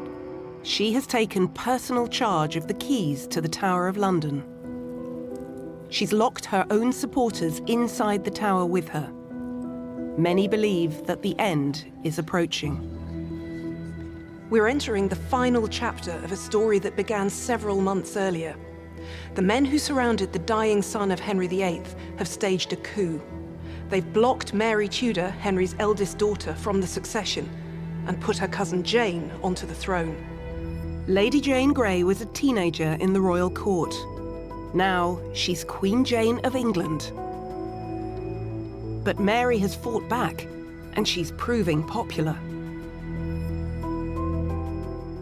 She has taken personal charge of the keys to the Tower of London. She's locked her own supporters inside the tower with her. Many believe that the end is approaching. We're entering the final chapter of a story that began several months earlier. The men who surrounded the dying son of Henry VIII have staged a coup. They've blocked Mary Tudor, Henry's eldest daughter, from the succession and put her cousin Jane onto the throne. Lady Jane Grey was a teenager in the royal court. Now she's Queen Jane of England. But Mary has fought back, and she's proving popular.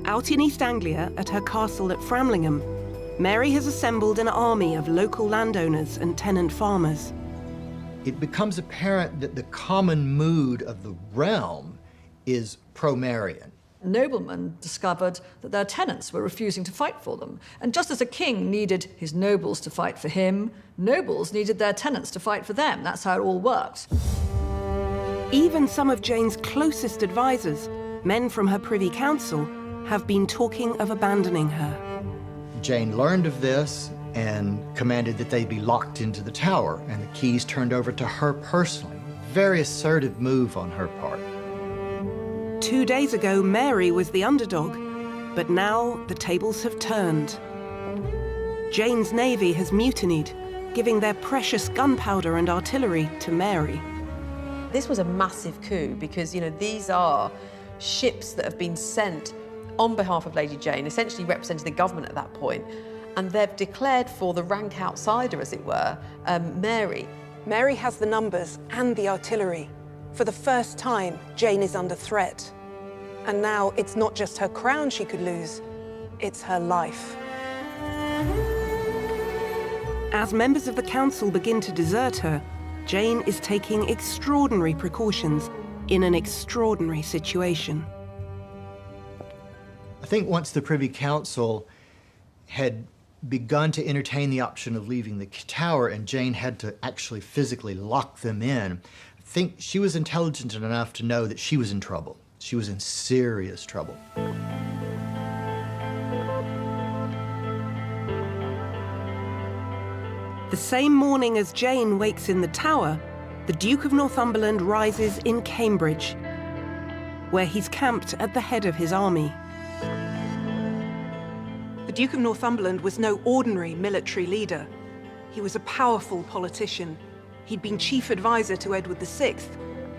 Out in East Anglia, at her castle at Framlingham, Mary has assembled an army of local landowners and tenant farmers. It becomes apparent that the common mood of the realm is pro-Marian. Noblemen discovered that their tenants were refusing to fight for them. And just as a king needed his nobles to fight for him, nobles needed their tenants to fight for them. That's how it all worked. Even some of Jane's closest advisors, men from her Privy Council, have been talking of abandoning her. Jane learned of this and commanded that they be locked into the tower and the keys turned over to her personally. Very assertive move on her part. 2 days ago, Mary was the underdog, but now the tables have turned. Jane's navy has mutinied, giving their precious gunpowder and artillery to Mary. This was a massive coup because, you know, these are ships that have been sent on behalf of Lady Jane, essentially representing the government at that point, and they've declared for the rank outsider, as it were, Mary. Mary has the numbers and the artillery. For the first time, Jane is under threat. And now it's not just her crown she could lose, it's her life. As members of the council begin to desert her, Jane is taking extraordinary precautions in an extraordinary situation. I think once the Privy Council had begun to entertain the option of leaving the tower and Jane had to actually physically lock them in, I think she was intelligent enough to know that she was in trouble. She was in serious trouble. The same morning as Jane wakes in the tower, the Duke of Northumberland rises in Cambridge, where he's camped at the head of his army. The Duke of Northumberland was no ordinary military leader. He was a powerful politician. He'd been chief advisor to Edward VI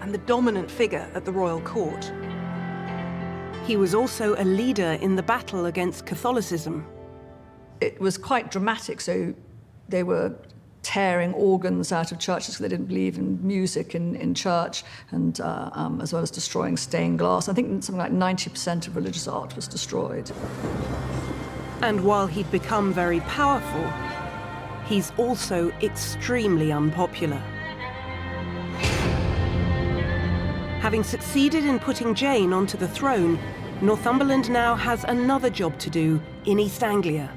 and the dominant figure at the royal court. He was also a leader in the battle against Catholicism. It was quite dramatic, so they were tearing organs out of churches because they didn't believe in music in church, and as well as destroying stained glass. I think something like 90% of religious art was destroyed. And while he'd become very powerful, he's also extremely unpopular. Having succeeded in putting Jane onto the throne, Northumberland now has another job to do in East Anglia.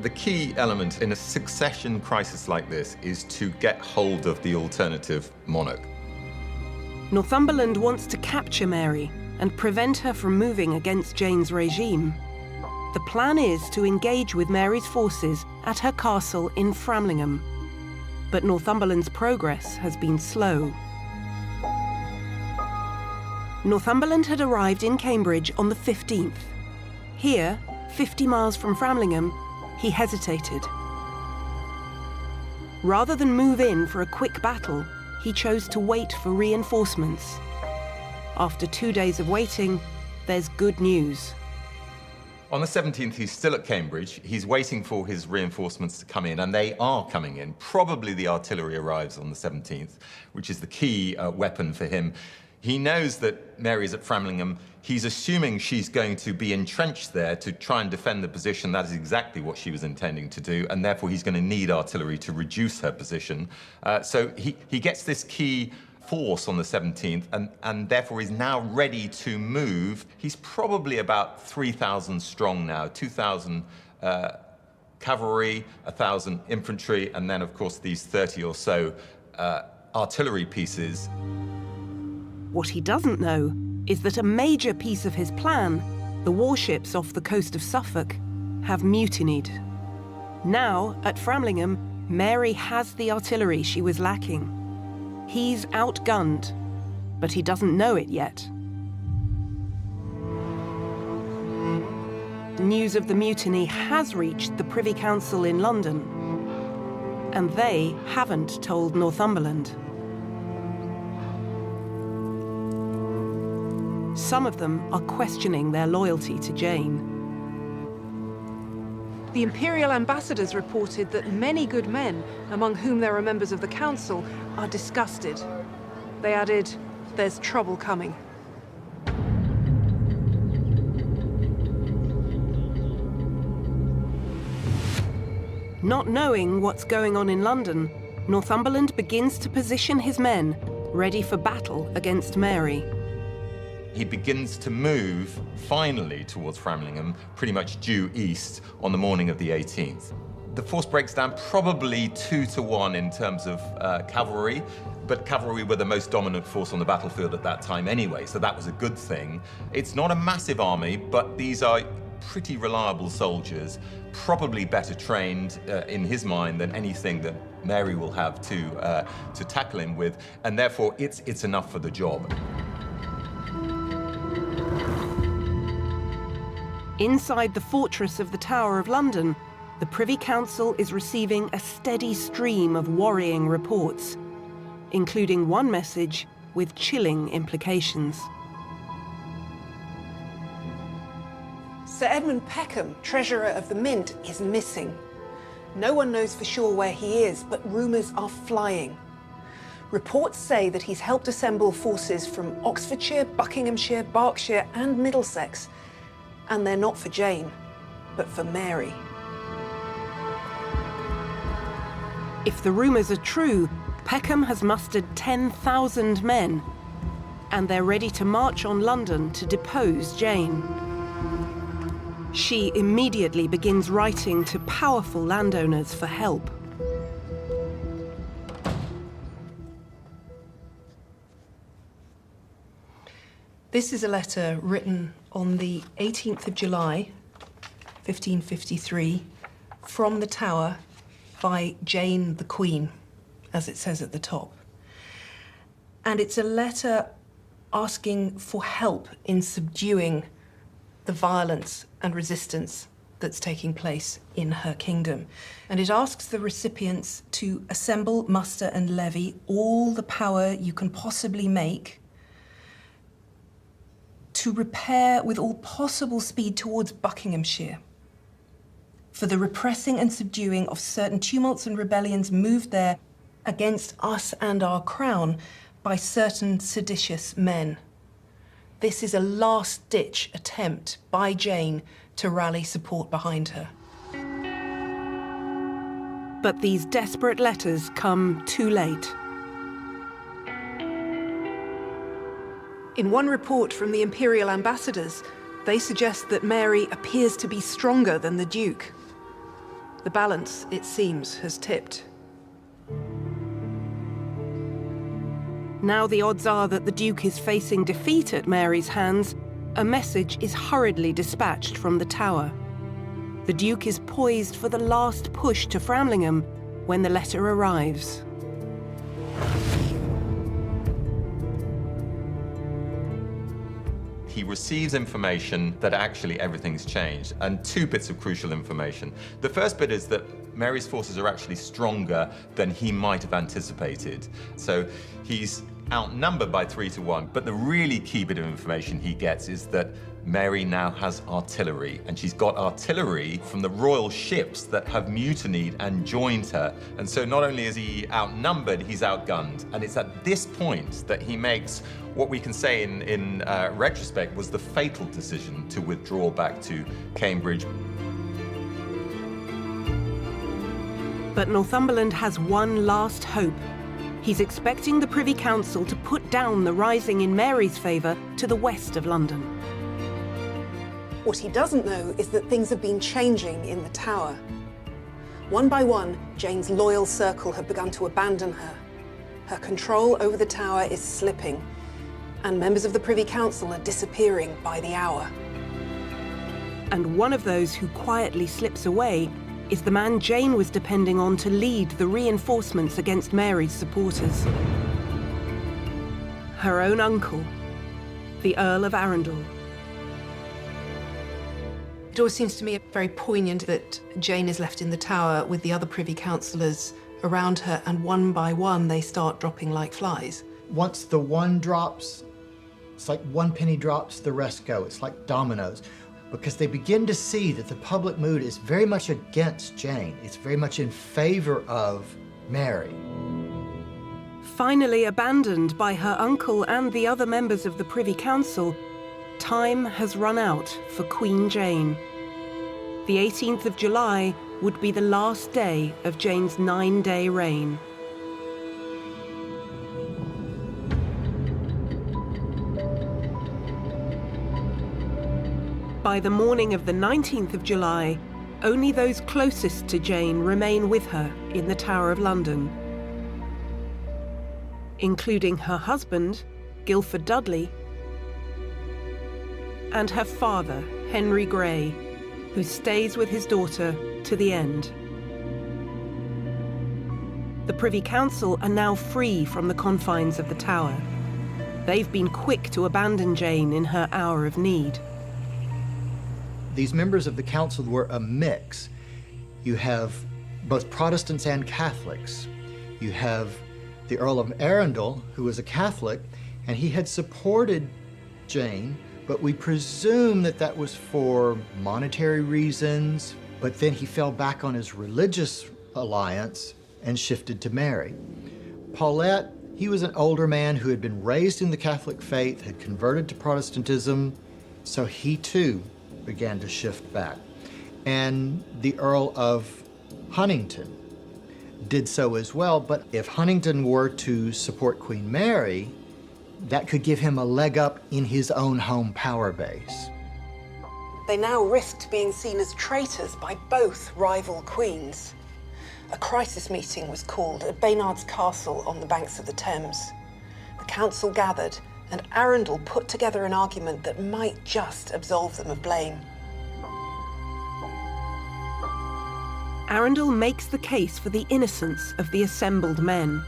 The key element in a succession crisis like this is to get hold of the alternative monarch. Northumberland wants to capture Mary and prevent her from moving against Jane's regime. The plan is to engage with Mary's forces at her castle in Framlingham. But Northumberland's progress has been slow. Northumberland had arrived in Cambridge on the 15th. Here, 50 miles from Framlingham, he hesitated. Rather than move in for a quick battle, he chose to wait for reinforcements. After 2 days of waiting, there's good news. On the 17th, he's still at Cambridge. He's waiting for his reinforcements to come in, and they are coming in. Probably the artillery arrives on the 17th, which is the key weapon for him. He knows that Mary's at Framlingham. He's assuming she's going to be entrenched there to try and defend the position. That is exactly what she was intending to do, and therefore he's going to need artillery to reduce her position. So he gets this key force on the 17th, and therefore is now ready to move. He's probably about 3,000 strong now, 2,000 cavalry, 1,000 infantry, and then, of course, these 30 or so artillery pieces. What he doesn't know is that a major piece of his plan, the warships off the coast of Suffolk, have mutinied. Now, at Framlingham, Mary has the artillery she was lacking. He's outgunned, but he doesn't know it yet. News of the mutiny has reached the Privy Council in London, and they haven't told Northumberland. Some of them are questioning their loyalty to Jane. The imperial ambassadors reported that many good men, among whom there are members of the council, are disgusted. They added, "There's trouble coming." Not knowing what's going on in London, Northumberland begins to position his men, ready for battle against Mary. He begins to move, finally, towards Framlingham, pretty much due east on the morning of the 18th. The force breaks down probably 2-1 in terms of cavalry, but cavalry were the most dominant force on the battlefield at that time anyway, so that was a good thing. It's not a massive army, but these are pretty reliable soldiers, probably better trained in his mind than anything that Mary will have to tackle him with, and therefore it's enough for the job. Inside the fortress of the Tower of London, the Privy Council is receiving a steady stream of worrying reports, including one message with chilling implications. Sir Edmund Peckham, Treasurer of the Mint, is missing. No one knows for sure where he is, but rumours are flying. Reports say that he's helped assemble forces from Oxfordshire, Buckinghamshire, Berkshire and Middlesex. And they're not for Jane, but for Mary. If the rumours are true, Peckham has mustered 10,000 men, and they're ready to march on London to depose Jane. She immediately begins writing to powerful landowners for help. This is a letter written on the 18th of July, 1553, from the Tower by Jane the Queen, as it says at the top. And it's a letter asking for help in subduing the violence and resistance that's taking place in her kingdom. And it asks the recipients to assemble, muster and levy all the power you can possibly make to repair with all possible speed towards Buckinghamshire, for the repressing and subduing of certain tumults and rebellions moved there against us and our crown by certain seditious men. This is a last-ditch attempt by Jane to rally support behind her. But these desperate letters come too late. In one report from the imperial ambassadors, they suggest that Mary appears to be stronger than the Duke. The balance, it seems, has tipped. Now the odds are that the Duke is facing defeat at Mary's hands, a message is hurriedly dispatched from the Tower. The Duke is poised for the last push to Framlingham when the letter arrives. He receives information that actually everything's changed, and two bits of crucial information. The first bit is that Mary's forces are actually stronger than he might have anticipated. So he's outnumbered by 3-1. But the really key bit of information he gets is that Mary now has artillery, and she's got artillery from the royal ships that have mutinied and joined her. And so not only is he outnumbered, he's outgunned. And it's at this point that he makes what we can say in retrospect was the fatal decision to withdraw back to Cambridge. But Northumberland has one last hope. He's expecting the Privy Council to put down the rising in Mary's favour to the west of London. What he doesn't know is that things have been changing in the Tower. One by one, Jane's loyal circle have begun to abandon her. Her control over the Tower is slipping, and members of the Privy Council are disappearing by the hour. And one of those who quietly slips away is the man Jane was depending on to lead the reinforcements against Mary's supporters. Her own uncle, the Earl of Arundel. It always seems to me very poignant that Jane is left in the Tower with the other Privy Councillors around her, and one by one they start dropping like flies. Once the one drops, it's like one penny drops, the rest go. It's like dominoes. Because they begin to see that the public mood is very much against Jane. It's very much in favor of Mary. Finally abandoned by her uncle and the other members of the Privy Council, time has run out for Queen Jane. The 18th of July would be the last day of Jane's 9-day reign. By the morning of the 19th of July, only those closest to Jane remain with her in the Tower of London, including her husband, Guilford Dudley, and her father, Henry Grey, who stays with his daughter to the end. The Privy Council are now free from the confines of the Tower. They've been quick to abandon Jane in her hour of need. These members of the council were a mix. You have both Protestants and Catholics. You have the Earl of Arundel, who was a Catholic, and he had supported Jane, but we presume that that was for monetary reasons, but then he fell back on his religious alliance and shifted to Mary. Paulette, he was an older man who had been raised in the Catholic faith, had converted to Protestantism, so he too began to shift back. And the Earl of Huntingdon did so as well, but if Huntingdon were to support Queen Mary, that could give him a leg up in his own home power base. They now risked being seen as traitors by both rival queens. A crisis meeting was called at Baynard's Castle on the banks of the Thames. The council gathered, and Arundel put together an argument that might just absolve them of blame. Arundel makes the case for the innocence of the assembled men.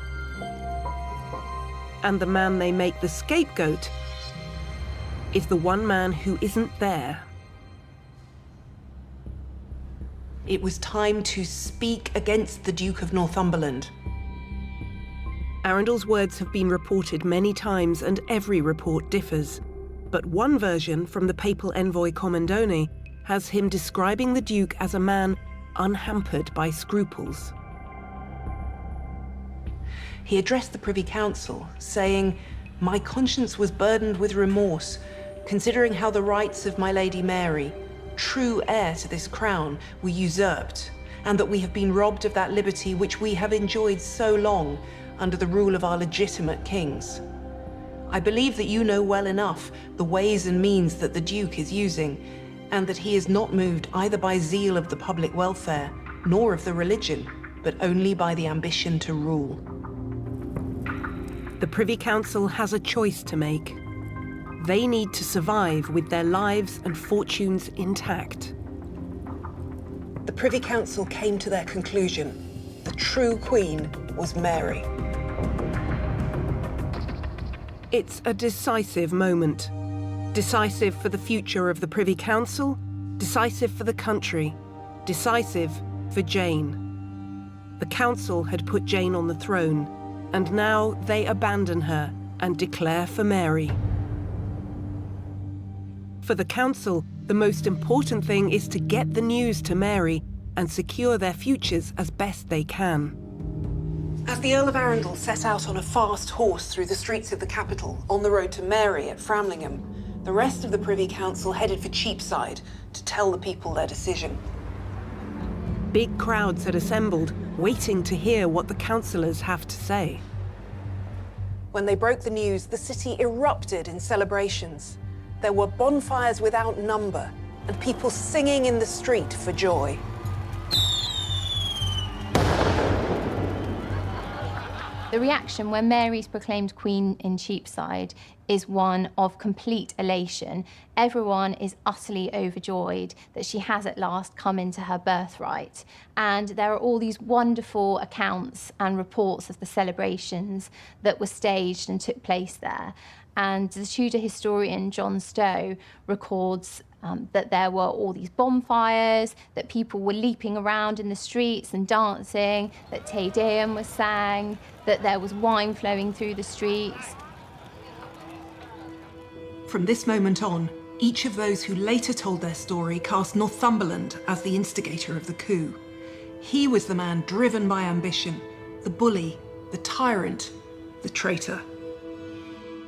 And the man they make the scapegoat is the one man who isn't there. It was time to speak against the Duke of Northumberland. Arundel's words have been reported many times, and every report differs. But one version from the papal envoy Commendone has him describing the Duke as a man unhampered by scruples. He addressed the Privy Council, saying, "My conscience was burdened with remorse, considering how the rights of my Lady Mary, true heir to this crown, were usurped, and that we have been robbed of that liberty which we have enjoyed so long under the rule of our legitimate kings. I believe that you know well enough the ways and means that the Duke is using, and that he is not moved either by zeal of the public welfare, nor of the religion, but only by the ambition to rule." The Privy Council has a choice to make. They need to survive with their lives and fortunes intact. The Privy Council came to their conclusion. The true queen was Mary. It's a decisive moment. Decisive for the future of the Privy Council, decisive for the country, decisive for Jane. The council had put Jane on the throne, and now they abandon her and declare for Mary. For the council, the most important thing is to get the news to Mary and secure their futures as best they can. As the Earl of Arundel set out on a fast horse through the streets of the capital, on the road to Mary at Framlingham, the rest of the Privy Council headed for Cheapside to tell the people their decision. Big crowds had assembled, waiting to hear what the councillors have to say. When they broke the news, the city erupted in celebrations. There were bonfires without number, and people singing in the street for joy. The reaction when Mary's proclaimed Queen in Cheapside is one of complete elation. Everyone is utterly overjoyed that she has at last come into her birthright. And there are all these wonderful accounts and reports of the celebrations that were staged and took place there. And the Tudor historian John Stowe records that there were all these bonfires, that people were leaping around in the streets and dancing, that Te Deum was sang, that there was wine flowing through the streets. From this moment on, each of those who later told their story cast Northumberland as the instigator of the coup. He was the man driven by ambition, the bully, the tyrant, the traitor.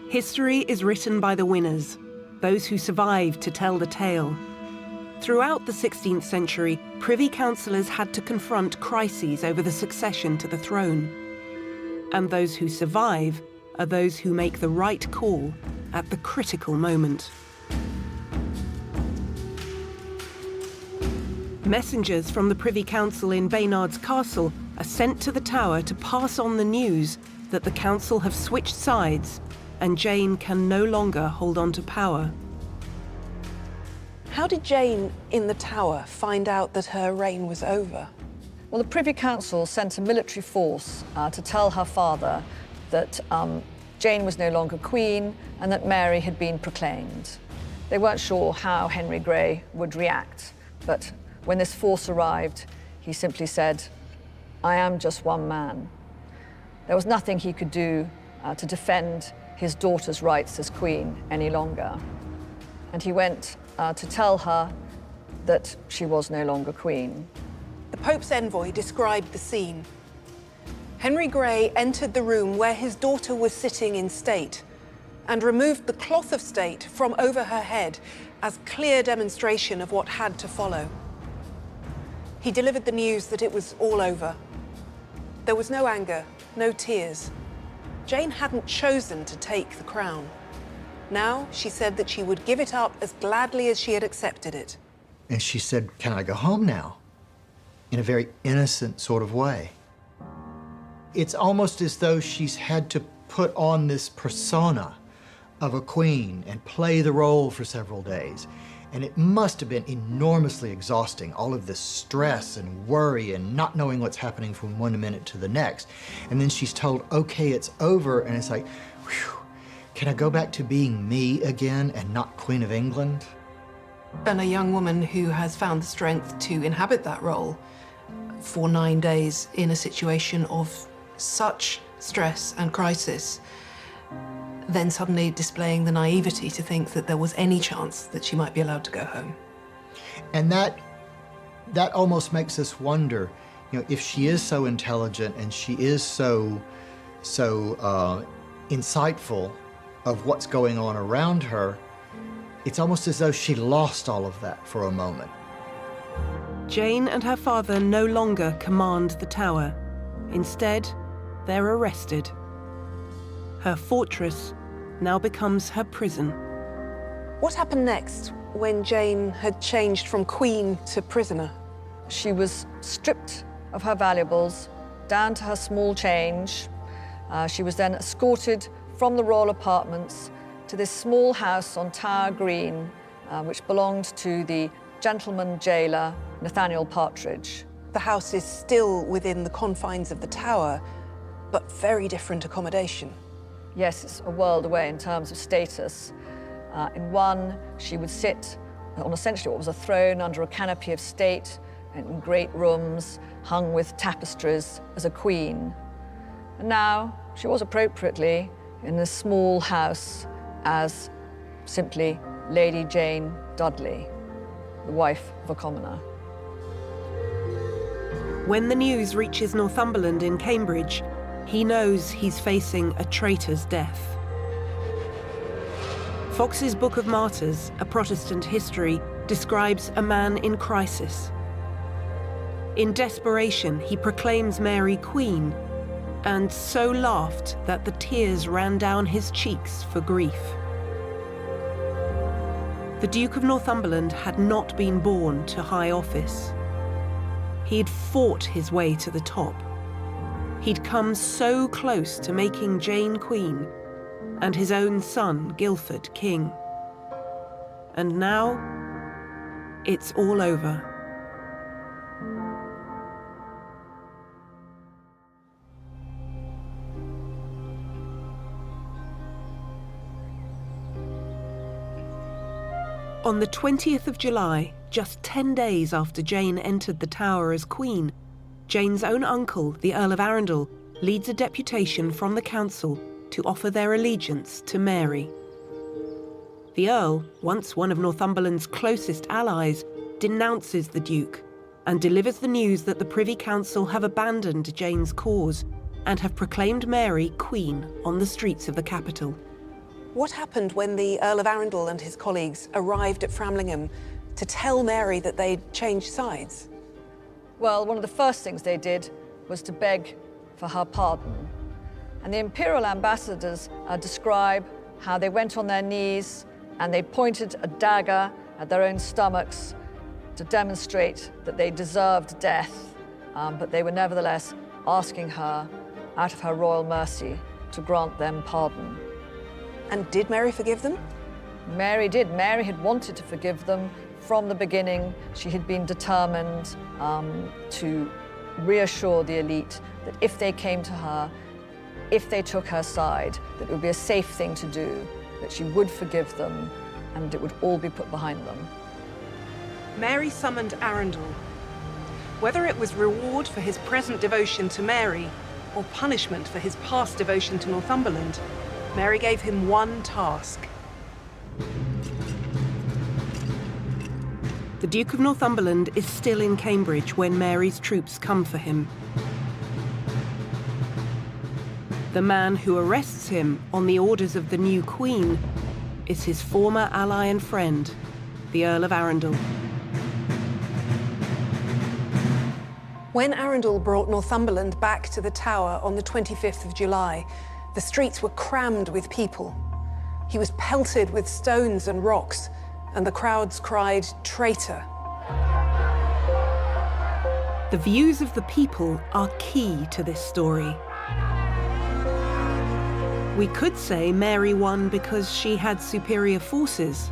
History is written by the winners, those who survived to tell the tale. Throughout the 16th century, Privy Councillors had to confront crises over the succession to the throne. And those who survive are those who make the right call at the critical moment. Messengers from the Privy Council in Baynard's Castle are sent to the Tower to pass on the news that the Council have switched sides and Jane can no longer hold on to power. How did Jane in the Tower find out that her reign was over? Well, the Privy Council sent a military force to tell her father that Jane was no longer queen and that Mary had been proclaimed. They weren't sure how Henry Grey would react, but when this force arrived, he simply said, "I am just one man." There was nothing he could do to defend his daughter's rights as queen any longer. And he went to tell her that she was no longer queen. The Pope's envoy described the scene. Henry Grey entered the room where his daughter was sitting in state and removed the cloth of state from over her head as clear demonstration of what had to follow. He delivered the news that it was all over. There was no anger, no tears. Jane hadn't chosen to take the crown. Now she said that she would give it up as gladly as she had accepted it. And she said, "Can I go home now?" In a very innocent sort of way. It's almost as though she's had to put on this persona of a queen and play the role for several days. And it must have been enormously exhausting, all of this stress and worry and not knowing what's happening from one minute to the next. And then she's told, okay, it's over, and it's like, whew, can I go back to being me again and not Queen of England? And a young woman who has found the strength to inhabit that role for 9 days in a situation of such stress and crisis, then suddenly displaying the naivety to think that there was any chance that she might be allowed to go home. And that almost makes us wonder, you know, if she is so intelligent and she is so insightful of what's going on around her, it's almost as though she lost all of that for a moment. Jane and her father no longer command the Tower. Instead, they're arrested. Her fortress now becomes her prison. What happened next when Jane had changed from queen to prisoner? She was stripped of her valuables, down to her small change. She was then escorted from the royal apartments to this small house on Tower Green, which belonged to the gentleman jailer, Nathaniel Partridge. The house is still within the confines of the Tower, but very different accommodation. Yes, it's a world away in terms of status. In one, she would sit on essentially what was a throne under a canopy of state in great rooms hung with tapestries as a queen. And now she was appropriately in a small house as simply Lady Jane Dudley, the wife of a commoner. When the news reaches Northumberland in Cambridge, he knows he's facing a traitor's death. Fox's Book of Martyrs, A Protestant History, describes a man in crisis. In desperation, he proclaims Mary Queen, and so laughed that the tears ran down his cheeks for grief. The Duke of Northumberland had not been born to high office. He'd fought his way to the top. He'd come so close to making Jane Queen and his own son, Guilford, king. And now, it's all over. On the 20th of July, just 10 days after Jane entered the Tower as Queen, Jane's own uncle, the Earl of Arundel, leads a deputation from the council to offer their allegiance to Mary. The Earl, once one of Northumberland's closest allies, denounces the Duke and delivers the news that the Privy Council have abandoned Jane's cause and have proclaimed Mary Queen on the streets of the capital. What happened when the Earl of Arundel and his colleagues arrived at Framlingham to tell Mary that they'd changed sides? Well, one of the first things they did was to beg for her pardon. And the imperial ambassadors describe how they went on their knees and they pointed a dagger at their own stomachs to demonstrate that they deserved death, but they were nevertheless asking her, out of her royal mercy, to grant them pardon. And did Mary forgive them? Mary did. Mary had wanted to forgive them from the beginning. She had been determined to reassure the elite that if they came to her, if they took her side, that it would be a safe thing to do, that she would forgive them, and it would all be put behind them. Mary summoned Arundel. Whether it was reward for his present devotion to Mary or punishment for his past devotion to Northumberland, Mary gave him one task. The Duke of Northumberland is still in Cambridge when Mary's troops come for him. The man who arrests him on the orders of the new Queen is his former ally and friend, the Earl of Arundel. When Arundel brought Northumberland back to the Tower on the 25th of July, the streets were crammed with people. He was pelted with stones and rocks, and the crowds cried, "Traitor." The views of the people are key to this story. We could say Mary won because she had superior forces.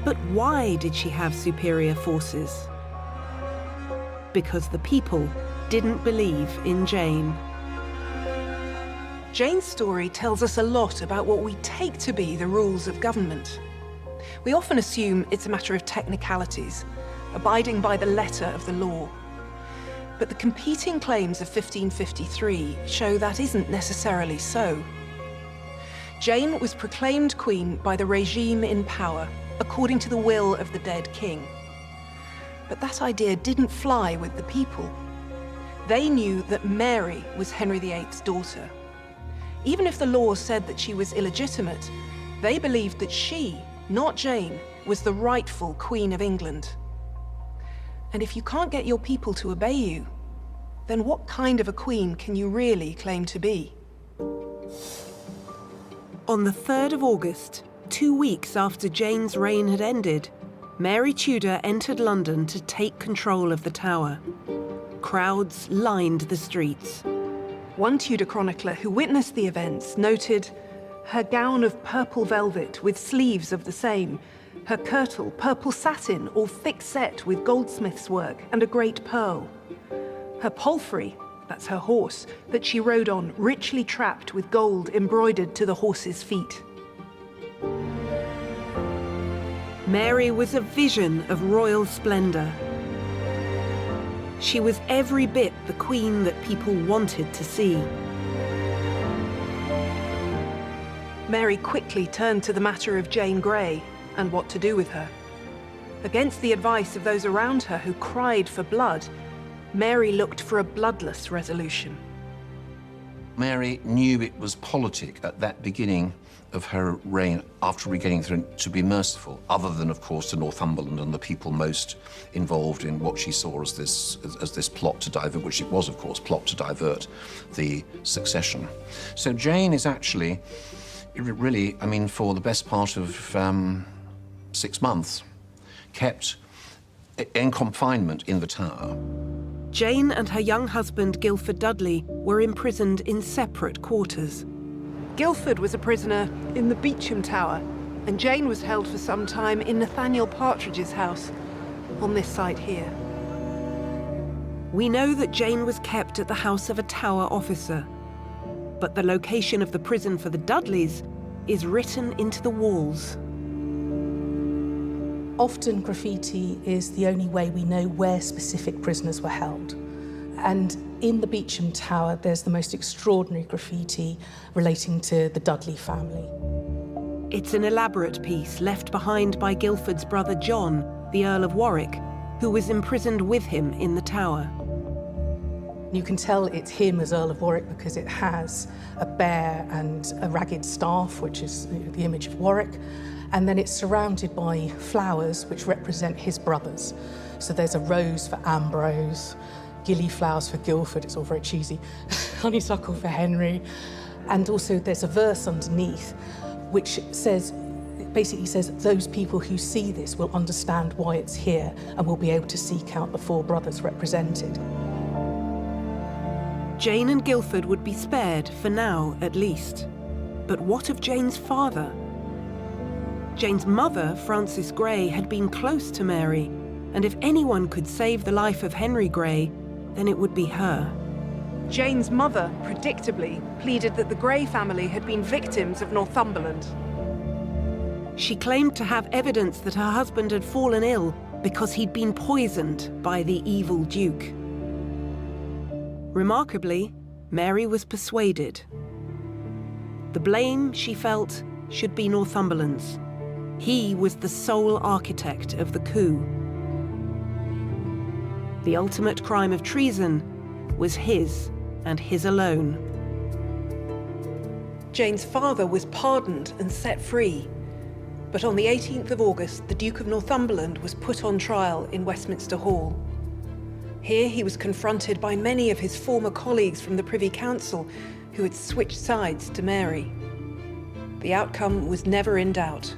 But why did she have superior forces? Because the people didn't believe in Jane. Jane's story tells us a lot about what we take to be the rules of government. We often assume it's a matter of technicalities, abiding by the letter of the law. But the competing claims of 1553 show that isn't necessarily so. Jane was proclaimed queen by the regime in power, according to the will of the dead king. But that idea didn't fly with the people. They knew that Mary was Henry VIII's daughter. Even if the law said that she was illegitimate, they believed that she, not Jane, was the rightful Queen of England. And if you can't get your people to obey you, then what kind of a queen can you really claim to be? On the 3rd of August, 2 weeks after Jane's reign had ended, Mary Tudor entered London to take control of the Tower. Crowds lined the streets. One Tudor chronicler who witnessed the events noted, "Her gown of purple velvet with sleeves of the same, her kirtle purple satin all thick set with goldsmith's work and a great pearl. Her palfrey," that's her horse, "that she rode on, richly trapped with gold embroidered to the horse's feet." Mary was a vision of royal splendor. She was every bit the queen that people wanted to see. Mary quickly turned to the matter of Jane Grey and what to do with her. Against the advice of those around her who cried for blood, Mary looked for a bloodless resolution. Mary knew it was politic at that beginning of her reign, after regetting the throne, to be merciful, other than, of course, to Northumberland and the people most involved in what she saw as this plot to divert, which it was, of course, plot to divert the succession. So Jane is actually, really, I mean, for the best part of 6 months, kept in confinement in the Tower. Jane and her young husband, Guilford Dudley, were imprisoned in separate quarters. Guilford was a prisoner in the Beauchamp Tower, and Jane was held for some time in Nathaniel Partridge's house, on this site here. We know that Jane was kept at the house of a Tower officer, but the location of the prison for the Dudleys is written into the walls. Often graffiti is the only way we know where specific prisoners were held. And in the Beauchamp Tower, there's the most extraordinary graffiti relating to the Dudley family. It's an elaborate piece left behind by Guilford's brother John, the Earl of Warwick, who was imprisoned with him in the Tower. You can tell it's him as Earl of Warwick because it has a bear and a ragged staff, which is the image of Warwick, and then it's surrounded by flowers which represent his brothers. So there's a rose for Ambrose, gillyflowers for Guilford, it's all very cheesy, honeysuckle for Henry, and also there's a verse underneath which basically says those people who see this will understand why it's here and will be able to seek out the 4 brothers represented. Jane and Guilford would be spared, for now at least. But what of Jane's father? Jane's mother, Frances Grey, had been close to Mary, and if anyone could save the life of Henry Grey, then it would be her. Jane's mother, predictably, pleaded that the Grey family had been victims of Northumberland. She claimed to have evidence that her husband had fallen ill because he'd been poisoned by the evil Duke. Remarkably, Mary was persuaded. The blame, she felt, should be Northumberland's. He was the sole architect of the coup. The ultimate crime of treason was his, and his alone. Jane's father was pardoned and set free, but on the 18th of August, the Duke of Northumberland was put on trial in Westminster Hall. Here he was confronted by many of his former colleagues from the Privy Council who had switched sides to Mary. The outcome was never in doubt.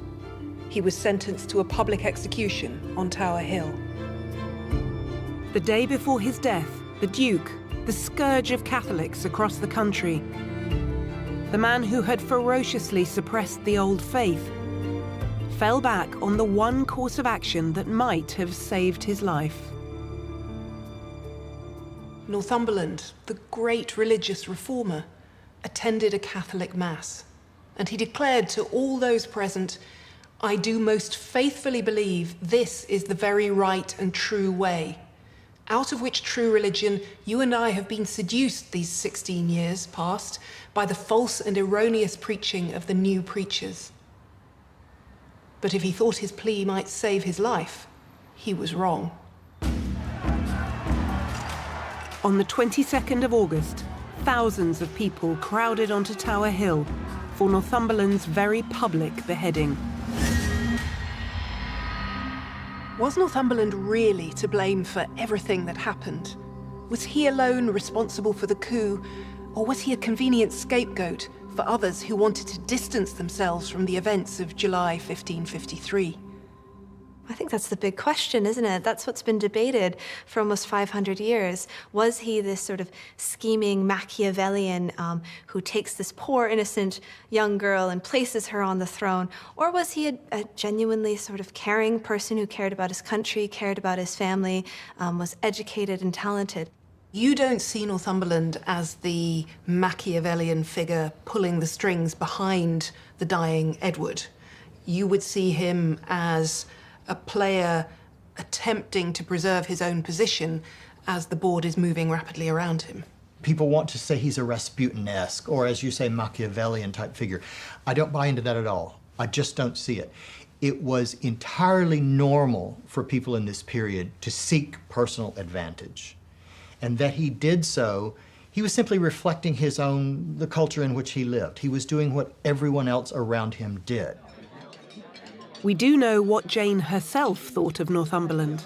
He was sentenced to a public execution on Tower Hill. The day before his death, the Duke, the scourge of Catholics across the country, the man who had ferociously suppressed the old faith, fell back on the one course of action that might have saved his life. Northumberland, the great religious reformer, attended a Catholic mass, and he declared to all those present, "I do most faithfully believe this is the very right and true way, out of which true religion you and I have been seduced these 16 years past by the false and erroneous preaching of the new preachers." But if he thought his plea might save his life, he was wrong. On the 22nd of August, thousands of people crowded onto Tower Hill for Northumberland's very public beheading. Was Northumberland really to blame for everything that happened? Was he alone responsible for the coup, or was he a convenient scapegoat for others who wanted to distance themselves from the events of July 1553? I think that's the big question, isn't it? That's what's been debated for almost 500 years. Was he this sort of scheming Machiavellian who takes this poor, innocent young girl and places her on the throne? Or was he a genuinely sort of caring person who cared about his country, cared about his family, was educated and talented? You don't see Northumberland as the Machiavellian figure pulling the strings behind the dying Edward. You would see him as a player attempting to preserve his own position as the board is moving rapidly around him. people want to say he's a Rasputin-esque, or as you say, Machiavellian type figure. I don't buy into that at all. I just don't see it. It was entirely normal for people in this period to seek personal advantage. And that he did so, he was simply reflecting the culture in which he lived. He was doing what everyone else around him did. We do know what Jane herself thought of Northumberland.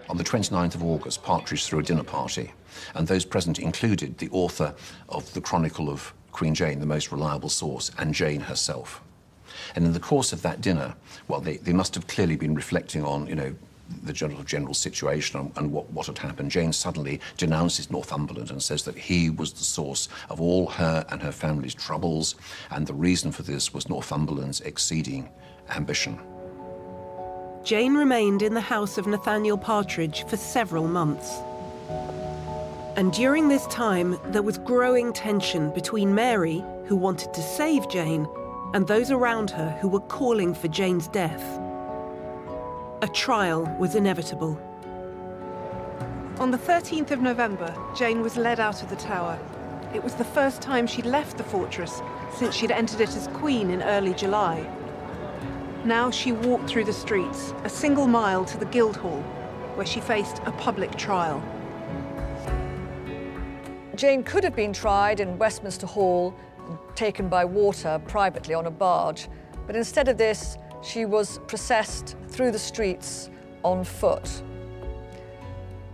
On the 29th of August, Partridge threw a dinner party, and those present included the author of the Chronicle of Queen Jane, the most reliable source, and Jane herself. And in the course of that dinner, well, they must have clearly been reflecting on, the general situation and what had happened. Jane suddenly denounces Northumberland and says that he was the source of all her and her family's troubles, and the reason for this was Northumberland's exceeding ambition. Jane remained in the house of Nathaniel Partridge for several months. And during this time, there was growing tension between Mary, who wanted to save Jane, and those around her who were calling for Jane's death. A trial was inevitable. On the 13th of November, Jane was led out of the tower. It was the first time she'd left the fortress since she'd entered it as queen in early July. Now she walked through the streets, a single mile to the Guildhall, where she faced a public trial. Jane could have been tried in Westminster Hall and taken by water privately on a barge, but instead of this, she was processed through the streets on foot.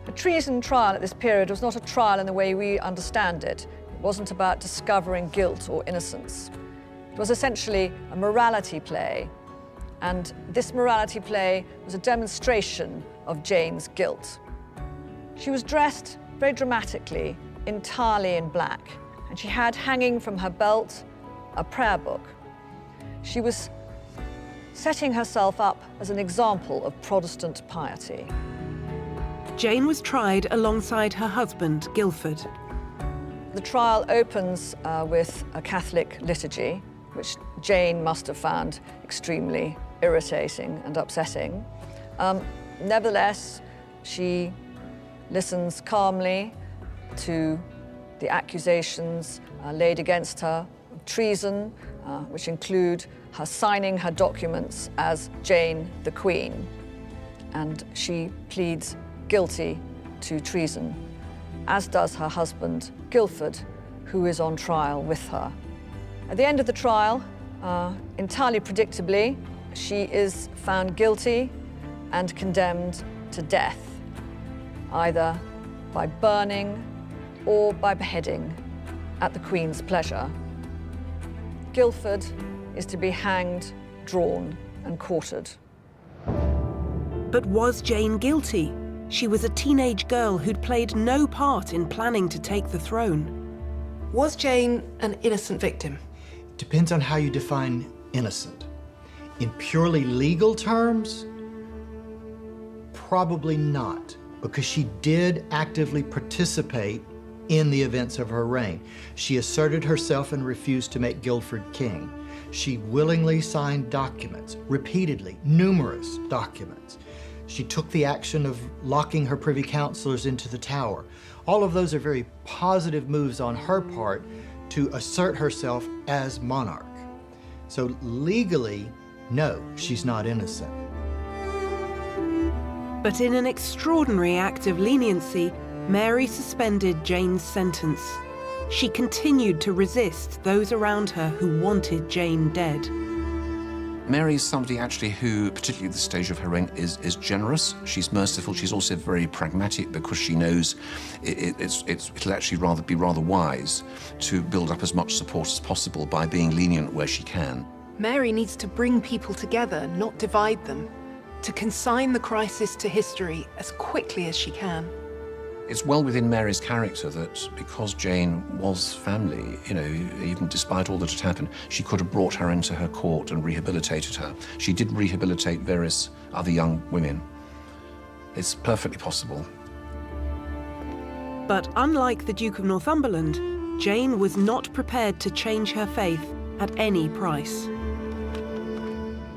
A treason trial at this period was not a trial in the way we understand it. It wasn't about discovering guilt or innocence. It was essentially a morality play, and this morality play was a demonstration of Jane's guilt. She was dressed very dramatically, entirely in black, and she had hanging from her belt a prayer book. She was setting herself up as an example of Protestant piety. Jane was tried alongside her husband, Guilford. The trial opens with a Catholic liturgy, which Jane must have found extremely irritating and upsetting. Nevertheless, she listens calmly to the accusations laid against her of treason, which include her signing her documents as Jane the Queen, and she pleads guilty to treason, as does her husband, Guilford, who is on trial with her. At the end of the trial, entirely predictably, she is found guilty and condemned to death, either by burning or by beheading at the Queen's pleasure. Guilford is to be hanged, drawn, and quartered. But was Jane guilty? She was a teenage girl who'd played no part in planning to take the throne. Was Jane an innocent victim? Depends on how you define innocent. In purely legal terms, probably not, because she did actively participate in the events of her reign. She asserted herself and refused to make Guilford king. She willingly signed documents, repeatedly, numerous documents. She took the action of locking her privy councillors into the tower. All of those are very positive moves on her part to assert herself as monarch. So legally, no, she's not innocent. But in an extraordinary act of leniency, Mary suspended Jane's sentence. She continued to resist those around her who wanted Jane dead. Mary's somebody actually who, particularly at this stage of her reign, is generous. She's merciful. She's also very pragmatic because she knows it'll actually be rather wise to build up as much support as possible by being lenient where she can. Mary needs to bring people together, not divide them, to consign the crisis to history as quickly as she can. It's well within Mary's character that because Jane was family, even despite all that had happened, she could have brought her into her court and rehabilitated her. She did rehabilitate various other young women. It's perfectly possible. But unlike the Duke of Northumberland, Jane was not prepared to change her faith at any price.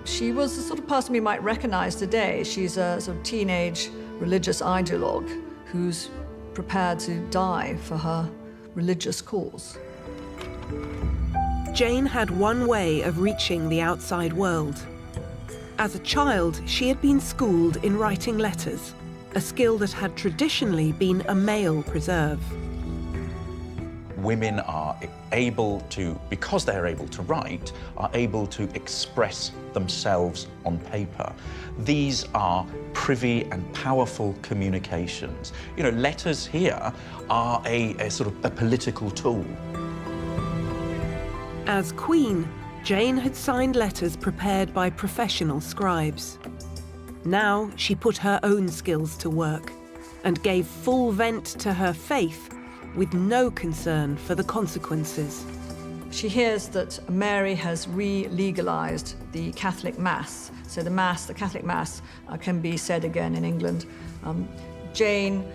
She was the sort of person we might recognize today. She's a sort of teenage religious ideologue who's prepared to die for her religious cause. Jane had one way of reaching the outside world. As a child, she had been schooled in writing letters, a skill that had traditionally been a male preserve. Women are able to, because they're able to write, are able to express themselves on paper. These are privy and powerful communications. You know, letters here are a sort of a political tool. As Queen, Jane had signed letters prepared by professional scribes. Now she put her own skills to work and gave full vent to her faith with no concern for the consequences. She hears that Mary has re-legalised the Catholic Mass. So the Catholic Mass can be said again in England. Jane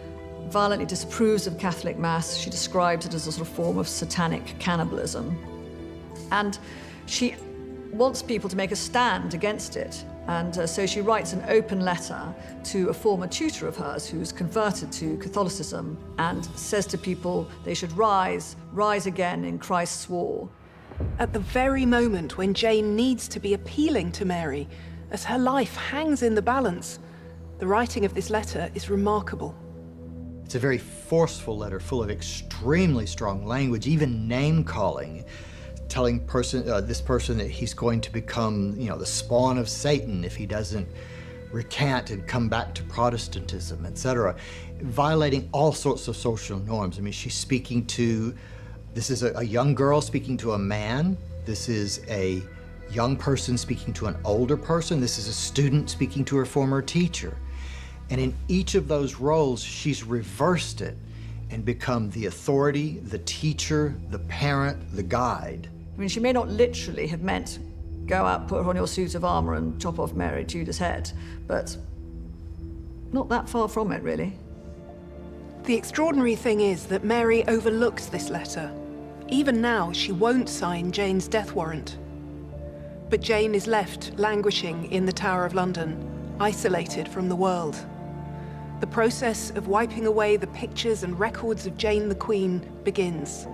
violently disapproves of Catholic Mass. She describes it as a sort of form of satanic cannibalism. And she wants people to make a stand against it. And so she writes an open letter to a former tutor of hers who's converted to Catholicism and says to people they should rise again in Christ's war. At the very moment when Jane needs to be appealing to Mary, as her life hangs in the balance, the writing of this letter is remarkable. It's a very forceful letter full of extremely strong language, even name-calling, telling this person that he's going to become, the spawn of Satan if he doesn't recant and come back to Protestantism, etc., violating all sorts of social norms. I mean, she's speaking to, this is a young girl speaking to a man. This is a young person speaking to an older person. This is a student speaking to her former teacher. And in each of those roles, she's reversed it and become the authority, the teacher, the parent, the guide. I mean, she may not literally have meant, go out, put on your suit of armour and chop off Mary Tudor's head, but not that far from it, really. The extraordinary thing is that Mary overlooks this letter. Even now, she won't sign Jane's death warrant. But Jane is left languishing in the Tower of London, isolated from the world. The process of wiping away the pictures and records of Jane the Queen begins.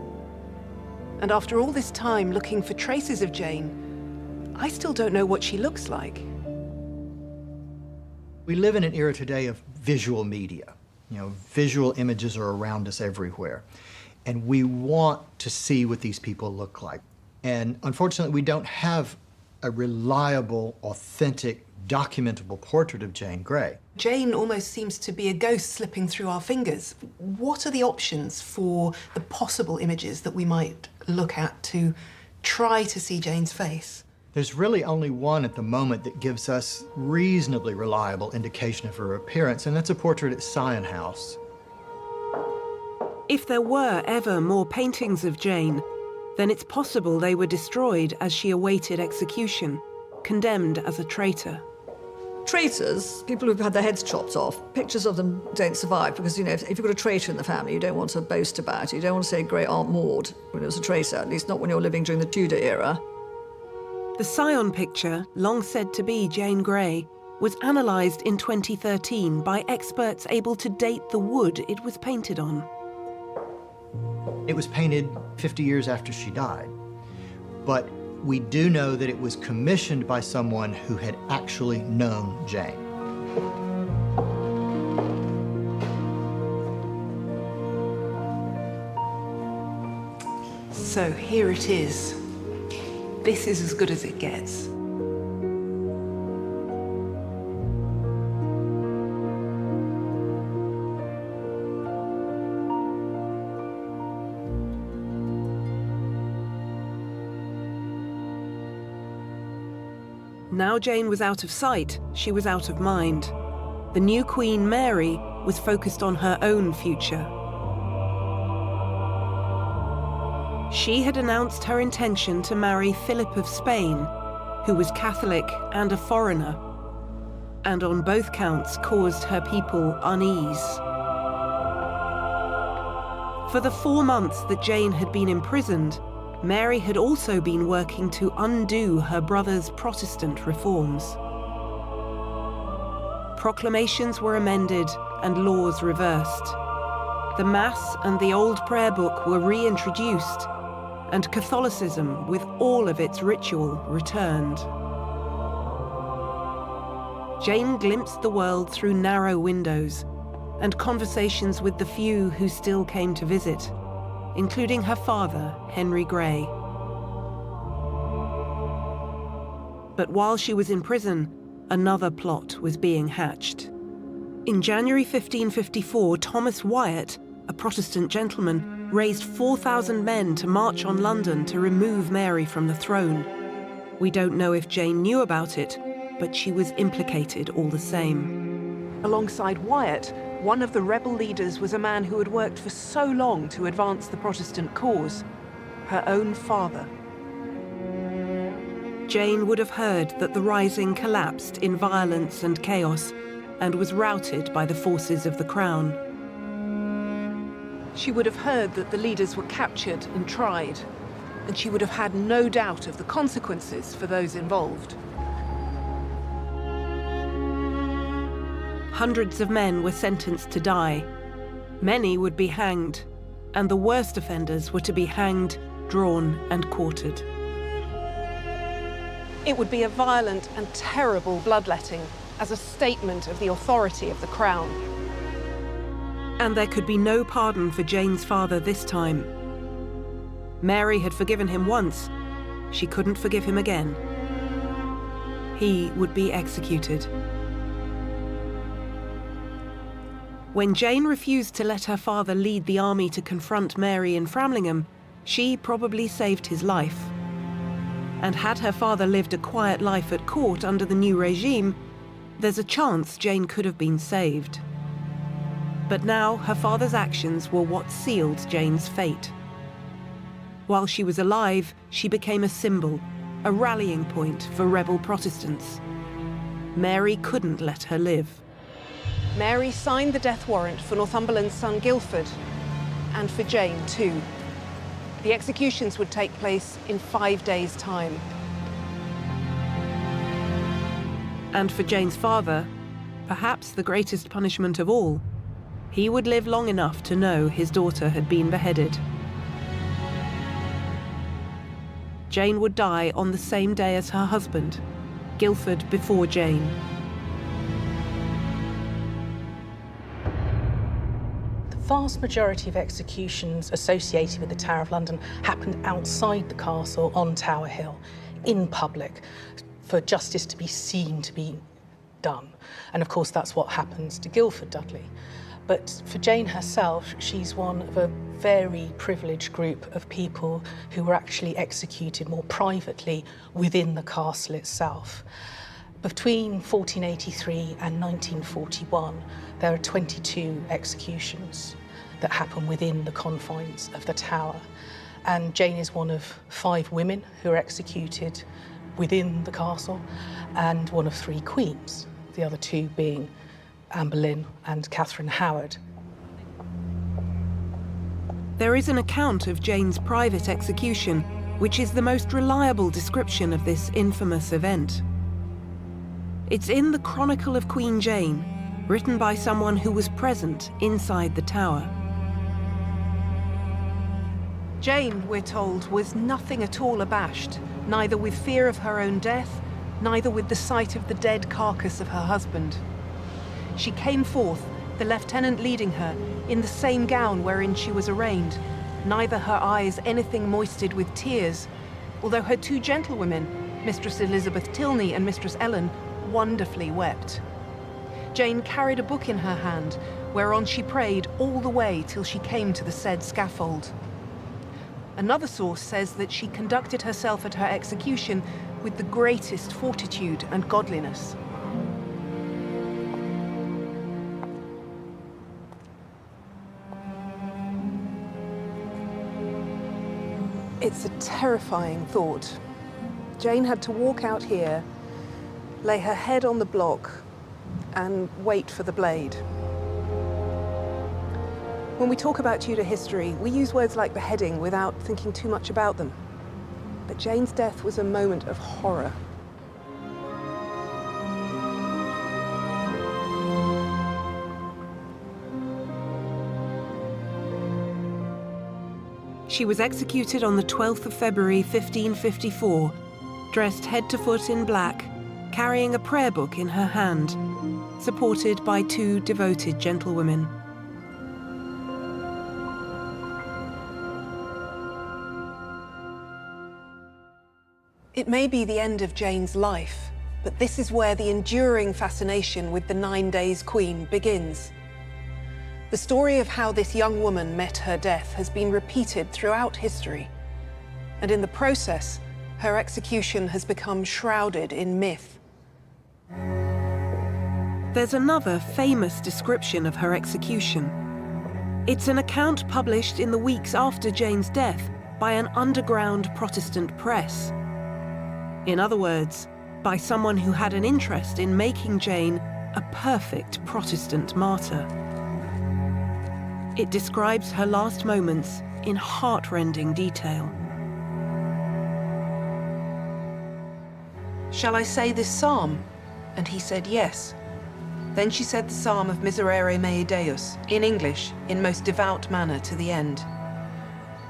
And after all this time looking for traces of Jane, I still don't know what she looks like. We live in an era today of visual media. Visual images are around us everywhere. And we want to see what these people look like. And unfortunately, we don't have a reliable, authentic, documentable portrait of Jane Grey. Jane almost seems to be a ghost slipping through our fingers. What are the options for the possible images that we might look at to try to see Jane's face? There's really only one at the moment that gives us reasonably reliable indication of her appearance, and that's a portrait at Sion House. If there were ever more paintings of Jane, then it's possible they were destroyed as she awaited execution, condemned as a traitor. Traitors, people who've had their heads chopped off, pictures of them don't survive because, if you've got a traitor in the family, you don't want to boast about it. You don't want to say Great Aunt Maud when it was a traitor, at least not when you're living during the Tudor era. The Sion picture, long said to be Jane Grey, was analysed in 2013 by experts able to date the wood it was painted on. It was painted 50 years after she died, but we do know that it was commissioned by someone who had actually known Jane. So here it is. This is as good as it gets. Now Jane was out of sight, she was out of mind. The new Queen, Mary, was focused on her own future. She had announced her intention to marry Philip of Spain, who was Catholic and a foreigner, and on both counts caused her people unease. For the 4 months that Jane had been imprisoned, Mary had also been working to undo her brother's Protestant reforms. Proclamations were amended and laws reversed. The Mass and the Old Prayer Book were reintroduced, and Catholicism, with all of its ritual, returned. Jane glimpsed the world through narrow windows and conversations with the few who still came to visit, including her father, Henry Grey. But while she was in prison, another plot was being hatched. In January 1554, Thomas Wyatt, a Protestant gentleman, raised 4,000 men to march on London to remove Mary from the throne. We don't know if Jane knew about it, but she was implicated all the same. Alongside Wyatt, one of the rebel leaders was a man who had worked for so long to advance the Protestant cause, her own father. Jane would have heard that the Rising collapsed in violence and chaos and was routed by the forces of the Crown. She would have heard that the leaders were captured and tried, and she would have had no doubt of the consequences for those involved. Hundreds of men were sentenced to die. Many would be hanged, and the worst offenders were to be hanged, drawn, and quartered. It would be a violent and terrible bloodletting as a statement of the authority of the Crown. And there could be no pardon for Jane's father this time. Mary had forgiven him once. She couldn't forgive him again. He would be executed. When Jane refused to let her father lead the army to confront Mary in Framlingham, she probably saved his life. And had her father lived a quiet life at court under the new regime, there's a chance Jane could have been saved. But now her father's actions were what sealed Jane's fate. While she was alive, she became a symbol, a rallying point for rebel Protestants. Mary couldn't let her live. Mary signed the death warrant for Northumberland's son Guilford, and for Jane too. The executions would take place in 5 days' time. And for Jane's father, perhaps the greatest punishment of all, he would live long enough to know his daughter had been beheaded. Jane would die on the same day as her husband, Guilford before Jane. The vast majority of executions associated with the Tower of London happened outside the castle on Tower Hill, in public, for justice to be seen to be done. And of course, that's what happens to Guilford Dudley. But for Jane herself, she's one of a very privileged group of people who were actually executed more privately within the castle itself. Between 1483 and 1941, there are 22 executions that happen within the confines of the Tower. And Jane is one of 5 women who are executed within the castle, and one of 3 queens, the other 2 being Anne Boleyn and Catherine Howard. There is an account of Jane's private execution, which is the most reliable description of this infamous event. It's in the Chronicle of Queen Jane, written by someone who was present inside the Tower. Jane, we're told, was nothing at all abashed, neither with fear of her own death, neither with the sight of the dead carcass of her husband. She came forth, the lieutenant leading her, in the same gown wherein she was arraigned, neither her eyes anything moisted with tears, although her 2 gentlewomen, Mistress Elizabeth Tilney and Mistress Ellen, wonderfully wept. Jane carried a book in her hand, whereon she prayed all the way till she came to the said scaffold. Another source says that she conducted herself at her execution with the greatest fortitude and godliness. It's a terrifying thought. Jane had to walk out here, lay her head on the block, and wait for the blade. When we talk about Tudor history, we use words like beheading without thinking too much about them. But Jane's death was a moment of horror. She was executed on the 12th of February 1554, dressed head to foot in black, carrying a prayer book in her hand, supported by 2 devoted gentlewomen. It may be the end of Jane's life, but this is where the enduring fascination with the 9 Days Queen begins. The story of how this young woman met her death has been repeated throughout history, and in the process, her execution has become shrouded in myth. There's another famous description of her execution. It's an account published in the weeks after Jane's death by an underground Protestant press. In other words, by someone who had an interest in making Jane a perfect Protestant martyr. It describes her last moments in heart-rending detail. "Shall I say this psalm?" And he said yes. Then she said the psalm of Miserere mei Deus, in English, in most devout manner to the end.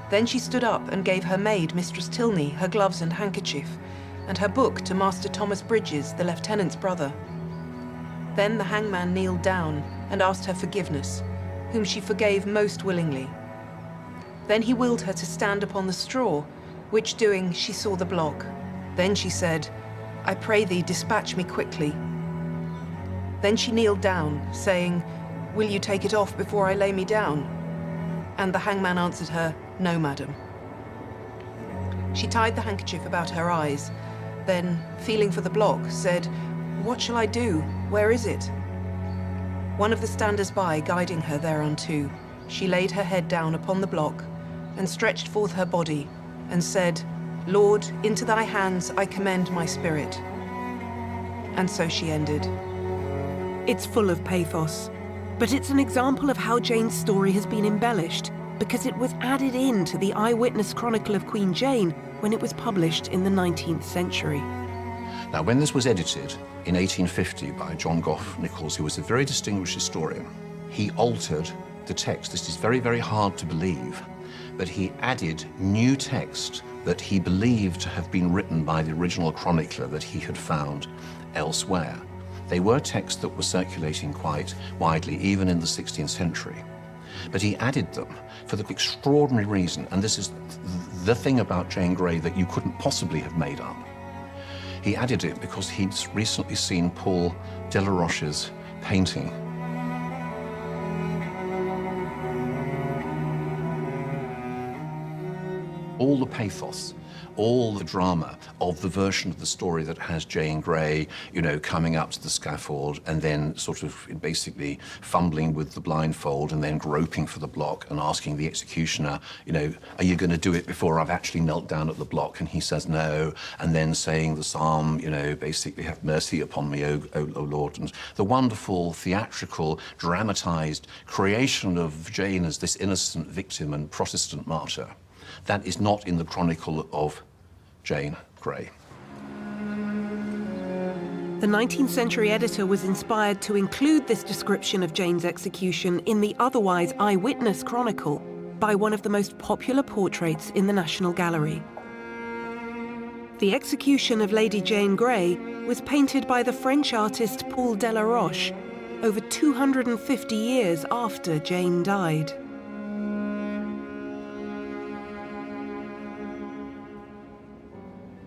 Then she stood up and gave her maid, Mistress Tilney, her gloves and handkerchief, and her book to Master Thomas Bridges, the lieutenant's brother. Then the hangman kneeled down and asked her forgiveness, whom she forgave most willingly. Then he willed her to stand upon the straw, which doing, she saw the block. Then she said, "I pray thee, dispatch me quickly." Then she kneeled down, saying, "Will you take it off before I lay me down?" And the hangman answered her, "No, madam." She tied the handkerchief about her eyes, then, feeling for the block, said, "What shall I do? Where is it?" One of the standers-by guiding her thereunto, she laid her head down upon the block and stretched forth her body and said, "Lord, into thy hands I commend my spirit." And so she ended. It's full of pathos, but it's an example of how Jane's story has been embellished because it was added in to the eyewitness chronicle of Queen Jane when it was published in the 19th century. Now, when this was edited in 1850 by John Gough Nichols, who was a very distinguished historian, he altered the text. This is very, very hard to believe, but he added new text that he believed to have been written by the original chronicler that he had found elsewhere. They were texts that were circulating quite widely, even in the 16th century. But he added them for the extraordinary reason, and this is the thing about Jane Grey that you couldn't possibly have made up. He added it because he'd recently seen Paul Delaroche's painting. All the pathos, all the drama of the version of the story that has Jane Grey, you know, coming up to the scaffold and then sort of basically fumbling with the blindfold and then groping for the block and asking the executioner, you know, "Are you going to do it before I've actually knelt down at the block?" And he says no, and then saying the psalm, you know, basically, "Have mercy upon me, O Lord." And the wonderful theatrical, dramatized creation of Jane as this innocent victim and Protestant martyr. That is not in the chronicle of Jane Grey. The 19th century editor was inspired to include this description of Jane's execution in the otherwise eyewitness chronicle by one of the most popular portraits in the National Gallery. The execution of Lady Jane Grey was painted by the French artist Paul Delaroche over 250 years after Jane died.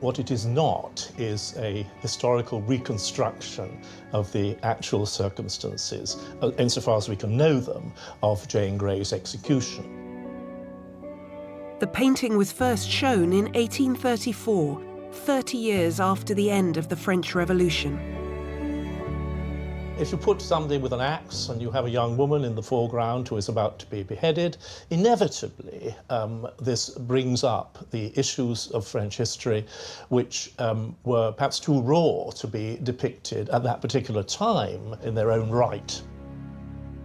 What it is not is a historical reconstruction of the actual circumstances, insofar as we can know them, of Jane Grey's execution. The painting was first shown in 1834, 30 years after the end of the French Revolution. If you put somebody with an axe and you have a young woman in the foreground who is about to be beheaded, inevitably this brings up the issues of French history which were perhaps too raw to be depicted at that particular time in their own right.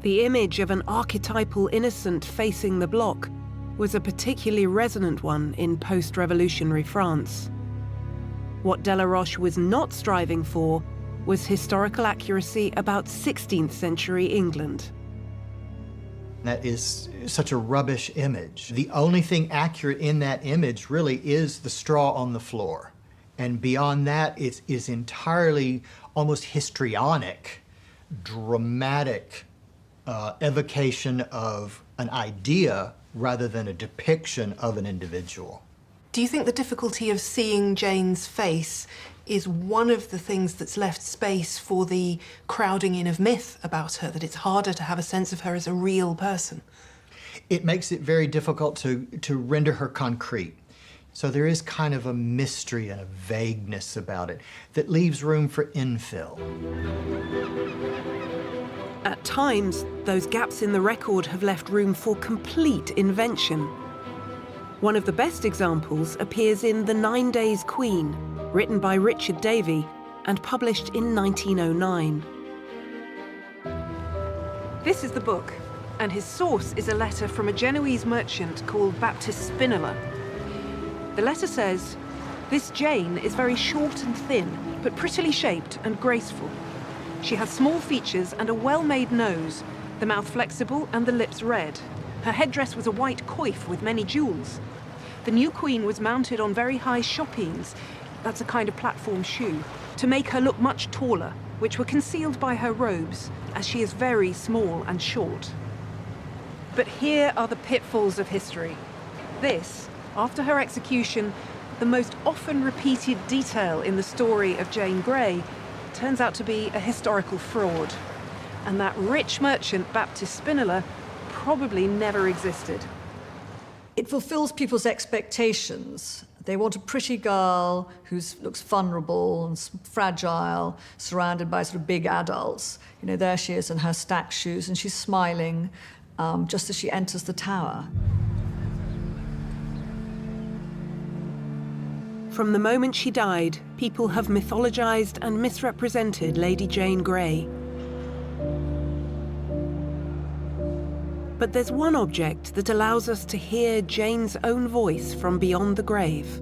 The image of an archetypal innocent facing the block was a particularly resonant one in post-revolutionary France. What Delaroche was not striving for was historical accuracy about 16th century England. That is such a rubbish image. The only thing accurate in that image really is the straw on the floor. And beyond that, it is entirely almost histrionic, dramatic evocation of an idea rather than a depiction of an individual. Do you think the difficulty of seeing Jane's face is one of the things that's left space for the crowding in of myth about her, that it's harder to have a sense of her as a real person? It makes it very difficult to render her concrete. So there is kind of a mystery and a vagueness about it that leaves room for infill. At times, those gaps in the record have left room for complete invention. One of the best examples appears in The 9 Days Queen, written by Richard Davey and published in 1909. This is the book, and his source is a letter from a Genoese merchant called Baptist Spinola. The letter says, "This Jane is very short and thin, but prettily shaped and graceful. She has small features and a well-made nose, the mouth flexible and the lips red. Her headdress was a white coif with many jewels. The new queen was mounted on very high chopines, that's a kind of platform shoe, to make her look much taller, which were concealed by her robes, as she is very small and short." But here are the pitfalls of history. This, after her execution, the most often repeated detail in the story of Jane Grey, turns out to be a historical fraud. And that rich merchant, Baptist Spinola, probably never existed. It fulfills people's expectations. They want a pretty girl who looks vulnerable and fragile, surrounded by sort of big adults. You know, there she is in her stacked shoes, and she's smiling just as she enters the tower. From the moment she died, people have mythologized and misrepresented Lady Jane Grey. But there's one object that allows us to hear Jane's own voice from beyond the grave.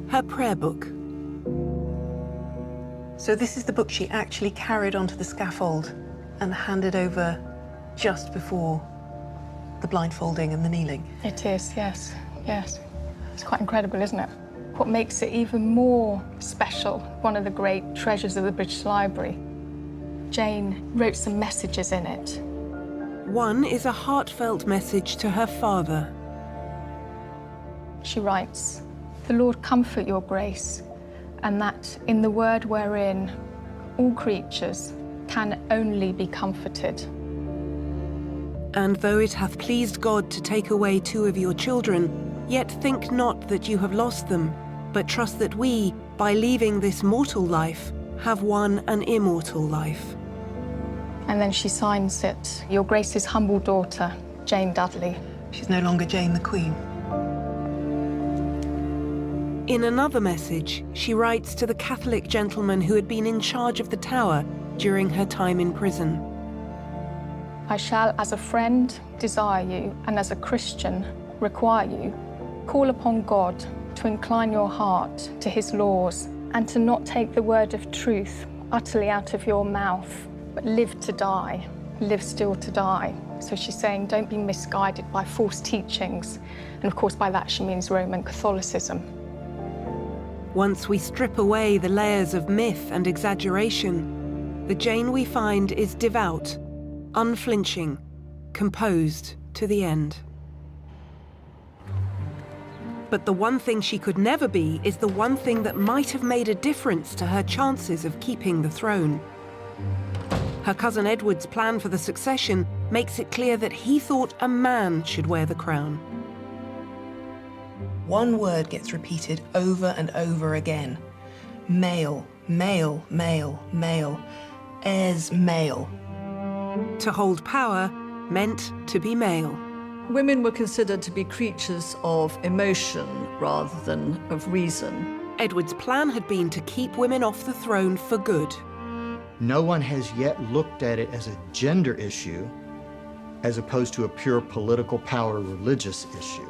Her prayer book. So this is the book she actually carried onto the scaffold and handed over just before the blindfolding and the kneeling. It is, yes, yes. It's quite incredible, isn't it? What makes it even more special, one of the great treasures of the British Library, Jane wrote some messages in it. One is a heartfelt message to her father. She writes, "The Lord comfort your grace, and that in the word wherein all creatures can only be comforted. And though it hath pleased God to take away 2 of your children, yet think not that you have lost them, but trust that we, by leaving this mortal life, have won an immortal life." And then she signs it, "Your Grace's humble daughter, Jane Dudley." She's no longer Jane the Queen. In another message, she writes to the Catholic gentleman who had been in charge of the tower during her time in prison. "I shall, as a friend, desire you, and as a Christian, require you, call upon God to incline your heart to his laws, and to not take the word of truth utterly out of your mouth, but live to die, live still to die." So she's saying, don't be misguided by false teachings. And of course, by that she means Roman Catholicism. Once we strip away the layers of myth and exaggeration, the Jane we find is devout, unflinching, composed to the end. But the one thing she could never be is the one thing that might have made a difference to her chances of keeping the throne. Her cousin Edward's plan for the succession makes it clear that he thought a man should wear the crown. One word gets repeated over and over again. Male, male, male, male, heirs male. To hold power meant to be male. Women were considered to be creatures of emotion rather than of reason. Edward's plan had been to keep women off the throne for good. No one has yet looked at it as a gender issue as opposed to a pure political power religious issue.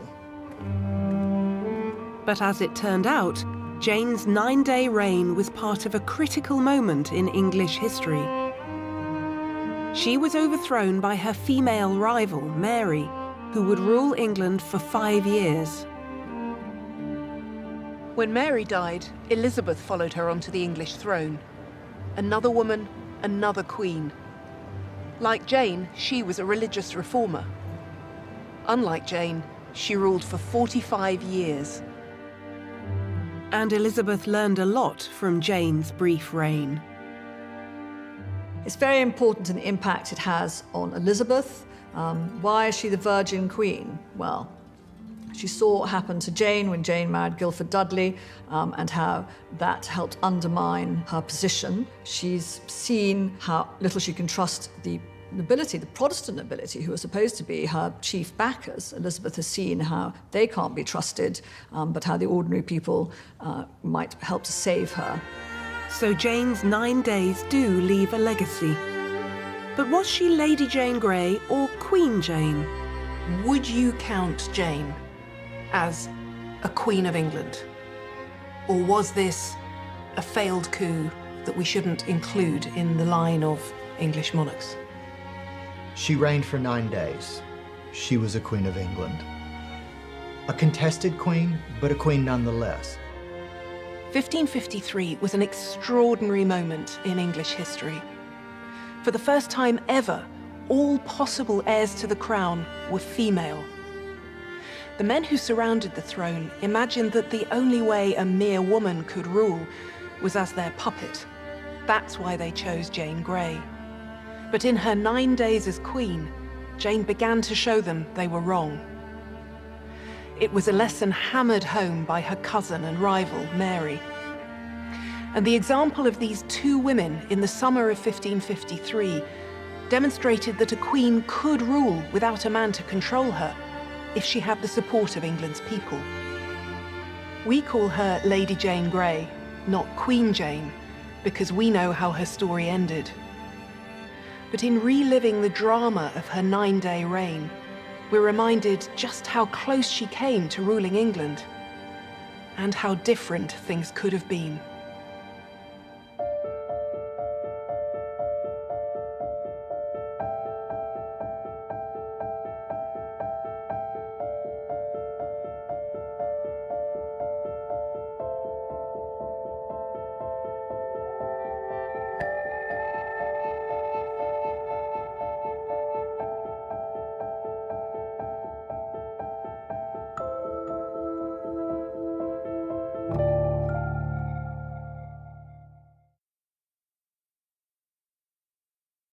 But as it turned out, Jane's 9-day reign was part of a critical moment in English history. She was overthrown by her female rival, Mary, who would rule England for 5 years. When Mary died, Elizabeth followed her onto the English throne. Another woman, another queen. Like Jane, she was a religious reformer. Unlike Jane, she ruled for 45 years. And Elizabeth learned a lot from Jane's brief reign. It's very important in the impact it has on Elizabeth. Why is she the Virgin Queen? Well, she saw what happened to Jane when Jane married Guilford Dudley, and how that helped undermine her position. She's seen how little she can trust the nobility, the Protestant nobility, who are supposed to be her chief backers. Elizabeth has seen how they can't be trusted, but how the ordinary people might help to save her. So Jane's 9 days do leave a legacy. But was she Lady Jane Grey or Queen Jane? Would you count Jane as a Queen of England? Or was this a failed coup that we shouldn't include in the line of English monarchs? She reigned for 9 days. She was a Queen of England. A contested queen, but a queen nonetheless. 1553 was an extraordinary moment in English history. For the first time ever, all possible heirs to the crown were female. The men who surrounded the throne imagined that the only way a mere woman could rule was as their puppet. That's why they chose Jane Grey. But in her 9 days as queen, Jane began to show them they were wrong. It was a lesson hammered home by her cousin and rival, Mary. And the example of these two women in the summer of 1553 demonstrated that a queen could rule without a man to control her if she had the support of England's people. We call her Lady Jane Grey, not Queen Jane, because we know how her story ended. But in reliving the drama of her 9-day reign, we're reminded just how close she came to ruling England and how different things could have been.